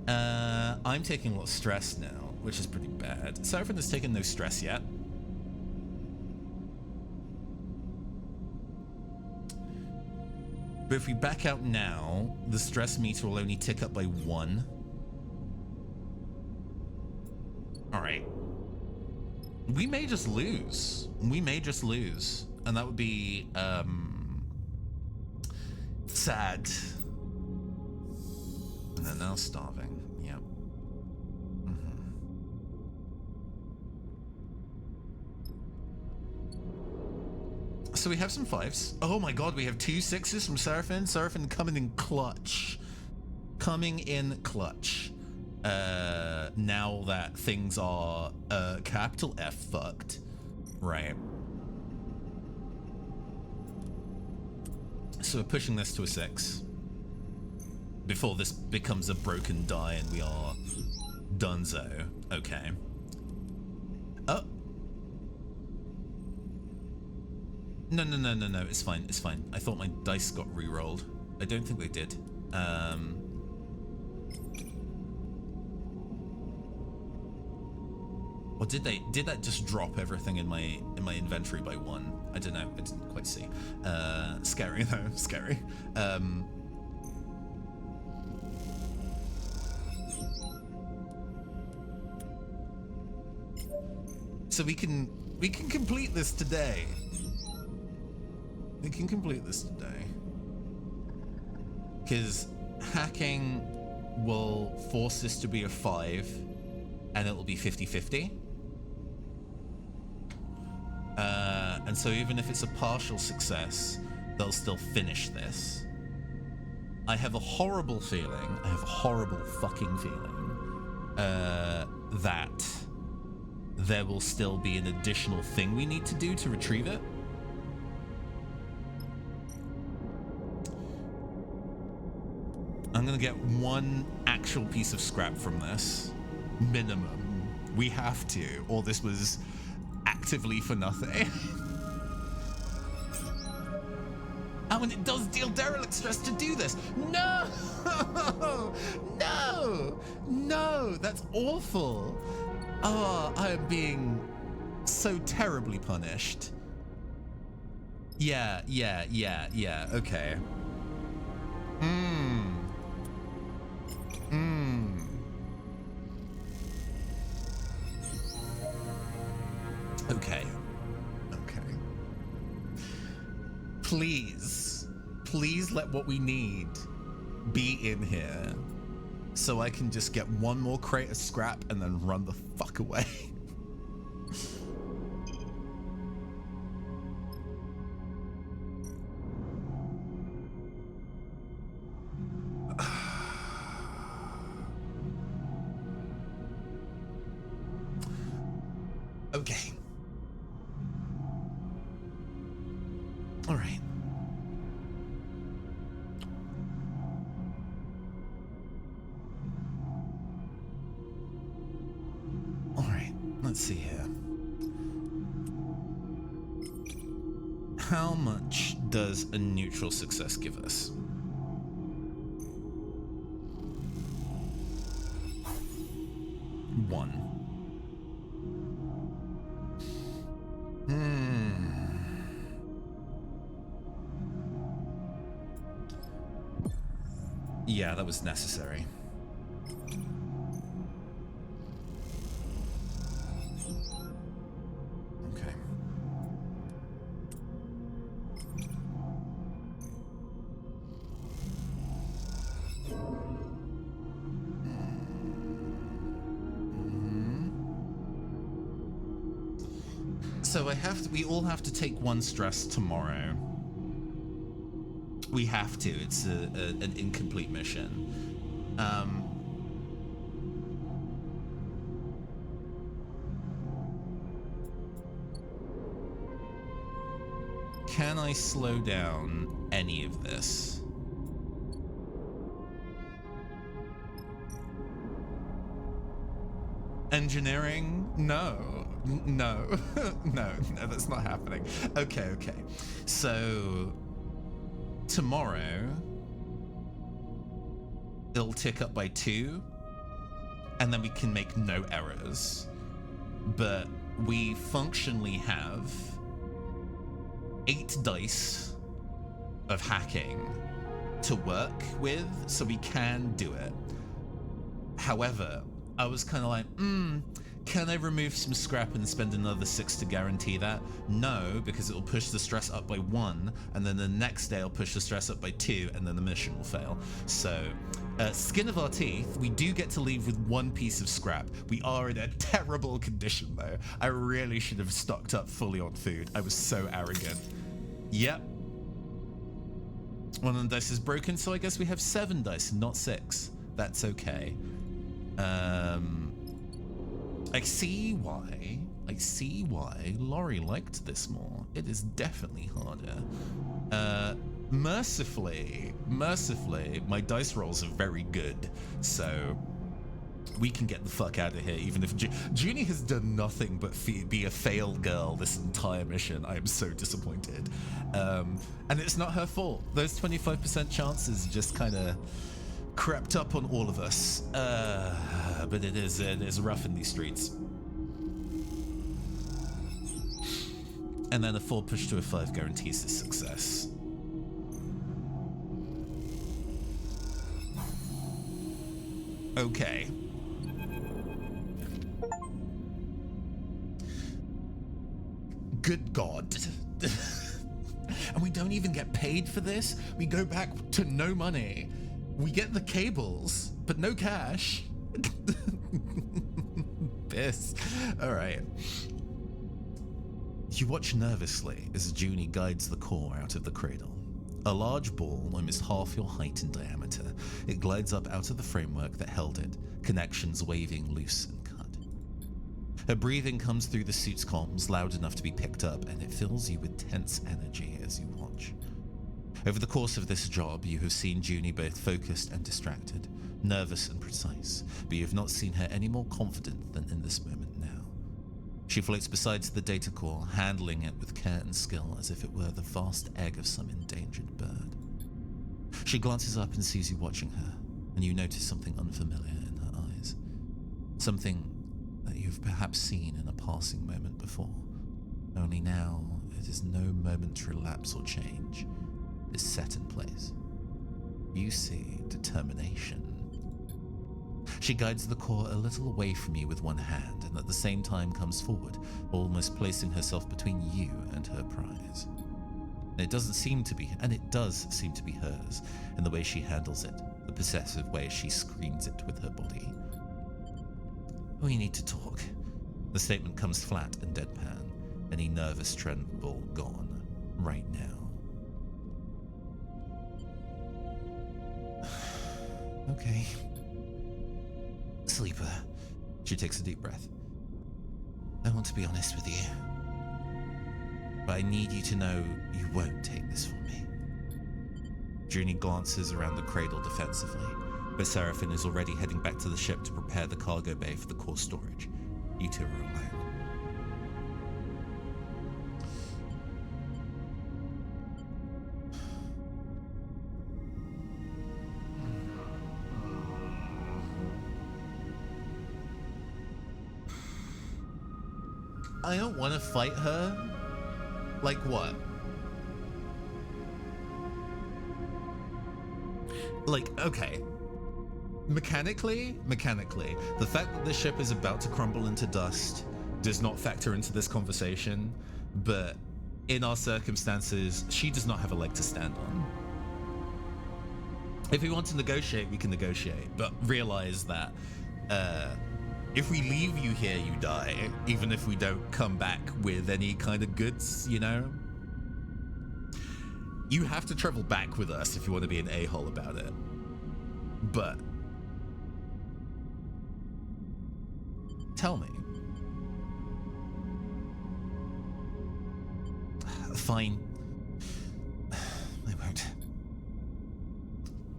Speaker 1: I'm taking a lot of stress now, which is pretty bad. Seraphim has taken no stress yet. But if we back out now, the stress meter will only tick up by 1. All right. We may just lose. We may just lose. And that would be, sad. And they're now starving. Yep. So we have some 5s. Oh my god, we have 2 6s from Seraphim. Seraphim coming in clutch. Coming in clutch. Now that things are capital F fucked. Right. So we're pushing this to a 6. Before this becomes a broken die and we are donezo. Okay. Oh. No, it's fine, it's fine. I thought my dice got re-rolled. I don't think they did. Or did they? Did that just drop everything in my inventory by 1? I don't know. I didn't quite see. Scary though. Scary. So we can complete this today. We can complete this today. Because hacking will force this to be a 5, and it will be 50-50. And so even if it's a partial success, they'll still finish this. I have a horrible feeling, I have a horrible fucking feeling, that there will still be an additional thing we need to do to retrieve it. I'm gonna get 1 actual piece of scrap from this. Minimum. We have to, or this was actively for nothing. Oh, and it does deal derelict stress to do this. No! No! No! That's awful. Oh, I am being so terribly punished. Yeah, okay. Okay. Please let what we need be in here so I can just get 1 more crate of scrap and then run the fuck away. Okay. All right. All right. Let's see here. How much does a neutral success give us? One. Yeah, that was necessary. Okay. So we all have to take one stress tomorrow. We have to. It's an incomplete mission. Can I slow down any of this? Engineering? No. No. No, that's not happening. Okay. So tomorrow it'll tick up by 2 and then we can make no errors. But we functionally have 8 dice of hacking to work with, so we can do it. However, I was kind of like, can I remove some scrap and spend another 6 to guarantee that? No, because it will push the stress up by 1, and then the next day I'll push the stress up by 2, and then the mission will fail. So, skin of our teeth, we do get to leave with 1 piece of scrap. We are in a terrible condition, though. I really should have stocked up fully on food. I was so arrogant. Yep. One of the dice is broken, so I guess we have 7 dice, not 6. That's okay. I see why Laurie liked this more. It is definitely harder. Mercifully, my dice rolls are very good, so we can get the fuck out of here, even if Junie has done nothing but be a fail girl this entire mission. I am so disappointed. And it's not her fault. Those 25% chances just kind of crept up on all of us. But it is rough in these streets. And then a 4 push to a 5 guarantees this success. Okay. Good God. And we don't even get paid for this? We go back to no money. We get the cables, but no cash. Piss. All right. You watch nervously as Junie guides the core out of the cradle. A large ball, almost half your height in diameter, it glides up out of the framework that held it, connections waving loose and cut. Her breathing comes through the suit's comms, loud enough to be picked up, and it fills you with tense energy as you watch. Over the course of this job, you have seen Junie both focused and distracted, nervous and precise, but you have not seen her any more confident than in this moment now. She floats beside the data core, handling it with care and skill as if it were the vast egg of some endangered bird. She glances up and sees you watching her, and you notice something unfamiliar in her eyes. Something that you've perhaps seen in a passing moment before. Only now, it is no momentary lapse or change. It is set in place. You see determination. She guides the core a little away from you with one hand, and at the same time comes forward, almost placing herself between you and her prize. And it does seem to be hers in the way she handles it, the possessive way she screens it with her body. We need to talk. The statement comes flat and deadpan, any nervous tremble gone, right now. Okay. Sleeper. She takes a deep breath. I want to be honest with you, but I need you to know you won't take this from me. Junie glances around the cradle defensively, but Seraphine is already heading back to the ship to prepare the cargo bay for the core storage. You two are alone. I don't want to fight her. Like what? Like, okay. Mechanically, the fact that the ship is about to crumble into dust does not factor into this conversation, but in our circumstances, she does not have a leg to stand on. If we want to negotiate, we can negotiate, but realize that if we leave you here, you die, even if we don't come back with any kind of goods, you know? You have to travel back with us if you want to be an a-hole about it. But tell me. Fine. I won't.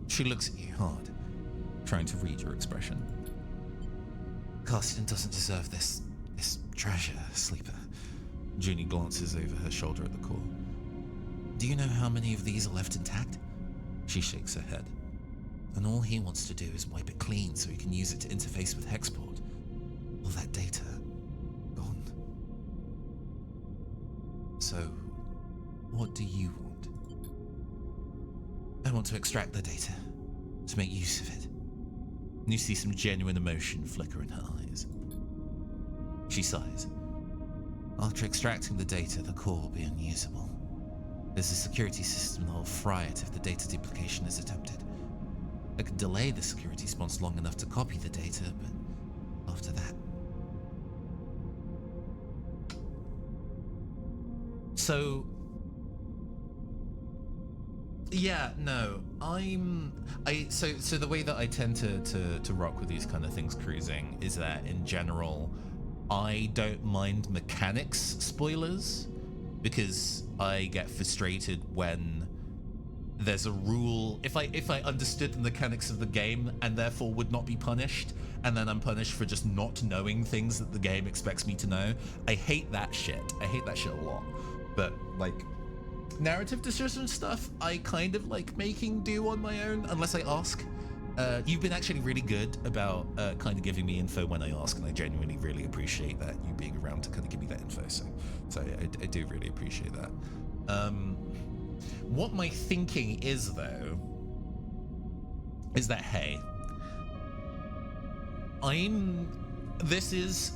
Speaker 1: She looks at you hard, trying to read your expression. Carston doesn't deserve this treasure, Sleeper. Junie glances over her shoulder at the core. Do you know how many of these are left intact? She shakes her head. And all he wants to do is wipe it clean so he can use it to interface with Hexport. All that data, gone. So, what do you want? I want to extract the data, to make use of it. And you see some genuine emotion flicker in her eyes. She sighs. After extracting the data, the core will be unusable. There's a security system that will fry it if the data duplication is attempted. I could delay the security response long enough to copy the data, but after that... So... Yeah, no, so the way that I tend to rock with these kind of things cruising is that in general, I don't mind mechanics spoilers, because I get frustrated when there's a rule. If I understood the mechanics of the game and therefore would not be punished, and then I'm punished for just not knowing things that the game expects me to know, I hate that shit. I hate that shit a lot. But like narrative decision stuff, I kind of like making do on my own unless I ask. You've been actually really good about kind of giving me info when I ask, and I genuinely really appreciate that, you being around to kind of give me that info. So I do really appreciate that. What my thinking is, though, is that, hey, this is,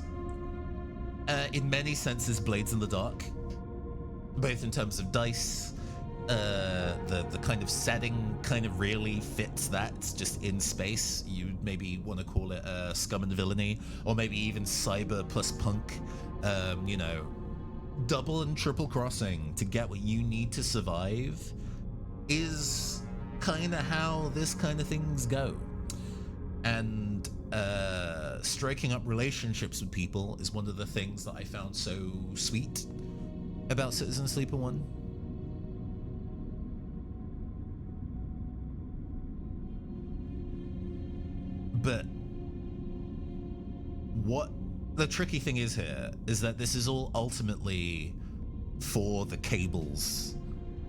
Speaker 1: in many senses, Blades in the Dark, both in terms of dice. The kind of setting kind of really fits that. It's just in space. You maybe want to call it Scum and Villainy, or maybe even Cyber plus Punk. You know, double and triple crossing to get what you need to survive is kind of how this kind of things go. And striking up relationships with people is one of the things that I found so sweet about Citizen Sleeper 1. But what the tricky thing is here is that this is all ultimately for the cables,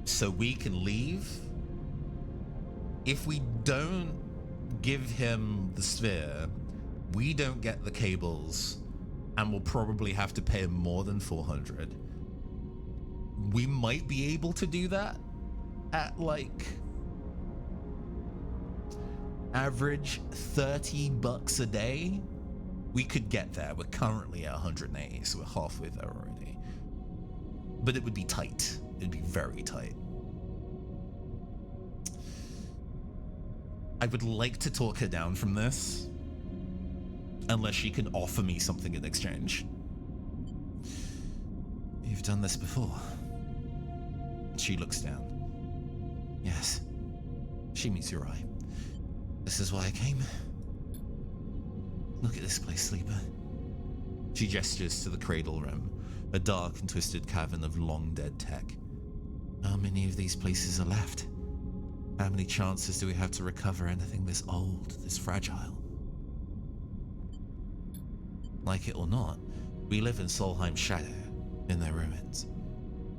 Speaker 1: so we can leave. If we don't give him the sphere, we don't get the cables, and we'll probably have to pay him more than 400. We might be able to do that at like average $30 a day. We could get there. We're currently at 180, so we're halfway there already. But it would be tight. It'd be very tight. I would like to talk her down from this, unless she can offer me something in exchange. You've done this before. She looks down. Yes. She meets your eye. This is why I came. Look at this place, Sleeper. She gestures to the cradle room, a dark and twisted cavern of long-dead tech. How many of these places are left? How many chances do we have to recover anything this old, this fragile? Like it or not, we live in Solheim's shadow, in their ruins,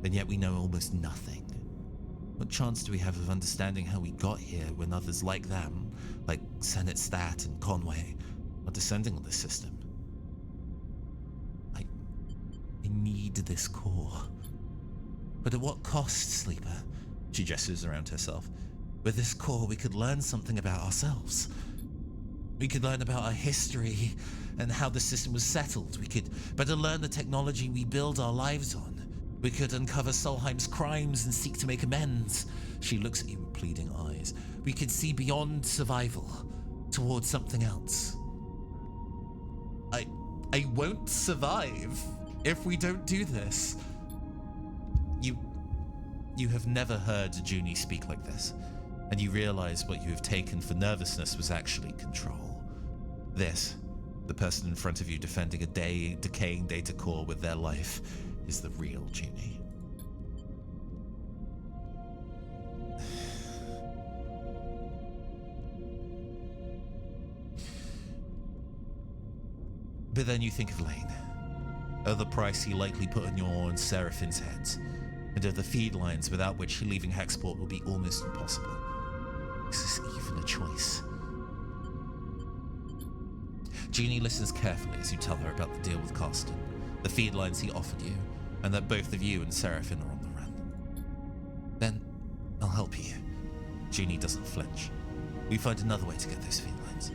Speaker 1: and yet we know almost nothing. What chance do we have of understanding how we got here when others like them, like Senate Stat and Conway, are descending on this system? I need this core. But at what cost, Sleeper? She gestures around herself. With this core, we could learn something about ourselves. We could learn about our history and how the system was settled. We could better learn the technology we build our lives on. We could uncover Solheim's crimes and seek to make amends. She looks at you with pleading eyes. We could see beyond survival, towards something else. I won't survive if we don't do this. You have never heard Junie speak like this, and you realize what you have taken for nervousness was actually control. This, the person in front of you defending a decaying data core with their life, is the real Junie. But then you think of Lane, of the price he likely put on your and Seraphine's heads, and of the feed lines without which leaving Hexport will be almost impossible. Is this even a choice? Junie listens carefully as you tell her about the deal with Carsten, the feed lines he offered you, and that both of you and Seraphine are on the run. Then, I'll help you. Junie doesn't flinch. We find another way to get those feed lines.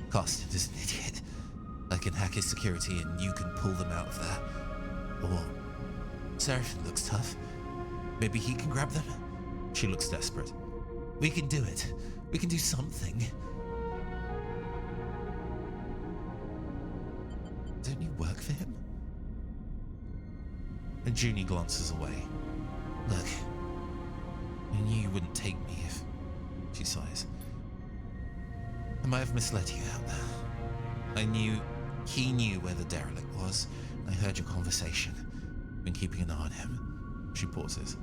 Speaker 1: Carsten is an idiot. I can hack his security and you can pull them out of there. Or Seraphine looks tough. Maybe he can grab them? She looks desperate. We can do it. We can do something. Don't you work for him? And Junie glances away. Look, I knew you wouldn't take me if... She sighs. I might have misled you out there. He knew where the derelict was. I heard your conversation. Been keeping an eye on him. She pauses.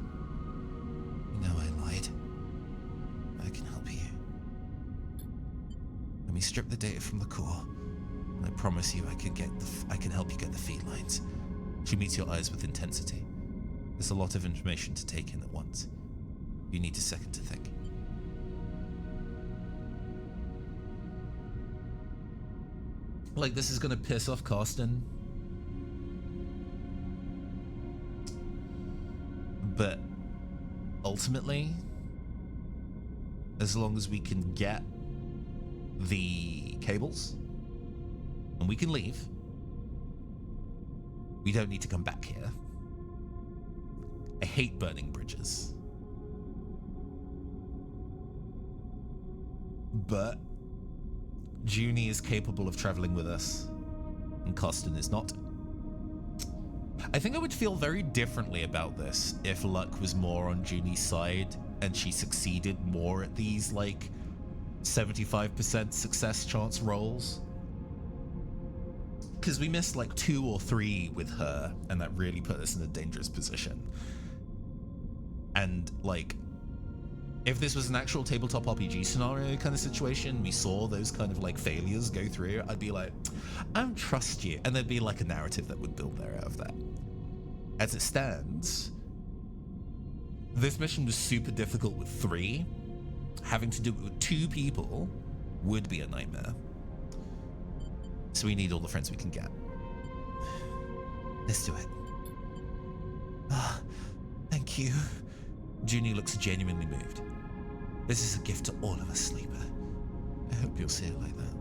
Speaker 1: You know I lied. I can help you. Let me strip the data from the core, and I promise you I can help you get the feed lines. She meets your eyes with intensity. There's a lot of information to take in at once. You need a second to think. Like, this is gonna piss off Carsten. But ultimately, as long as we can get the cables and we can leave, we don't need to come back here. I hate burning bridges. But Junie is capable of traveling with us, and Carsten is not. I think I would feel very differently about this if luck was more on Junie's side and she succeeded more at these, like, 75% success chance rolls. Because we missed, like, 2 or 3 with her, and that really put us in a dangerous position. And, like, if this was an actual tabletop RPG scenario kind of situation, we saw those kind of, like, failures go through, I'd be like, I don't trust you. And there'd be, like, a narrative that would build there out of that. As it stands, this mission was super difficult with 3. Having to do it with 2 people would be a nightmare. So we need all the friends we can get. Let's do it. Ah, thank you. Junie looks genuinely moved. This is a gift to all of us, Sleeper. I hope you'll see it like that.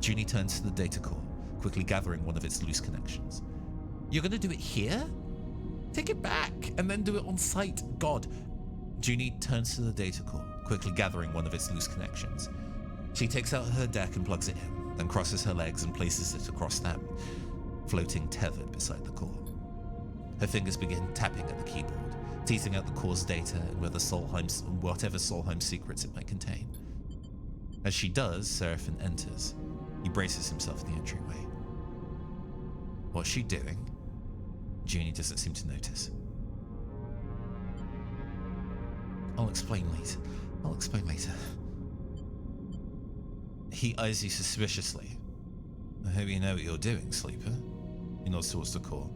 Speaker 1: Junie turns to the data core, quickly gathering one of its loose connections. You're gonna do it here? Take it back, and then do it on site. God. Junie turns to the data core, quickly gathering one of its loose connections. She takes out her deck and plugs it in, then crosses her legs and places it across them, floating tethered beside the core. Her fingers begin tapping at the keyboard, teasing out the core's data and whatever Solheim secrets it might contain. As she does, Seraphine enters. He braces himself in the entryway. What's she doing? Junie doesn't seem to notice. I'll explain later. He eyes you suspiciously. I hope you know what you're doing, Sleeper. He nods towards the core.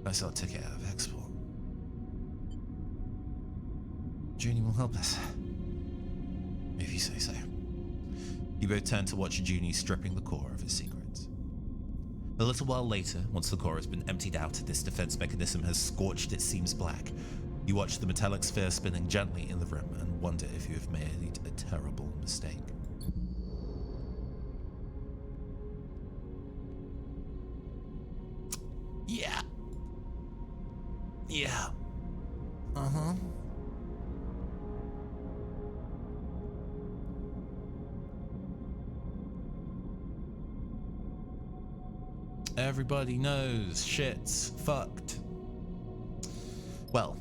Speaker 1: That's our ticket out of export. Junie will help us. If you say so. You both turn to watch Junie stripping the core of its secrets. A little while later, once the core has been emptied out and this defense mechanism has scorched its seams black, You watch the metallic sphere spinning gently in the room and wonder if you have made a terrible mistake. Yeah. Yeah. Uh-huh. Everybody knows shit's fucked. Well,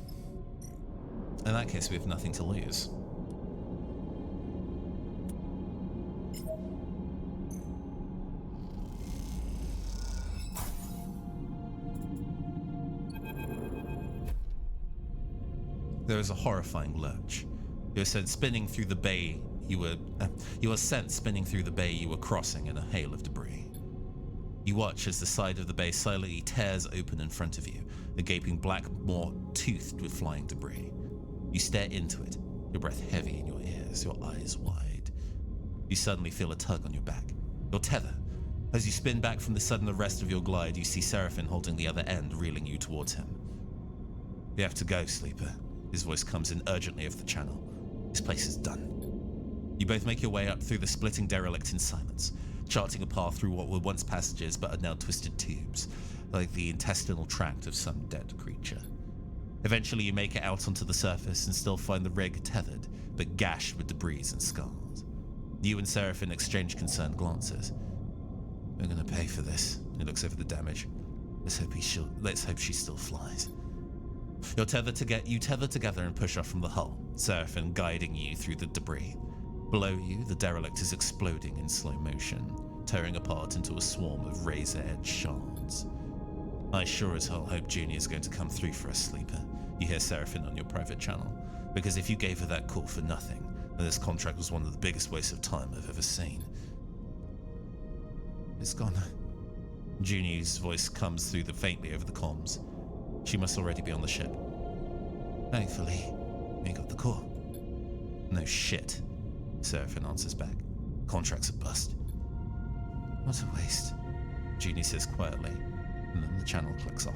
Speaker 1: in that case, we have nothing to lose. There was a horrifying lurch. You were sent spinning through the bay you were sent spinning through the bay you were crossing in a hail of debris. You watch as the side of the bay silently tears open in front of you, a gaping black maw toothed with flying debris. You stare into it, your breath heavy in your ears, your eyes wide. You suddenly feel a tug on your back, your tether. As you spin back from the sudden arrest of your glide, you see Seraphim holding the other end, reeling you towards him. You have to go, Sleeper. His voice comes in urgently over the channel. This place is done. You both make your way up through the splitting derelict in silence, charting a path through what were once passages but are now twisted tubes, like the intestinal tract of some dead creature. Eventually you make it out onto the surface and still find the rig tethered, but gashed with debris and scars. You and Seraphim exchange concerned glances. We're gonna pay for this. He looks over the damage. Let's hope she still flies. You tether together and push off from the hull, Seraphim guiding you through the debris. Below you, the derelict is exploding in slow motion, tearing apart into a swarm of razor-edged shards. I sure as hell hope Junior's going to come through for us, Sleeper. You hear Seraphim on your private channel, because if you gave her that call for nothing, then this contract was one of the biggest wastes of time I've ever seen. It's gone. Junior's voice comes through faintly over the comms. She must already be on the ship. Thankfully, we got the call. No shit, Seraphim answers back. Contract's a bust. What a waste, Junior says quietly, and then the channel clicks off.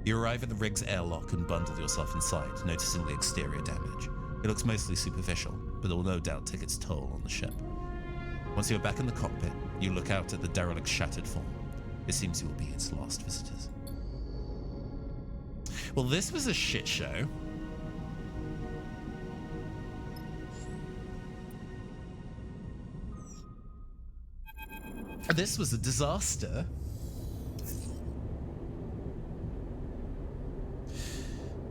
Speaker 1: You arrive at the rig's airlock and bundle yourself inside, noticing the exterior damage. It looks mostly superficial, but it will no doubt take its toll on the ship. Once you're back in the cockpit, you look out at the derelict's shattered form. It seems you will be its last visitors. Well, this was a shit show. This was a disaster.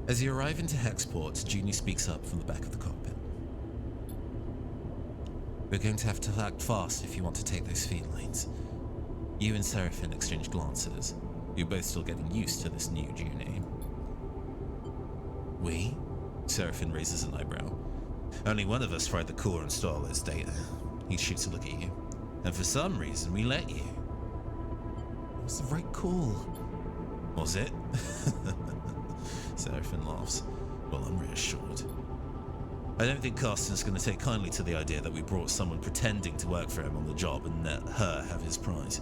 Speaker 1: As you arrive into Hexport, Junior speaks up from the back of the cockpit. We're going to have to act fast if you want to take those feed lanes. You and Seraphim exchange glances. You're both still getting used to this new Junior. We? Seraphim raises an eyebrow. Only one of us fried the core and Starward's data. He shoots a look at you. And for some reason, we let you. It was the right call. Was it? Seraphim laughs. Well, I'm reassured. I don't think Carsten's going to take kindly to the idea that we brought someone pretending to work for him on the job and let her have his prize.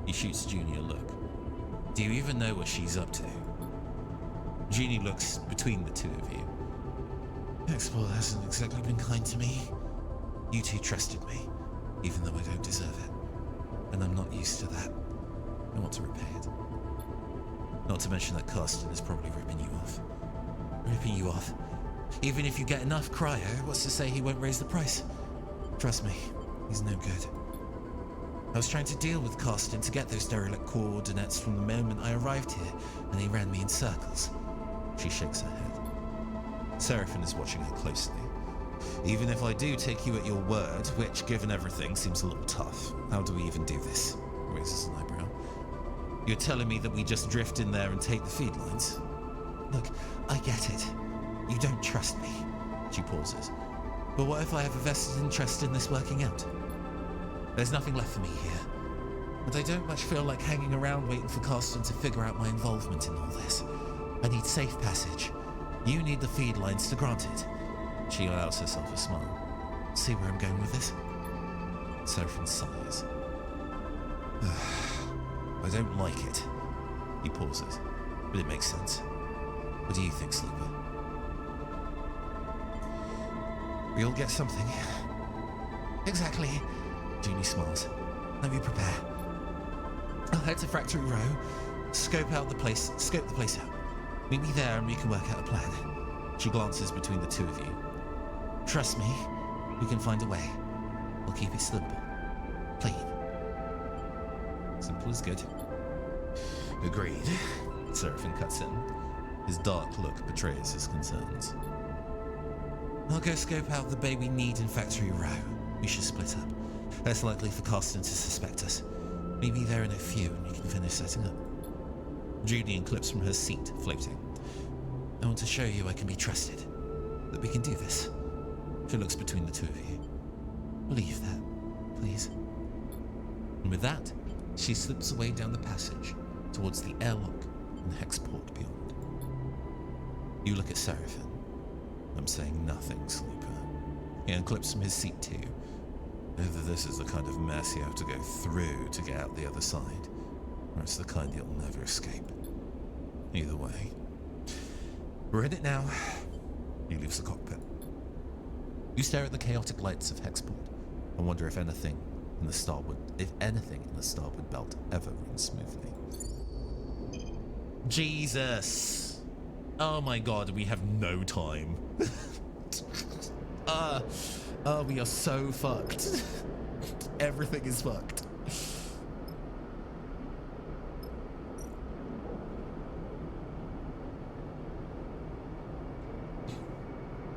Speaker 1: He shoots Junior a look. Do you even know what she's up to? Junior looks between the two of you. Hexport hasn't exactly been kind to me. You two trusted me, even though I don't deserve it. And I'm not used to that. I want to repay it. Not to mention that Carsten is probably ripping you off. Ripping you off? Even if you get enough cryo, what's to say he won't raise the price? Trust me, he's no good. I was trying to deal with Carsten to get those derelict coordinates from the moment I arrived here, and he ran me in circles. She shakes her head. Seraphim is watching her closely. Even if I do take you at your word, which, given everything, seems a little tough, how do we even do this? Raises an eyebrow. You're telling me that we just drift in there and take the feed lines? Look, I get it. You don't trust me. She pauses. But what if I have a vested interest in this working out? There's nothing left for me here. And I don't much feel like hanging around waiting for Carsten to figure out my involvement in all this. I need safe passage. You need the feed lines to grant it. She allows herself a smile. See where I'm going with this? Seraphim sighs. I don't like it. He pauses, but it makes sense.
Speaker 2: What do you think, Sleeper? We all get something. Exactly. Junie smiles. Let me prepare. I'll head to Factory Row, scope the place out. Meet me there and we can work out a plan. She glances between the two of you. Trust me, we can find a way. We'll keep it simple. Plain.
Speaker 1: Simple is good. Agreed. Seraphim cuts in. His dark look betrays his concerns.
Speaker 2: I'll go scope out the bay we need in Factory Row. We should split up. Less likely for Carsten to suspect us. Maybe there in a few and we can finish setting up.
Speaker 1: Julian clips from her seat, floating.
Speaker 2: I want to show you I can be trusted. That we can do this.
Speaker 1: She looks between the two of you.
Speaker 2: Believe that, please.
Speaker 1: And with that, she slips away down the passage towards the airlock and the hexport beyond.
Speaker 2: You look at Seraphim.
Speaker 1: I'm saying nothing, Sleeper. He unclips from his seat too. Either this is the kind of mess you have to go through to get out the other side, or it's the kind you'll never escape. Either way, we're in it now. He leaves the cockpit. You stare at the chaotic lights of hexport and wonder if anything in the starboard belt ever runs smoothly. Jesus! Oh my god, we have no time. We are so fucked. Everything is fucked.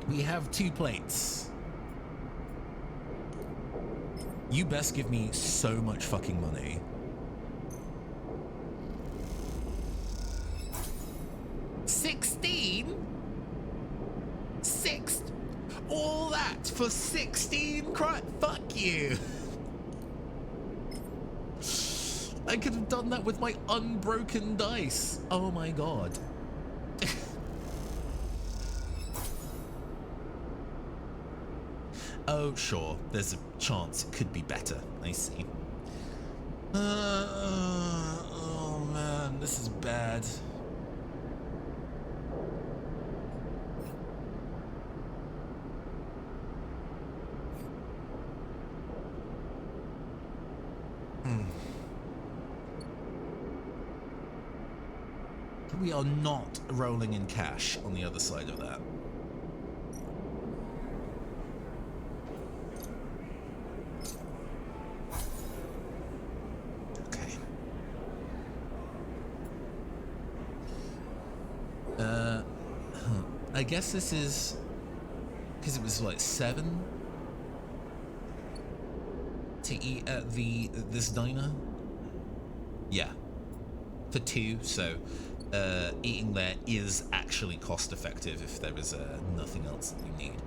Speaker 1: We have 2 plates. You best give me so much fucking money. 16? All that for 16 crap? Fuck you. I could have done that with my unbroken dice. Oh my god. Oh, sure. There's a chance it could be better. I see. Oh man, this is bad. We are not rolling in cash on the other side of that. Okay. I guess this is because it was like 7 to eat at this diner. Yeah, for 2. So eating there is actually cost effective if there is nothing else that you need.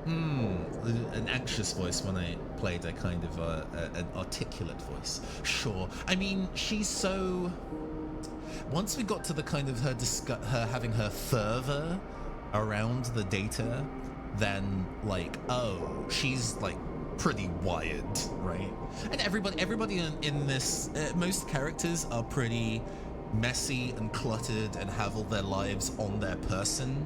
Speaker 1: An anxious voice when I played a kind of an articulate voice. Sure. I mean, she's so... Once we got to the kind of her having her fervor around the data, then like, oh, she's like pretty wired, right? And everybody in this, most characters are pretty messy and cluttered and have all their lives on their person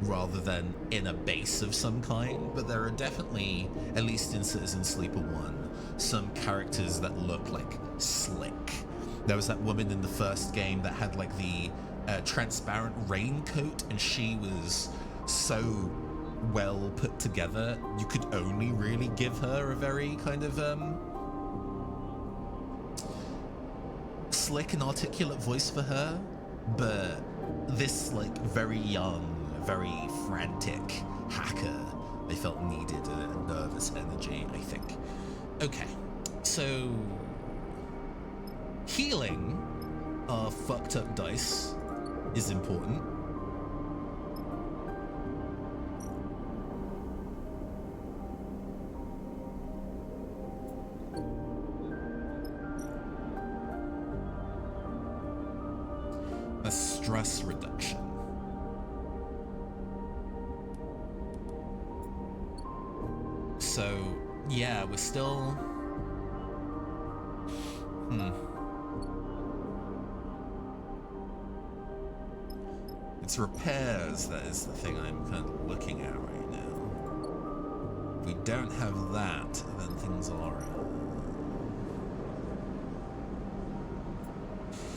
Speaker 1: rather than in a base of some kind. But there are definitely, at least in Citizen Sleeper 1, some characters that look like slick. There was that woman in the first game that had like the transparent raincoat, and she was so well put together, you could only really give her a very kind of slick and articulate voice for her. But this like very young, very frantic hacker, I felt needed a nervous energy, I think. Okay, so healing our fucked up dice is important. A stress reduction. So, yeah, we're still... It's repairs that is the thing I'm kind of looking at right now. If we don't have that, then things are...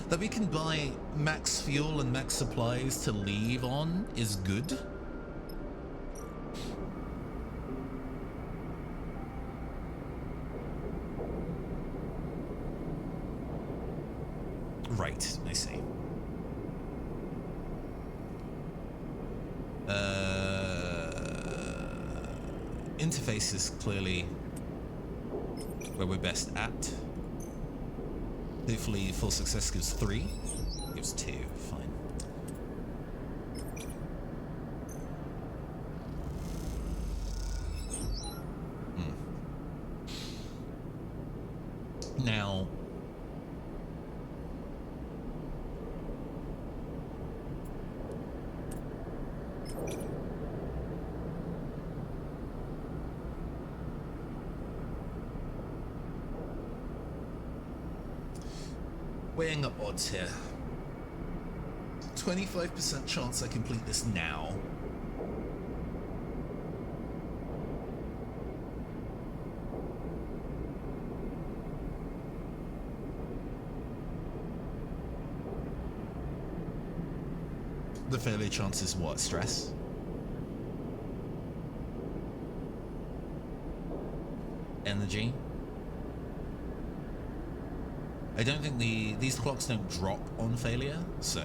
Speaker 1: That we can buy max fuel and max supplies to leave on is good. Right, I see. Interface is clearly where we're best at. Hopefully full success gives 3. Gives 2, fine. Now, weighing up odds here. 25% chance I complete this now. The failure chance is what? Stress? Energy? I don't think these clocks don't drop on failure, so...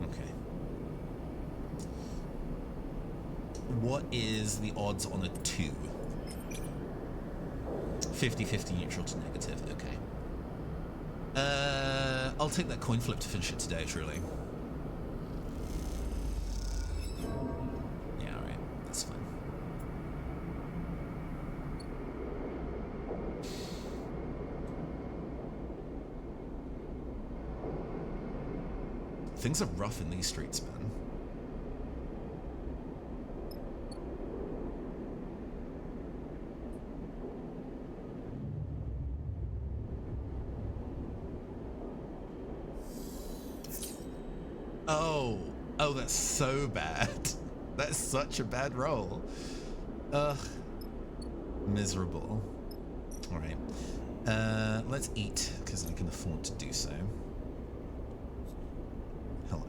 Speaker 1: Okay. What is the odds on a 2? 50-50 neutral to negative, okay. I'll take that coin flip to finish it today, truly. Yeah, alright, that's fine. Things are rough in these streets, man. Oh, that's so bad. That's such a bad roll. Ugh. Miserable. All right. Let's eat, because I can afford to do so. Hello.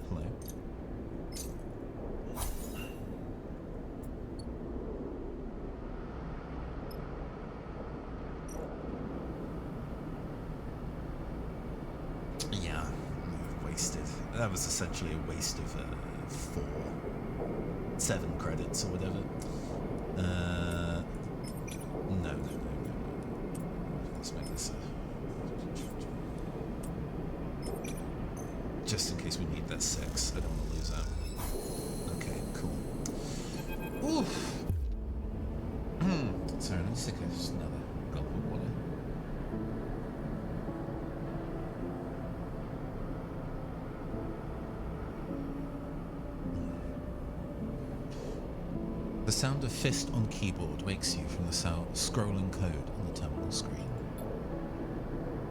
Speaker 1: Yeah, wasted. That was essentially a waste of 7 credits or whatever. No. Let's make this just in case we need that 6. I don't want to lose that. Okay, cool. Oof. Sorry, let me take another gulp of water. The sound of fist on keyboard wakes you from the scrolling code on the terminal screen.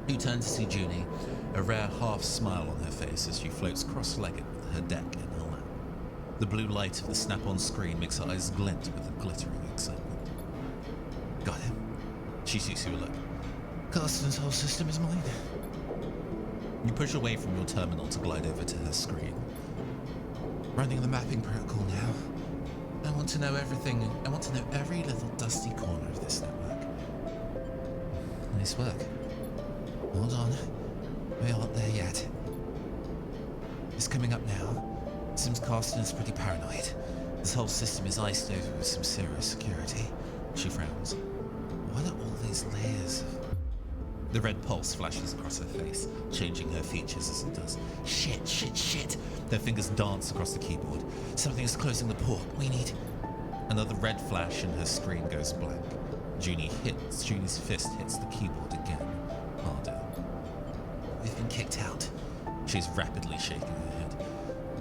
Speaker 1: You turn to see Junie, a rare half smile on her face as she floats cross-legged with her deck in her lap. The blue light of the snap-on screen makes her eyes glint with a glittering excitement. Got him. She sees you a look. Carson's whole system is mine. You push away from your terminal to glide over to her screen. Running the mapping protocol now. I want to know everything. I want to know every little dusty corner of this network. Nice work. Hold on. We aren't there yet. It's coming up now. Seems Carsten is pretty paranoid. This whole system is iced over with some serious security. She frowns. What are all these layers of... The red pulse flashes across her face, changing her features as it does. Shit. Their fingers dance across the keyboard. Something is closing the port. We need... Another red flash and her screen goes blank. Junie's fist hits the keyboard again, harder. We've been kicked out. She's rapidly shaking her head.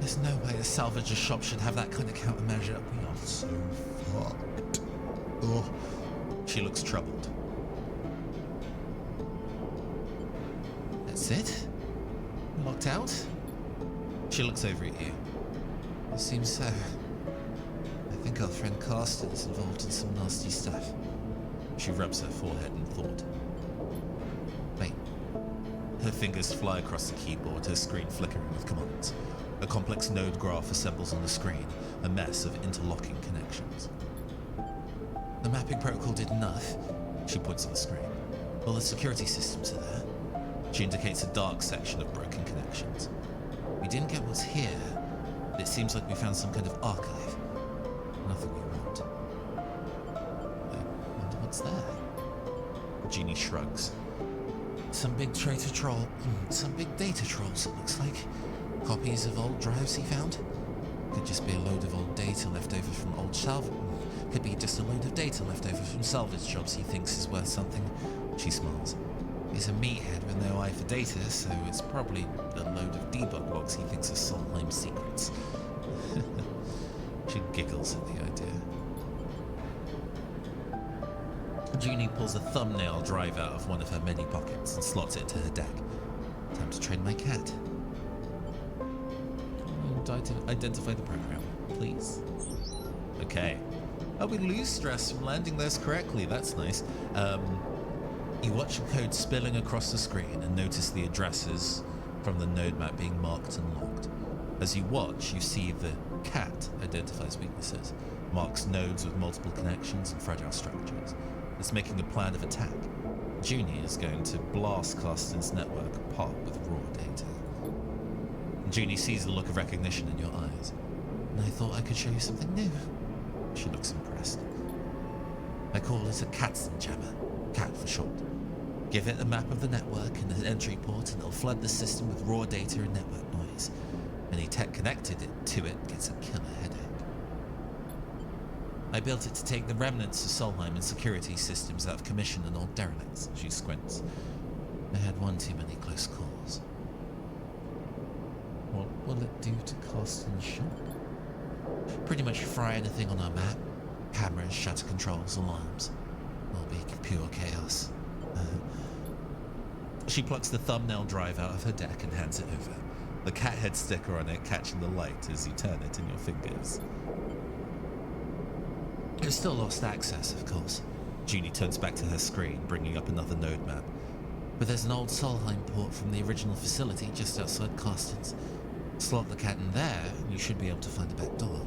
Speaker 1: There's no way a salvager shop should have that kind of countermeasure. We are so fucked. Oh. She looks troubled. That's it?
Speaker 2: Locked out? She looks over at you. It seems so. I think our friend Carsten is involved in some nasty stuff. She rubs her forehead in thought. Wait. Her fingers fly across the keyboard, her screen flickering with commands. A complex node graph assembles on the screen, a mess of interlocking connections. The mapping protocol did enough. She points at the screen. All the security systems are there. She indicates a dark section of broken connections. We didn't get what's here, but it seems like we found some kind of archive. Nothing we want. I wonder what's there. Jeannie shrugs. Some big traitor troll. Some big data trolls, it looks like. Copies of old drives he found. Could just be a load of old data left over from old salvage. Could be just a load of data left over from salvage jobs he thinks is worth something. She smiles. He's a meathead with no eye for data, so it's probably a load of debug logs he thinks are Solheim secrets. She giggles at the idea. Jeannie pulls a thumbnail drive out of one of her many pockets and slots it into her deck. Time to train my cat. Identify the program, please. Okay. Oh, we lose stress from landing those correctly. That's nice. You watch the code spilling across the screen and notice the addresses from the node map being marked and logged. As you watch, you see the cat identifies weaknesses, marks nodes with multiple connections and fragile structures. It's making a plan of attack. Junie is going to blast Carsten's network apart with raw data. Junie sees the look of recognition in your eyes. And I thought I could show you something new. She looks impressed. I call it a Katzenjammer, CAT for short. Give it a map of the network and an entry port and it'll flood the system with raw data and network noise. Any tech connected to it gets a killer headache. I built it to take the remnants of Solheim and security systems out of commission and old derelicts. She squints. I had one too many close calls. What will it do to Carsten's shop? Pretty much fry anything on our map. Cameras, shutter controls, alarms. Will be pure chaos. She plucks the thumbnail drive out of her deck and hands it over. The cat head sticker on it catching the light as you turn it in your fingers. You've still lost access, of course. Junie turns back to her screen, bringing up another node map. But there's an old Solheim port from the original facility just outside Carsten's. Slot the cat in there, and you should be able to find a back door.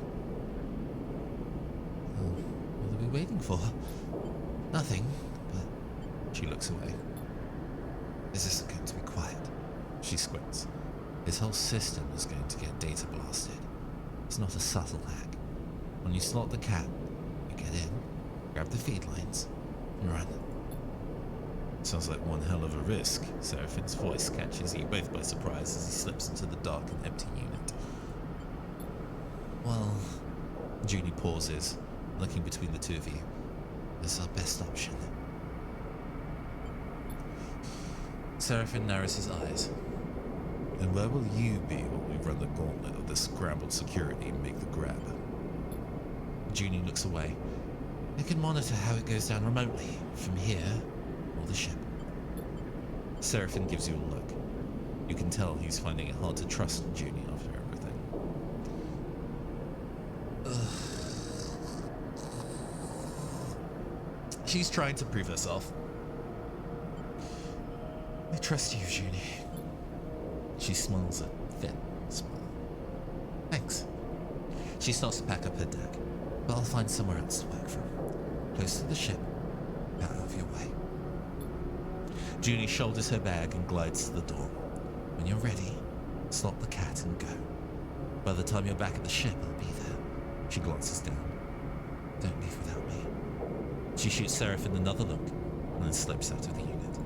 Speaker 2: What are we waiting for? Nothing, but she looks away. Is this going to be quiet? She squints. His whole system is going to get data blasted. It's not a subtle hack. When you slot the cat, you get in, grab the feed lines, and run. Sounds like one hell of a risk. Seraphin's voice catches you both by surprise as he slips into the dark and empty unit. Well, Junie pauses, looking between the two of you. This is our best option. Seraphin narrows his eyes. And where will you be when we run the gauntlet of this scrambled security and make the grab? Junie looks away. I can monitor how it goes down remotely, from here, or the ship. Seraphin gives you a look. You can tell he's finding it hard to trust Junie after everything. She's trying to prove herself. I trust you, Junie. She smiles a thin smile. Thanks. She starts to pack up her deck, but I'll find somewhere else to work from. Close to the ship, out of your way. Junie shoulders her bag and glides to the door. When you're ready, slot the cat and go. By the time you're back at the ship, I'll be there. She glances down. Don't leave without me. She shoots Seraphin another look, and then slips out of the unit.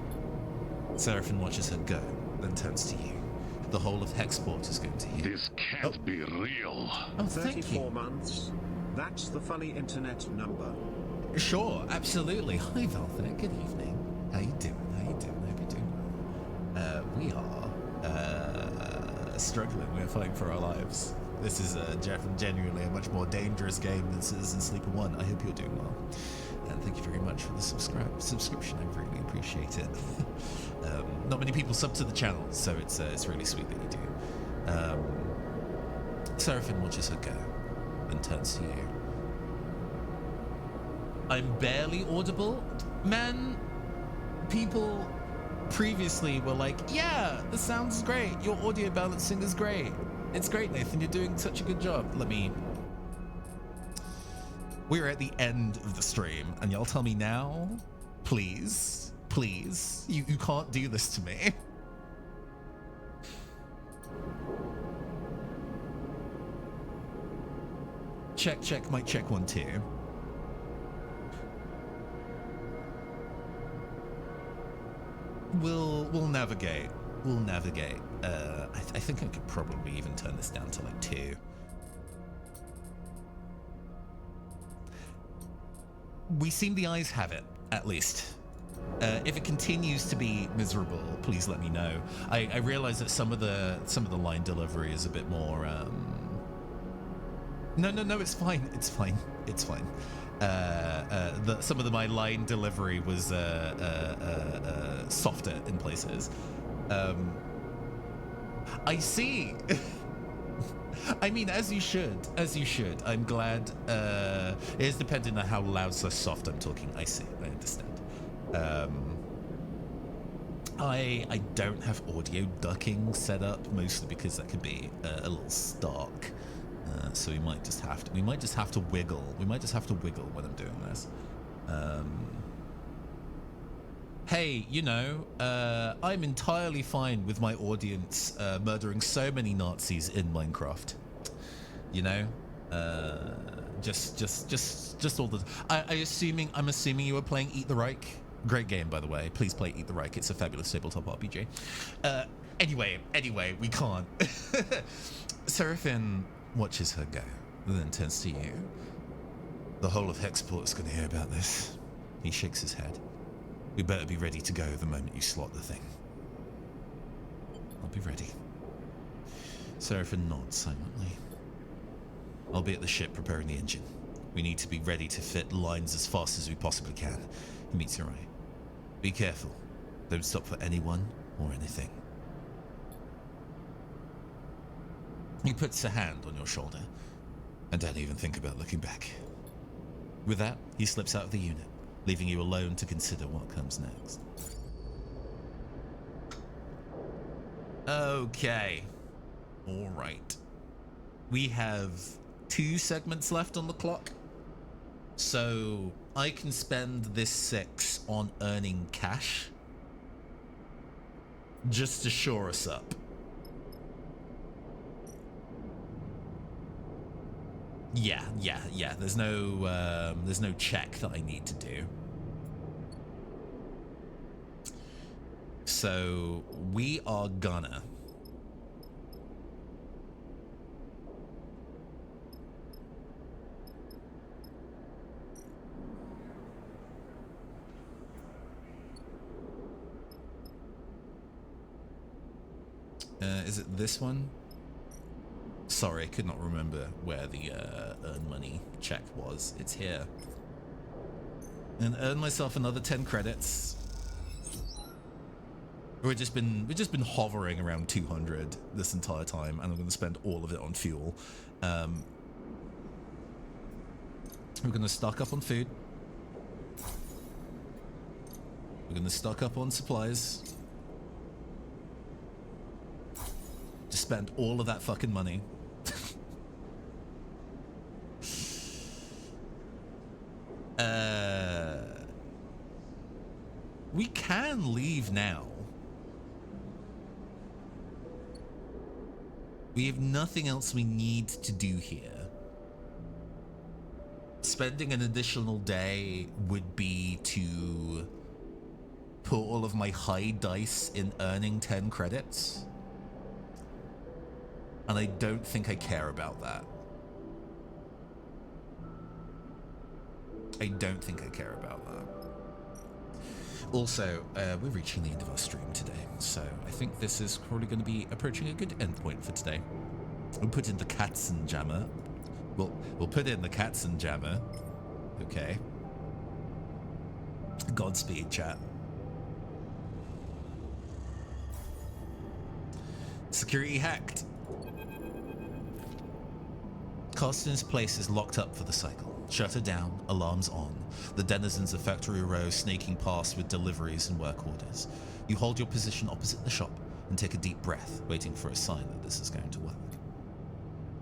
Speaker 2: Seraphin watches her go, then turns to you. The whole of Hexport is going to hear.
Speaker 3: This can't be real.
Speaker 1: Oh, thank you.
Speaker 4: 34 months. That's the funny internet number.
Speaker 1: Sure, absolutely. Hi, Valthir. Good evening. How you doing? How you doing? Hope you're doing well. We are struggling. We're fighting for our lives. This is genuinely a much more dangerous game than Citizen Sleeper 1. I hope you're doing well. And thank you very much for the subscription. I really appreciate it. Not many people sub to the channel, so it's really sweet that you do. Seraphine watches her go, then turns to you. I'm barely audible? Man, people previously were like, yeah, the sound's great. Your audio balancing is great. It's great, Nathan. You're doing such a good job. We're at the end of the stream, and y'all tell me now, please, please, you can't do this to me. Check, mic check 1 2. We'll navigate. We'll navigate. I think I could probably even turn this down to like 2. We seem the eyes have it, at least. If it continues to be miserable, please let me know. I realize that some of the line delivery is a bit more. No, it's fine. It's fine. It's fine. Some of my line delivery was softer in places. I see. I mean, as you should. I'm glad. It is dependent on how loud / soft I'm talking. I see. I understand. I don't have audio ducking set up, mostly because that could be a little stark. So we might just have to wiggle. We might just have to wiggle when I'm doing this. Hey, you know, I'm entirely fine with my audience murdering so many Nazis in Minecraft. You know, just all the. I'm assuming you were playing Eat the Reich. Great game, by the way. Please play Eat the Reich. It's a fabulous tabletop RPG. Anyway, we can't. Seraphine watches her go, and then turns to you. The whole of Hexport's going to hear about this. He shakes his head. We better be ready to go the moment you slot the thing. I'll be ready. Seraphine nods silently. I'll be at the ship preparing the engine. We need to be ready to fit lines as fast as we possibly can. He meets your eye. Be careful. Don't stop for anyone or anything. He puts a hand on your shoulder, and don't even think about looking back. With that, he slips out of the unit, leaving you alone to consider what comes next. Okay. All right. We have 2 segments left on the clock. So I can spend this 6 on earning cash just to shore us up. Yeah. There's no check that I need to do. So we are gonna. Is it this one? Sorry, I could not remember where the earn money check was. It's here. And earn myself another 10 credits. We've just been hovering around 200 this entire time, and I'm going to spend all of it on fuel. We're going to stock up on food. We're going to stock up on supplies. Just spend all of that fucking money. We can leave now. We have nothing else we need to do here. Spending an additional day would be to put all of my high dice in earning 10 credits. And I don't think I care about that. I don't think I care about that. Also, we're reaching the end of our stream today, so I think this is probably going to be approaching a good endpoint for today. We'll put in the Katzenjammer. We'll put in the Katzenjammer. Okay. Godspeed, chat. Security hacked.
Speaker 2: Carston's place is locked up for the cycle. Shutter down, alarms on. The denizens of Factory Row snaking past with deliveries and work orders. You hold your position opposite the shop and take a deep breath, waiting for a sign that this is going to work.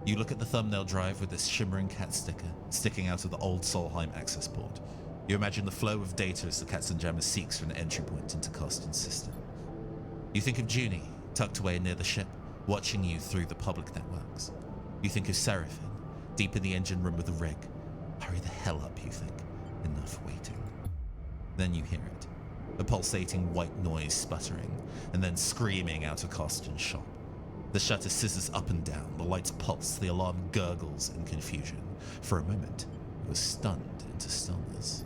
Speaker 2: You look at the thumbnail drive with its shimmering cat sticker sticking out of the old Solheim access port. You imagine the flow of data as the Katzenjammer seeks for an entry point into Carston's system. You think of Junie, tucked away near the ship, watching you through the public networks. You think of Seraphim, deep in the engine room with the rig. Hurry the hell up, you think. Enough waiting. Then you hear it. A pulsating white noise sputtering, and then screaming out of Carston's shop. The shutter scissors up and down, the lights pulse, the alarm gurgles in confusion. For a moment, you were stunned into stillness.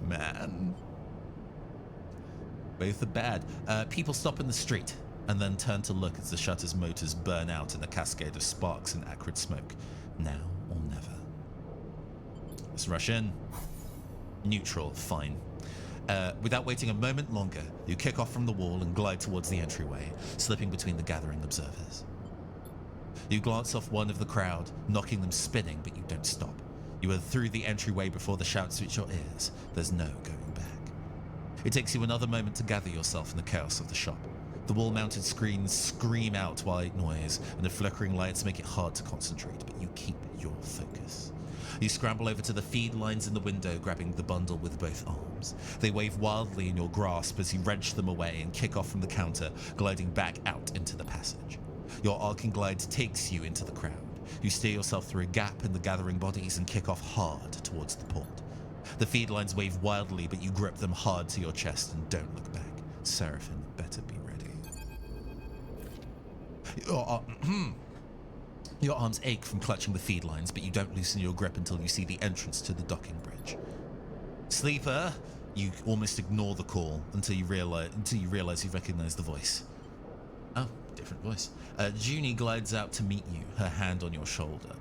Speaker 2: Man. Both are bad. People stop in the street and then turn to look as the shutter's motors burn out in a cascade of sparks and acrid smoke. Now or never. Let's rush in. Neutral, fine. Without waiting a moment longer, you kick off from the wall and glide towards the entryway, slipping between the gathering observers. You glance off one of the crowd, knocking them spinning, but you don't stop. You are through the entryway before the shouts reach your ears. There's no going back. It takes you another moment to gather yourself in the chaos of the shop. The wall-mounted screens scream out white noise, and the flickering lights make it hard to concentrate, but you keep your focus. You scramble over to the feed lines in the window, grabbing the bundle with both arms. They wave wildly in your grasp as you wrench them away and kick off from the counter, gliding back out into the passage. Your arcing glide takes you into the crowd. You steer yourself through a gap in the gathering bodies and kick off hard towards the port. The feed lines wave wildly, but you grip them hard to your chest and don't look back. Seraphim better be ready. Your arms ache from clutching the feed lines, but you don't loosen your grip until you see the entrance to the docking bridge. Sleeper, you almost ignore the call until you realize you recognize the voice. Oh, different voice. Junie glides out to meet you, her hand on your shoulder,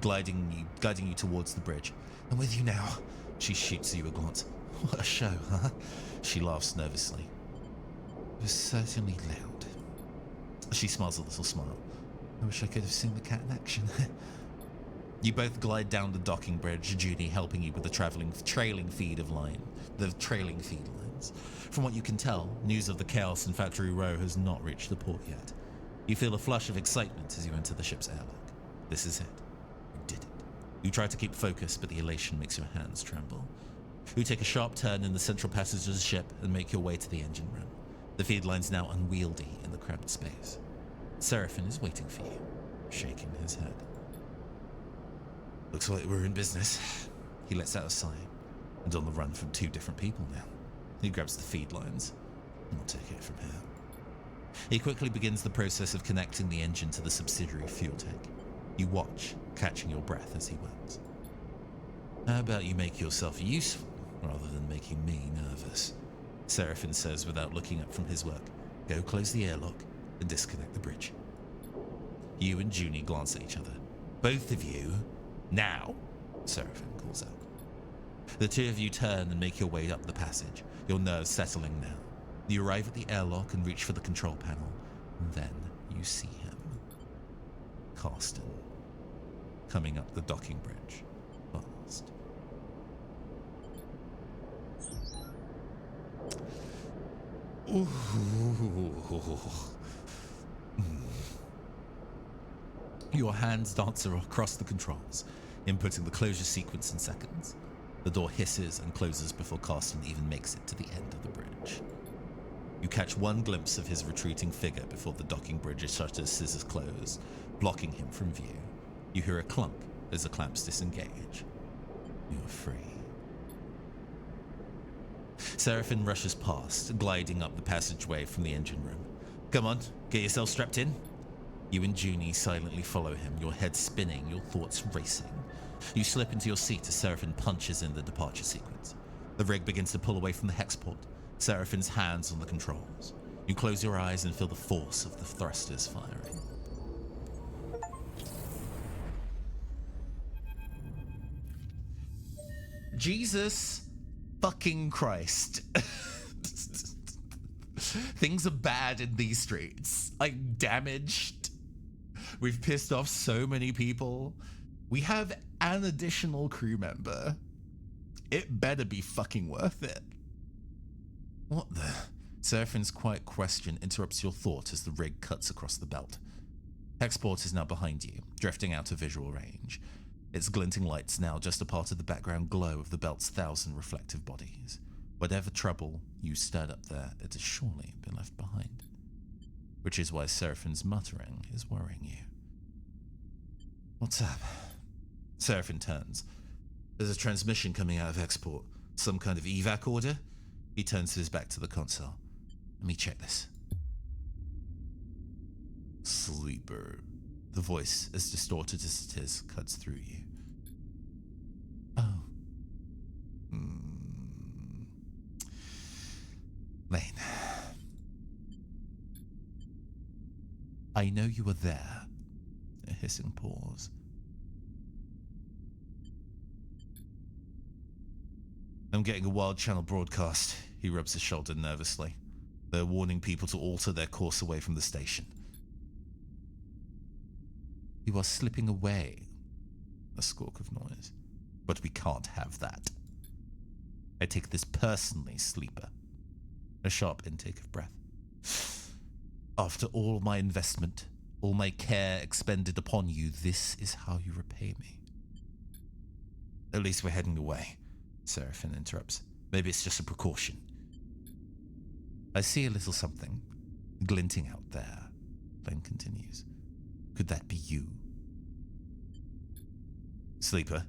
Speaker 2: guiding you towards the bridge. I'm with you now. She shoots you a glance. What a show, huh? She laughs nervously. It was certainly loud. She smiles a little smile. I wish I could have seen the cat in action. You both glide down the docking bridge, Junie helping you with the trailing feed lines. From what you can tell, news of the chaos in Factory Row has not reached the port yet. You feel a flush of excitement as you enter the ship's airlock. This is it. You did it. You try to keep focus, but the elation makes your hands tremble. You take a sharp turn in the central passage of the ship and make your way to the engine room. The feed line's now unwieldy in the cramped space. Seraphim is waiting for you, shaking his head. Looks like we're in business. He lets out a sigh, and on the run from two different people now. He grabs the feed lines, and will take it from here. He quickly begins the process of connecting the engine to the subsidiary fuel tank. You watch, catching your breath as he works. How about you make yourself useful, rather than making me nervous? Seraphim says without looking up from his work. Go close the airlock and disconnect the bridge. You and Junie glance at each other. Both of you, now, Seraphim calls out. The two of you turn and make your way up the passage, your nerves settling now. You arrive at the airlock and reach for the control panel, and then you see him. Carston, coming up the docking bridge, fast. Ooh. Your hands dance across the controls, inputting the closure sequence in seconds. The door hisses and closes before Carston even makes it to the end of the bridge. You catch one glimpse of his retreating figure before the docking bridge's shutters scissors close, blocking him from view. You hear a clunk as the clamps disengage. You are free. Seraphim rushes past, gliding up the passageway from the engine room. Come on, get yourself strapped in. You and Junie silently follow him, your head spinning, your thoughts racing. You slip into your seat as Seraphim punches in the departure sequence. The rig begins to pull away from the hexport, Seraphim's hands on the controls. You close your eyes and feel the force of the thrusters firing.
Speaker 1: Jesus! fucking Christ. Things are bad in these streets. I'm damaged. We've pissed off so many people. We have an additional crew member. It better be fucking worth it. What the? Seraphine's quiet question interrupts your thought as the rig cuts across the belt. Hexport is now behind you, drifting out of visual range. Its glinting lights now just a part of the background glow of the belt's 1,000 reflective bodies. Whatever trouble you stirred up there, it has surely been left behind. Which is why Seraphine's muttering is worrying you. What's up? Seraphine turns. There's a transmission coming out of Hexport. Some kind of evac order? He turns his back to the console. Let me check this. Sleeper. The voice, as distorted as it is, cuts through you. Oh. Lane. I know you were there. A hissing pause. I'm getting a wild channel broadcast. He rubs his shoulder nervously. They're warning people to alter their course away from the station. You are slipping away. A squawk of noise. But we can't have that. I take this personally, Sleeper. A sharp intake of breath. After all my investment, all my care expended upon you, this is how you repay me. At least we're heading away, Seraphine interrupts. Maybe it's just a precaution. I see a little something glinting out there, Lane continues. Could that be you? Sleeper,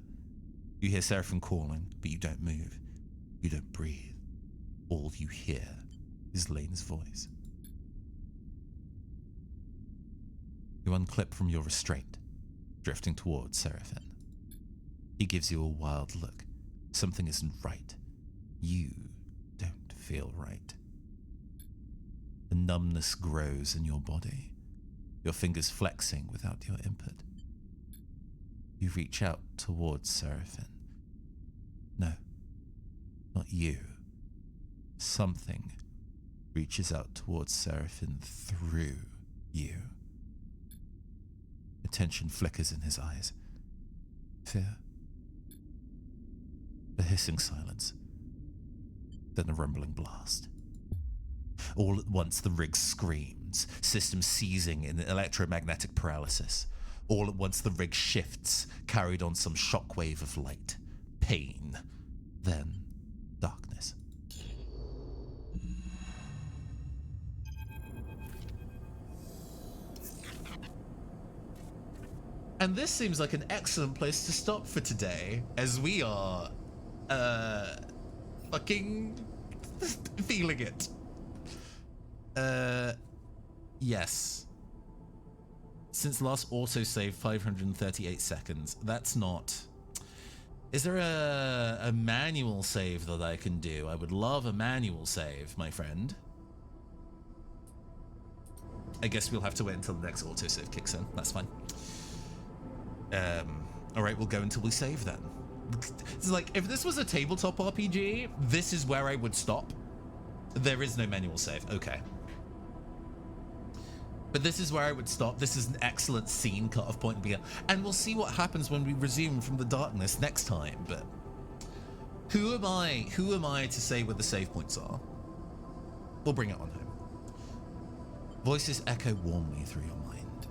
Speaker 1: you hear Seraphine calling, but you don't move. You don't breathe. All you hear is Lane's voice. You unclip from your restraint, drifting towards Seraphine. He gives you a wild look. Something isn't right. You don't feel right. A numbness grows in your body, your fingers flexing without your input. You reach out towards Seraphine. No, not you. Something reaches out towards Seraphine through you. Attention flickers in his eyes. Fear. A hissing silence. Then a rumbling blast. All at once the rig screams, system seizing in electromagnetic paralysis. All at once the rig shifts, carried on some shockwave of light. Pain. Then darkness. And this seems like an excellent place to stop for today, as we are, fucking feeling it. Yes. Since last autosave 538 seconds, that's not... Is there a manual save that I can do? I would love a manual save, my friend. I guess we'll have to wait until the next autosave kicks in. That's fine. Alright, we'll go until we save then. It's like, if this was a tabletop RPG, this is where I would stop. There is no manual save. Okay. But this is where I would stop. This is an excellent scene cut-off point. And we'll see what happens when we resume from the darkness next time. But who am I to say where the save points are? We'll bring it on home. Voices echo warmly through your mind.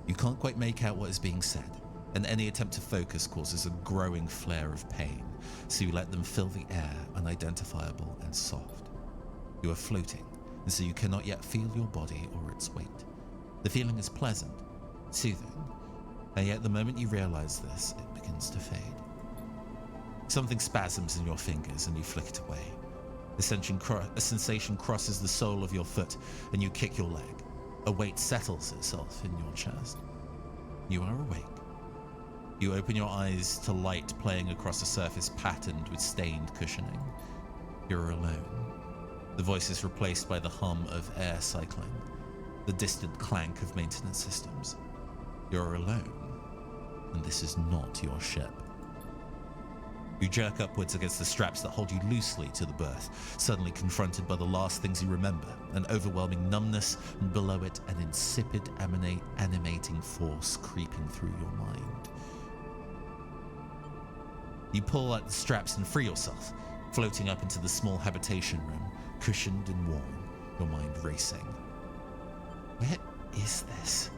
Speaker 1: You can't quite make out what is being said, and any attempt to focus causes a growing flare of pain, so you let them fill the air, unidentifiable and soft. You are floating, and so you cannot yet feel your body or its weight. The feeling is pleasant, soothing, and yet the moment you realize this, it begins to fade. Something spasms in your fingers and you flick it away. A sensation crosses the sole of your foot and you kick your leg. A weight settles itself in your chest. You are awake. You open your eyes to light playing across a surface patterned with stained cushioning. You're alone. The voice is replaced by the hum of air cycling, the distant clank of maintenance systems. You're alone, and this is not your ship.
Speaker 2: You jerk upwards against the straps that hold you loosely to the berth, suddenly confronted by the last things you remember, an overwhelming numbness, and below it, an insipid, animating force creeping through your mind. You pull at the straps and free yourself, floating up into the small habitation room, cushioned and warm, your mind racing. Where is this?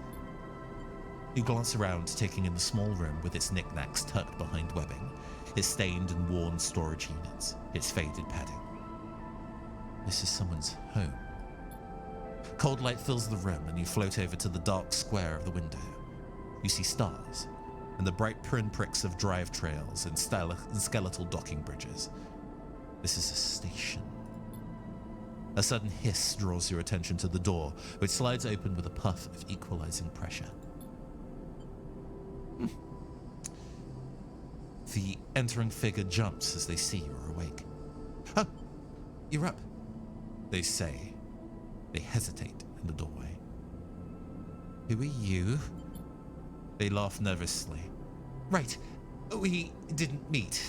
Speaker 2: You glance around, taking in the small room with its knickknacks tucked behind webbing, its stained and worn storage units, its faded padding. This is someone's home. Cold light fills the room and you float over to the dark square of the window. You see stars and the bright pinpricks of drive trails and skeletal docking bridges. This is a station. A sudden hiss draws your attention to the door, which slides open with a puff of equalizing pressure. The entering figure jumps as they see you are awake. Oh, you're up, they say. They hesitate in the doorway. Who are you? They laugh nervously. Right, we didn't meet.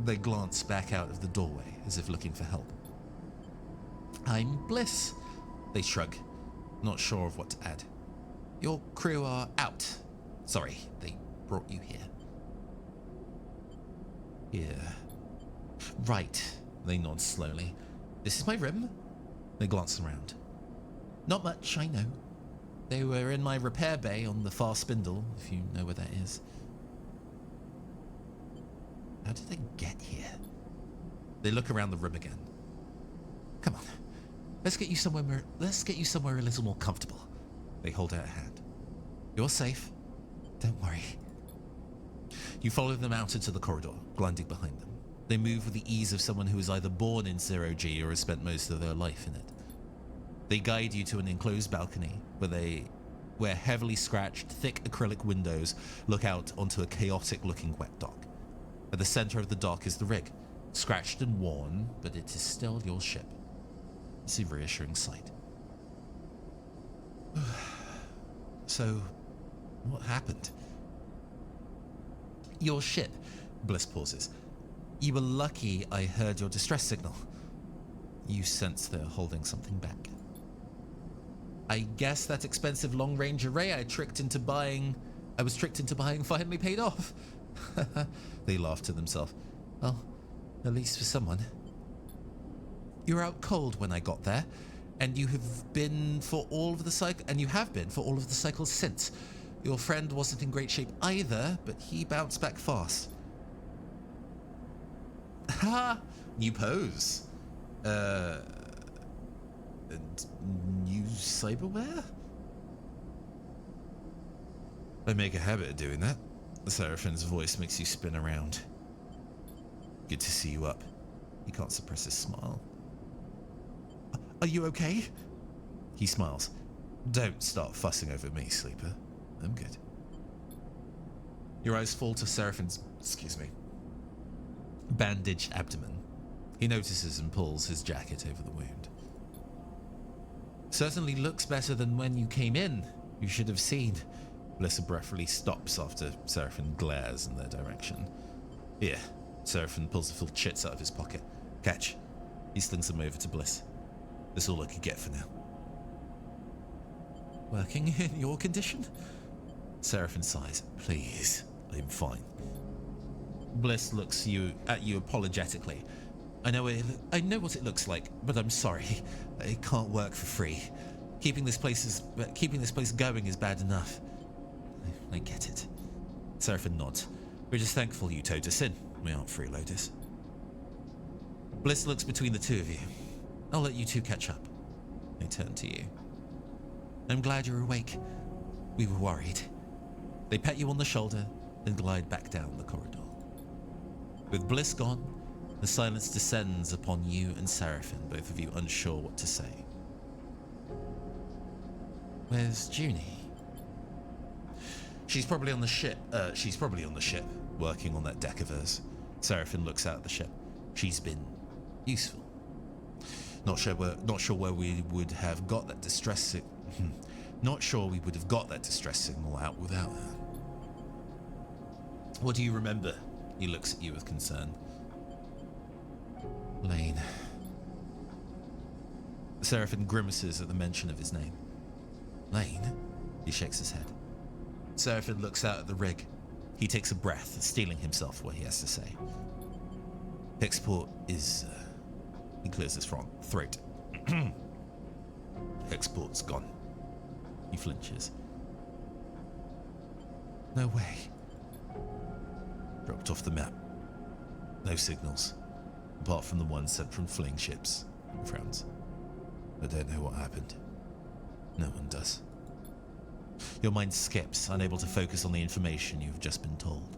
Speaker 2: They glance back out of the doorway as if looking for help. I'm Bliss. They shrug, not sure of what to add. Your crew are out. Sorry, they brought you here. Here. Right, they nod slowly. This is my room. They glance around. Not much, I know. They were in my repair bay on the far spindle, if you know where that is. How did they get here? They look around the room again. Come on. Let's get you somewhere a little more comfortable. They hold out a hand. You're safe. Don't worry. You follow them out into the corridor, gliding behind them. They move with the ease of someone who is either born in Zero-G or has spent most of their life in it. They guide you to an enclosed balcony where heavily scratched, thick acrylic windows look out onto a chaotic-looking wet dock. At the center of the dock is the rig, scratched and worn, but it is still your ship. It's a reassuring sight. So, what happened? Your ship, Bliss pauses. You were lucky I heard your distress signal. You sense they're holding something back. I guess that expensive long-range array I was tricked into buying finally paid off. They laugh to themselves. Well, at least for someone. You were out cold when I got there, and you have been for all of the cycles since. Your friend wasn't in great shape either, but he bounced back fast. Ha! New pose. New cyberware? I make a habit of doing that. The Seraphin's voice makes you spin around. Good to see you up. He can't suppress his smile. Are you okay? He smiles. Don't start fussing over me, Sleeper. I'm good. Your eyes fall to Seraphin's, bandaged abdomen. He notices and pulls his jacket over the wound. Certainly looks better than when you came in. You should have seen. Bliss abruptly stops after Seraphin glares in their direction. Here, Seraphin pulls the full chits out of his pocket. Catch. He slings them over to Bliss. That's all I could get for now. Working in your condition? Seraphin sighs. Please, I'm fine. Bliss looks at you apologetically. I know what it looks like, but I'm sorry. It can't work for free. Keeping this place going is bad enough. I get it. Seraphin nods. We're just thankful you towed us in. We aren't freeloaders. Bliss looks between the two of you. I'll let you two catch up. They turn to you. I'm glad you're awake. We were worried. They pat you on the shoulder, then glide back down the corridor. With Bliss gone, the silence descends upon you and Seraphin, both of you unsure what to say. Where's Junie? She's probably on the ship, working on that deck of hers. Seraphin looks out at the ship. She's been useful. Not sure where we would have got that distress signal. Not sure we would have got that distress signal out without her. What do you remember?
Speaker 1: He looks at you with concern.
Speaker 2: Lane. Seraphim grimaces at the mention of his name. Lane? He shakes his head. Seraphim looks out at the rig. He takes a breath, steeling himself what he has to say. Hexport is... he clears his throat. Hexport's gone. He flinches. No way. Dropped off the map. No signals, apart from the ones sent from fleeing ships. He frowns. I don't know what happened. No one does. Your mind skips, unable to focus on the information you've just been told.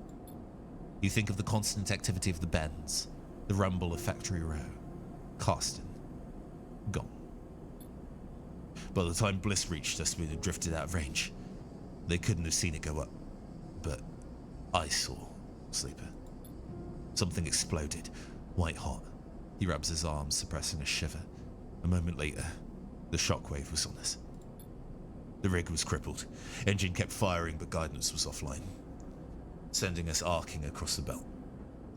Speaker 2: You think of the constant activity of the bends, the rumble of Factory Row, Carston. Gone. By the time Bliss reached us, we'd have drifted out of range. They couldn't have seen it go up. But I saw, Sleeper. Something exploded, white hot. He rubs his arms, suppressing a shiver. A moment later, the shockwave was on us. The rig was crippled. Engine kept firing, but guidance was offline, sending us arcing across the belt.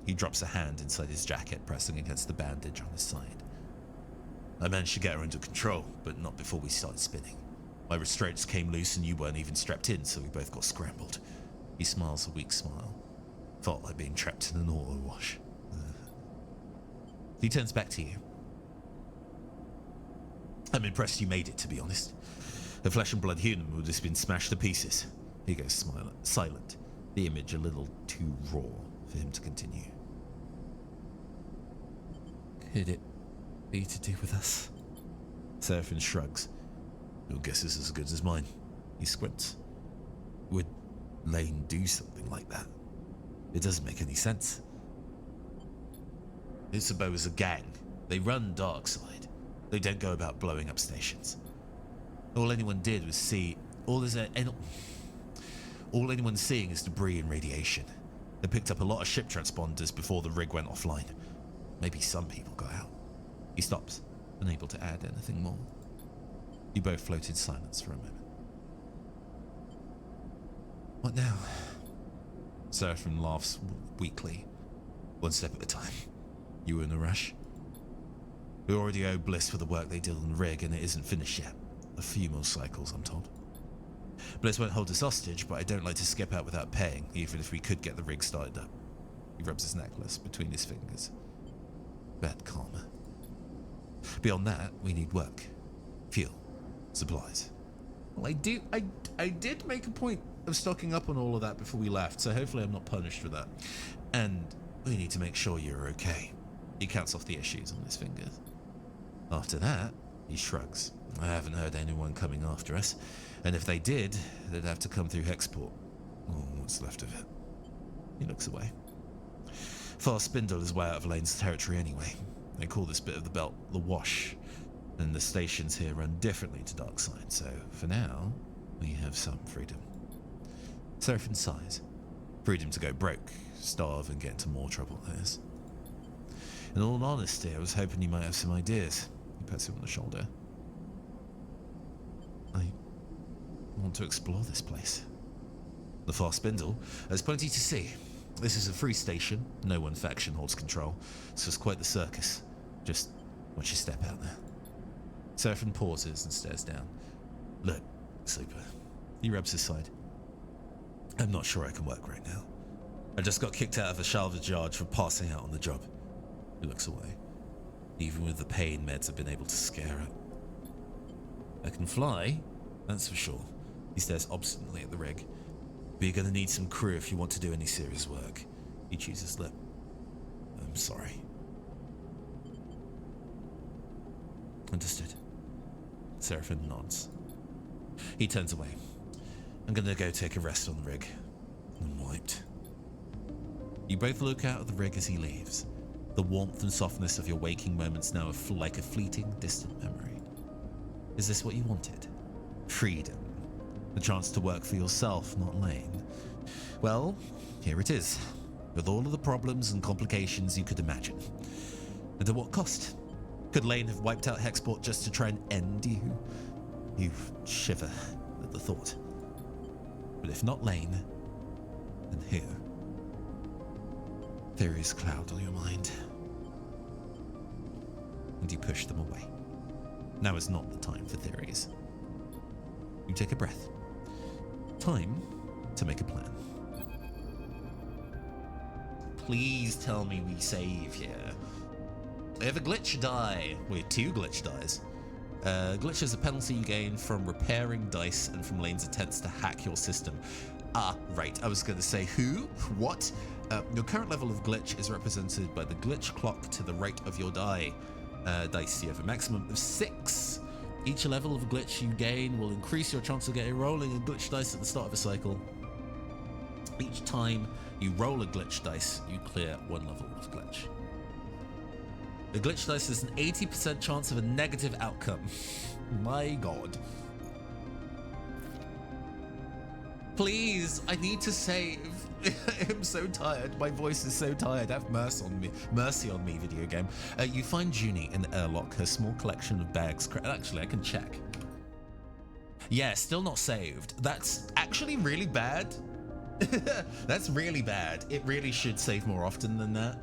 Speaker 2: He drops a hand inside his jacket, pressing against the bandage on his side. I managed to get her under control, but not before we started spinning. My restraints came loose and you weren't even strapped in, so we both got scrambled. He smiles a weak smile. Felt like being trapped in an auto wash. He turns back to you. I'm impressed you made it, to be honest. A flesh and blood human would have been smashed to pieces. He goes silent, the image a little too raw for him to continue.
Speaker 1: Could it be to do with us?
Speaker 2: Seraphim shrugs. Your guess is as good as mine. He squints. Would Lane do something like that? It doesn't make any sense. Isabeau is a gang. They run Darkside. They don't go about blowing up stations. All anyone did was see... All anyone's seeing is debris and radiation. They picked up a lot of ship transponders before the rig went offline. Maybe some people got out. He stops, unable to add anything more. You both float in silence for a moment. What now? Seraphim laughs weakly. One step at a time. You were in a rush? We already owe Bliss for the work they did on the rig, and it isn't finished yet. A few more cycles, I'm told. Bliss won't hold us hostage, but I don't like to skip out without paying, even if we could get the rig started up. He rubs his necklace between his fingers. Bad karma. Beyond that, we need work. Fuel. Supplies.
Speaker 1: Well, I did make a point of stocking up on all of that before we left, so hopefully I'm not punished for that.
Speaker 2: And we need to make sure you're okay. He counts off the issues on his fingers. After that, he shrugs. I haven't heard anyone coming after us, and if they did, they'd have to come through Hexport. Or what's left of it. He looks away. Fast Spindle is way out of Lane's territory anyway. They call this bit of the belt the Wash, and the stations here run differently to Darkside, so for now, we have some freedom. Seraphim sighs. Freedom to go broke, starve, and get into more trouble, that is. In all honesty, I was hoping you might have some ideas. He pats him on the shoulder. I want to explore this place. The Fast Spindle has plenty to see. This is a free station. No one faction holds control, so it's quite the circus. Just watch you step out there. Seraphim pauses and stares down. Look, Sleeper. He rubs his side. I'm not sure I can work right now. I just got kicked out of a salvage yard for passing out on the job. He looks away. Even with the pain, meds have been able to scare it. I can fly, that's for sure. He stares obstinately at the rig. But you're gonna need some crew if you want to do any serious work. He chews his lip. I'm sorry. Understood. Seraphim nods. He turns away. I'm gonna go take a rest on the rig. I'm wiped. You both look out at the rig as he leaves. The warmth and softness of your waking moments now are like a fleeting, distant memory. Is this what you wanted? Freedom. The chance to work for yourself, not Lane. Well, here it is. With all of the problems and complications you could imagine. And at what cost? Could Lane have wiped out Hexport just to try and end you? You shiver at the thought. But if not Lane, then who? Theories cloud on your mind. And you push them away. Now is not the time for theories. You take a breath. Time to make a plan. Please tell me we save here. I have a glitch die. Wait, 2 glitch dies. Glitch is a penalty you gain from repairing dice and from lanes attempts to hack your system. Ah, right. I was going to say who? What? Your current level of glitch is represented by the glitch clock to the right of your dice. You have a maximum of 6. Each level of glitch you gain will increase your chance of getting rolling a glitch dice at the start of a cycle. Each time you roll a glitch dice, you clear 1 level of glitch. The glitch dice has an 80% chance of a negative outcome. My god. Please, I need to save. I'm so tired. My voice is so tired. Have mercy on me. Mercy on me, video game. You find Junie in the airlock, her small collection of bags. Actually, I can check. Yeah, still not saved. That's actually really bad. That's really bad. It really should save more often than that.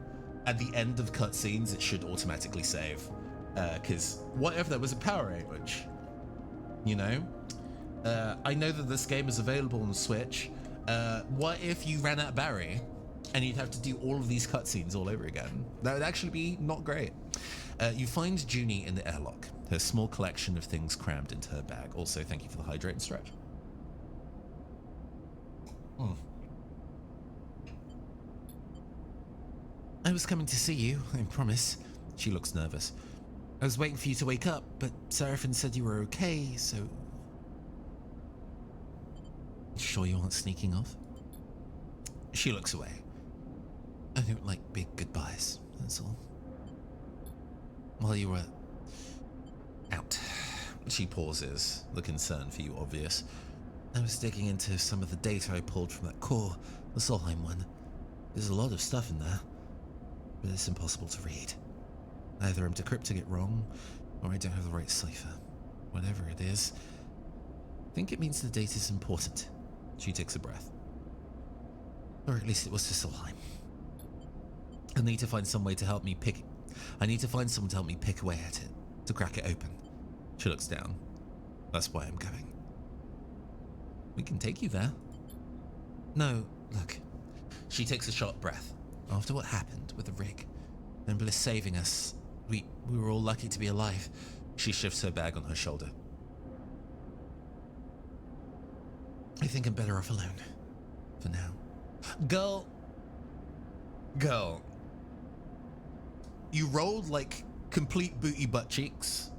Speaker 2: At the end of cutscenes, it should automatically save. Because what if there was a power outage? You know? I know that this game is available on Switch. What if you ran out of battery and you'd have to do all of these cutscenes all over again? That would actually be not great. You find Junie in the airlock, her small collection of things crammed into her bag. Also, thank you for the hydrate and stretch. I was coming to see you, I promise. She looks nervous. I was waiting for you to wake up, but Seraphin said you were okay, so... Sure you aren't sneaking off? She looks away. I don't like big goodbyes, that's all. While you were... out. She pauses, the concern for you obvious. I was digging into some of the data I pulled from that core, the Solheim one. There's a lot of stuff in there, but it's impossible to read. Either I'm decrypting it wrong, or I don't have the right cipher. Whatever it is, I think it means the data's important. She takes a breath. Or at least it was to Solheim. I need to find some way to help me pick... I need to find someone to help me pick away at it, to crack it open. She looks down. That's why I'm going. We can take you there. No, look. She takes a short breath. After what happened with the rig, and Bliss saving us, we were all lucky to be alive. She shifts her bag on her shoulder. I think I'm better off alone. For now. Girl. You rolled like complete booty butt cheeks.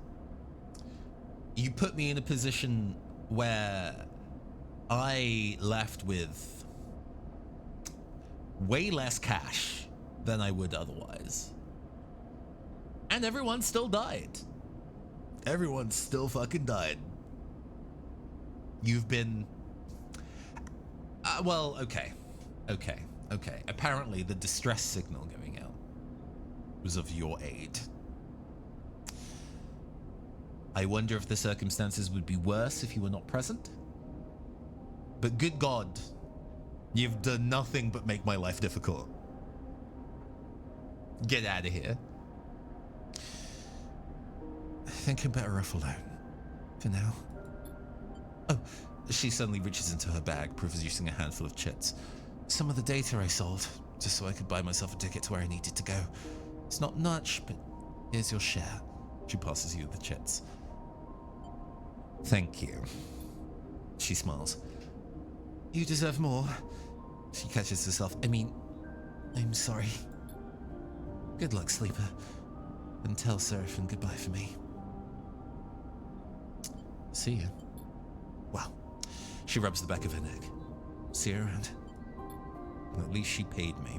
Speaker 2: You put me in a position where I left with way less cash than I would otherwise. And everyone still died. Everyone still fucking died. You've been... well, okay. Apparently the distress signal going out was of your aid. I wonder if the circumstances would be worse if you were not present. But good God, you've done nothing but make my life difficult. Get out of here. I think I'm better off alone. For now. Oh, she suddenly reaches into her bag, producing a handful of chits. Some of the data I sold, just so I could buy myself a ticket to where I needed to go. It's not much, but here's your share. She passes you the chits. Thank you. She smiles. You deserve more. She catches herself. I mean, I'm sorry. Good luck, Sleeper. And tell Seraphin goodbye for me. See you. Well, she rubs the back of her neck. See you around. At least she paid me.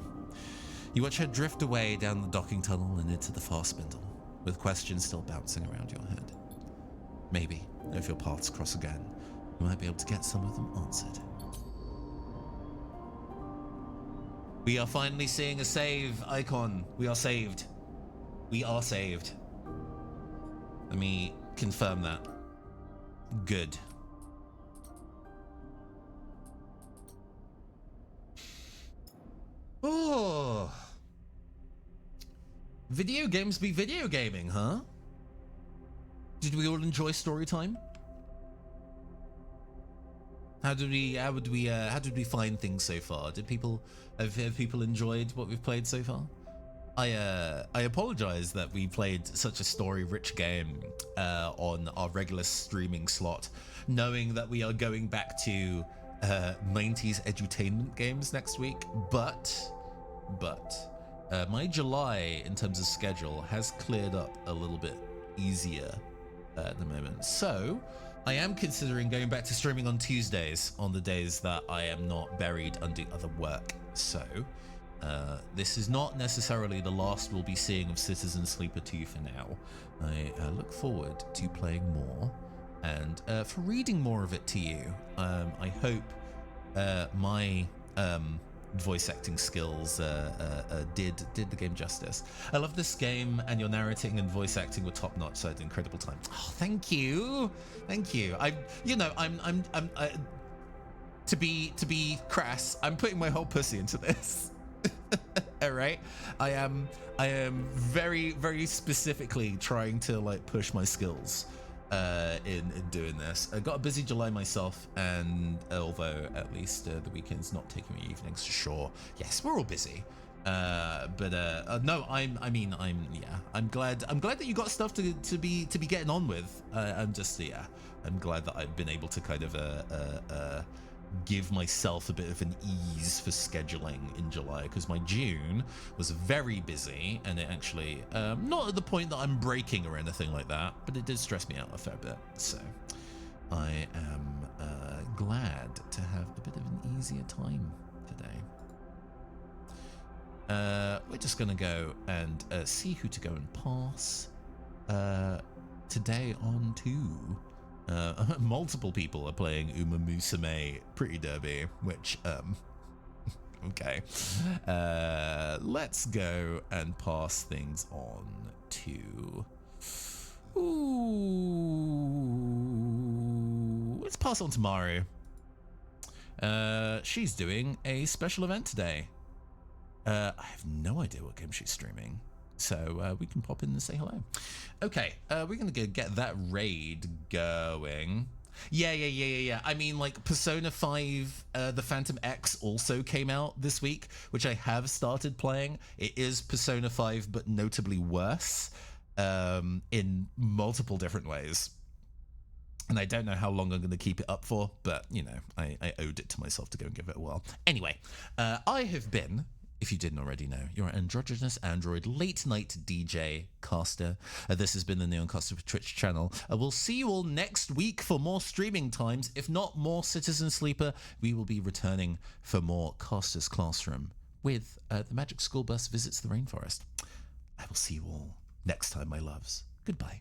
Speaker 2: You watch her drift away down the docking tunnel and into the far spindle, with questions still bouncing around your head. Maybe, if your paths cross again, you might be able to get some of them answered. We are finally seeing a save icon. We are saved. We are saved. Let me confirm that. Good. Oh,
Speaker 1: Video games be video gaming, huh? Did we all enjoy story time? How did we find things so far? Did people have people enjoyed what we've played so far? I apologize that we played such a story-rich game on our regular streaming slot, knowing that we are going back to 90s edutainment games next week. But my July in terms of schedule has cleared up a little bit easier at the moment. So I am considering going back to streaming on Tuesdays on the days that I am not buried under other work. So this is not necessarily the last we'll be seeing of Citizen Sleeper 2 for now. I look forward to playing more and for reading more of it to you. I hope my voice acting skills did the game justice. I love this game, and your narrating and voice acting were top notch. So I had an incredible time. Oh, thank you. To be crass, I'm putting my whole pussy into this. All right, I am very, very specifically trying to like push my skills in doing this. I got a busy July myself, and although at least the weekends not taking me evenings, sure, yes, we're all busy. No, I'm glad that you got stuff to be getting on with. I'm glad that I've been able to kind of give myself a bit of an ease for scheduling in July, because my June was very busy, and it actually not at the point that I'm breaking or anything like that, but it did stress me out a fair bit. So I am glad to have a bit of an easier time today. We're just gonna go and see who to go and pass today on to multiple people are playing Uma Musume Pretty Derby, which okay, let's go and pass things on to let's pass on to Maru. She's doing a special event today. I have no idea what game she's streaming, so we can pop in and say hello. Okay, we're gonna go get that raid going. Yeah. I mean, like, Persona 5, the Phantom X also came out this week, which I have started playing. It is Persona 5, but notably worse in multiple different ways. And I don't know how long I'm going to keep it up for, but, you know, I owed it to myself to go and give it a whirl. Anyway, I have been, if you didn't already know, your androgynous android late night DJ caster. This has been the Neoncaster Twitch channel. We'll see you all next week for more streaming times. If not more Citizen Sleeper, we will be returning for more Caster's Classroom with the Magic School Bus Visits the Rainforest. I will see you all next time, my loves. Goodbye.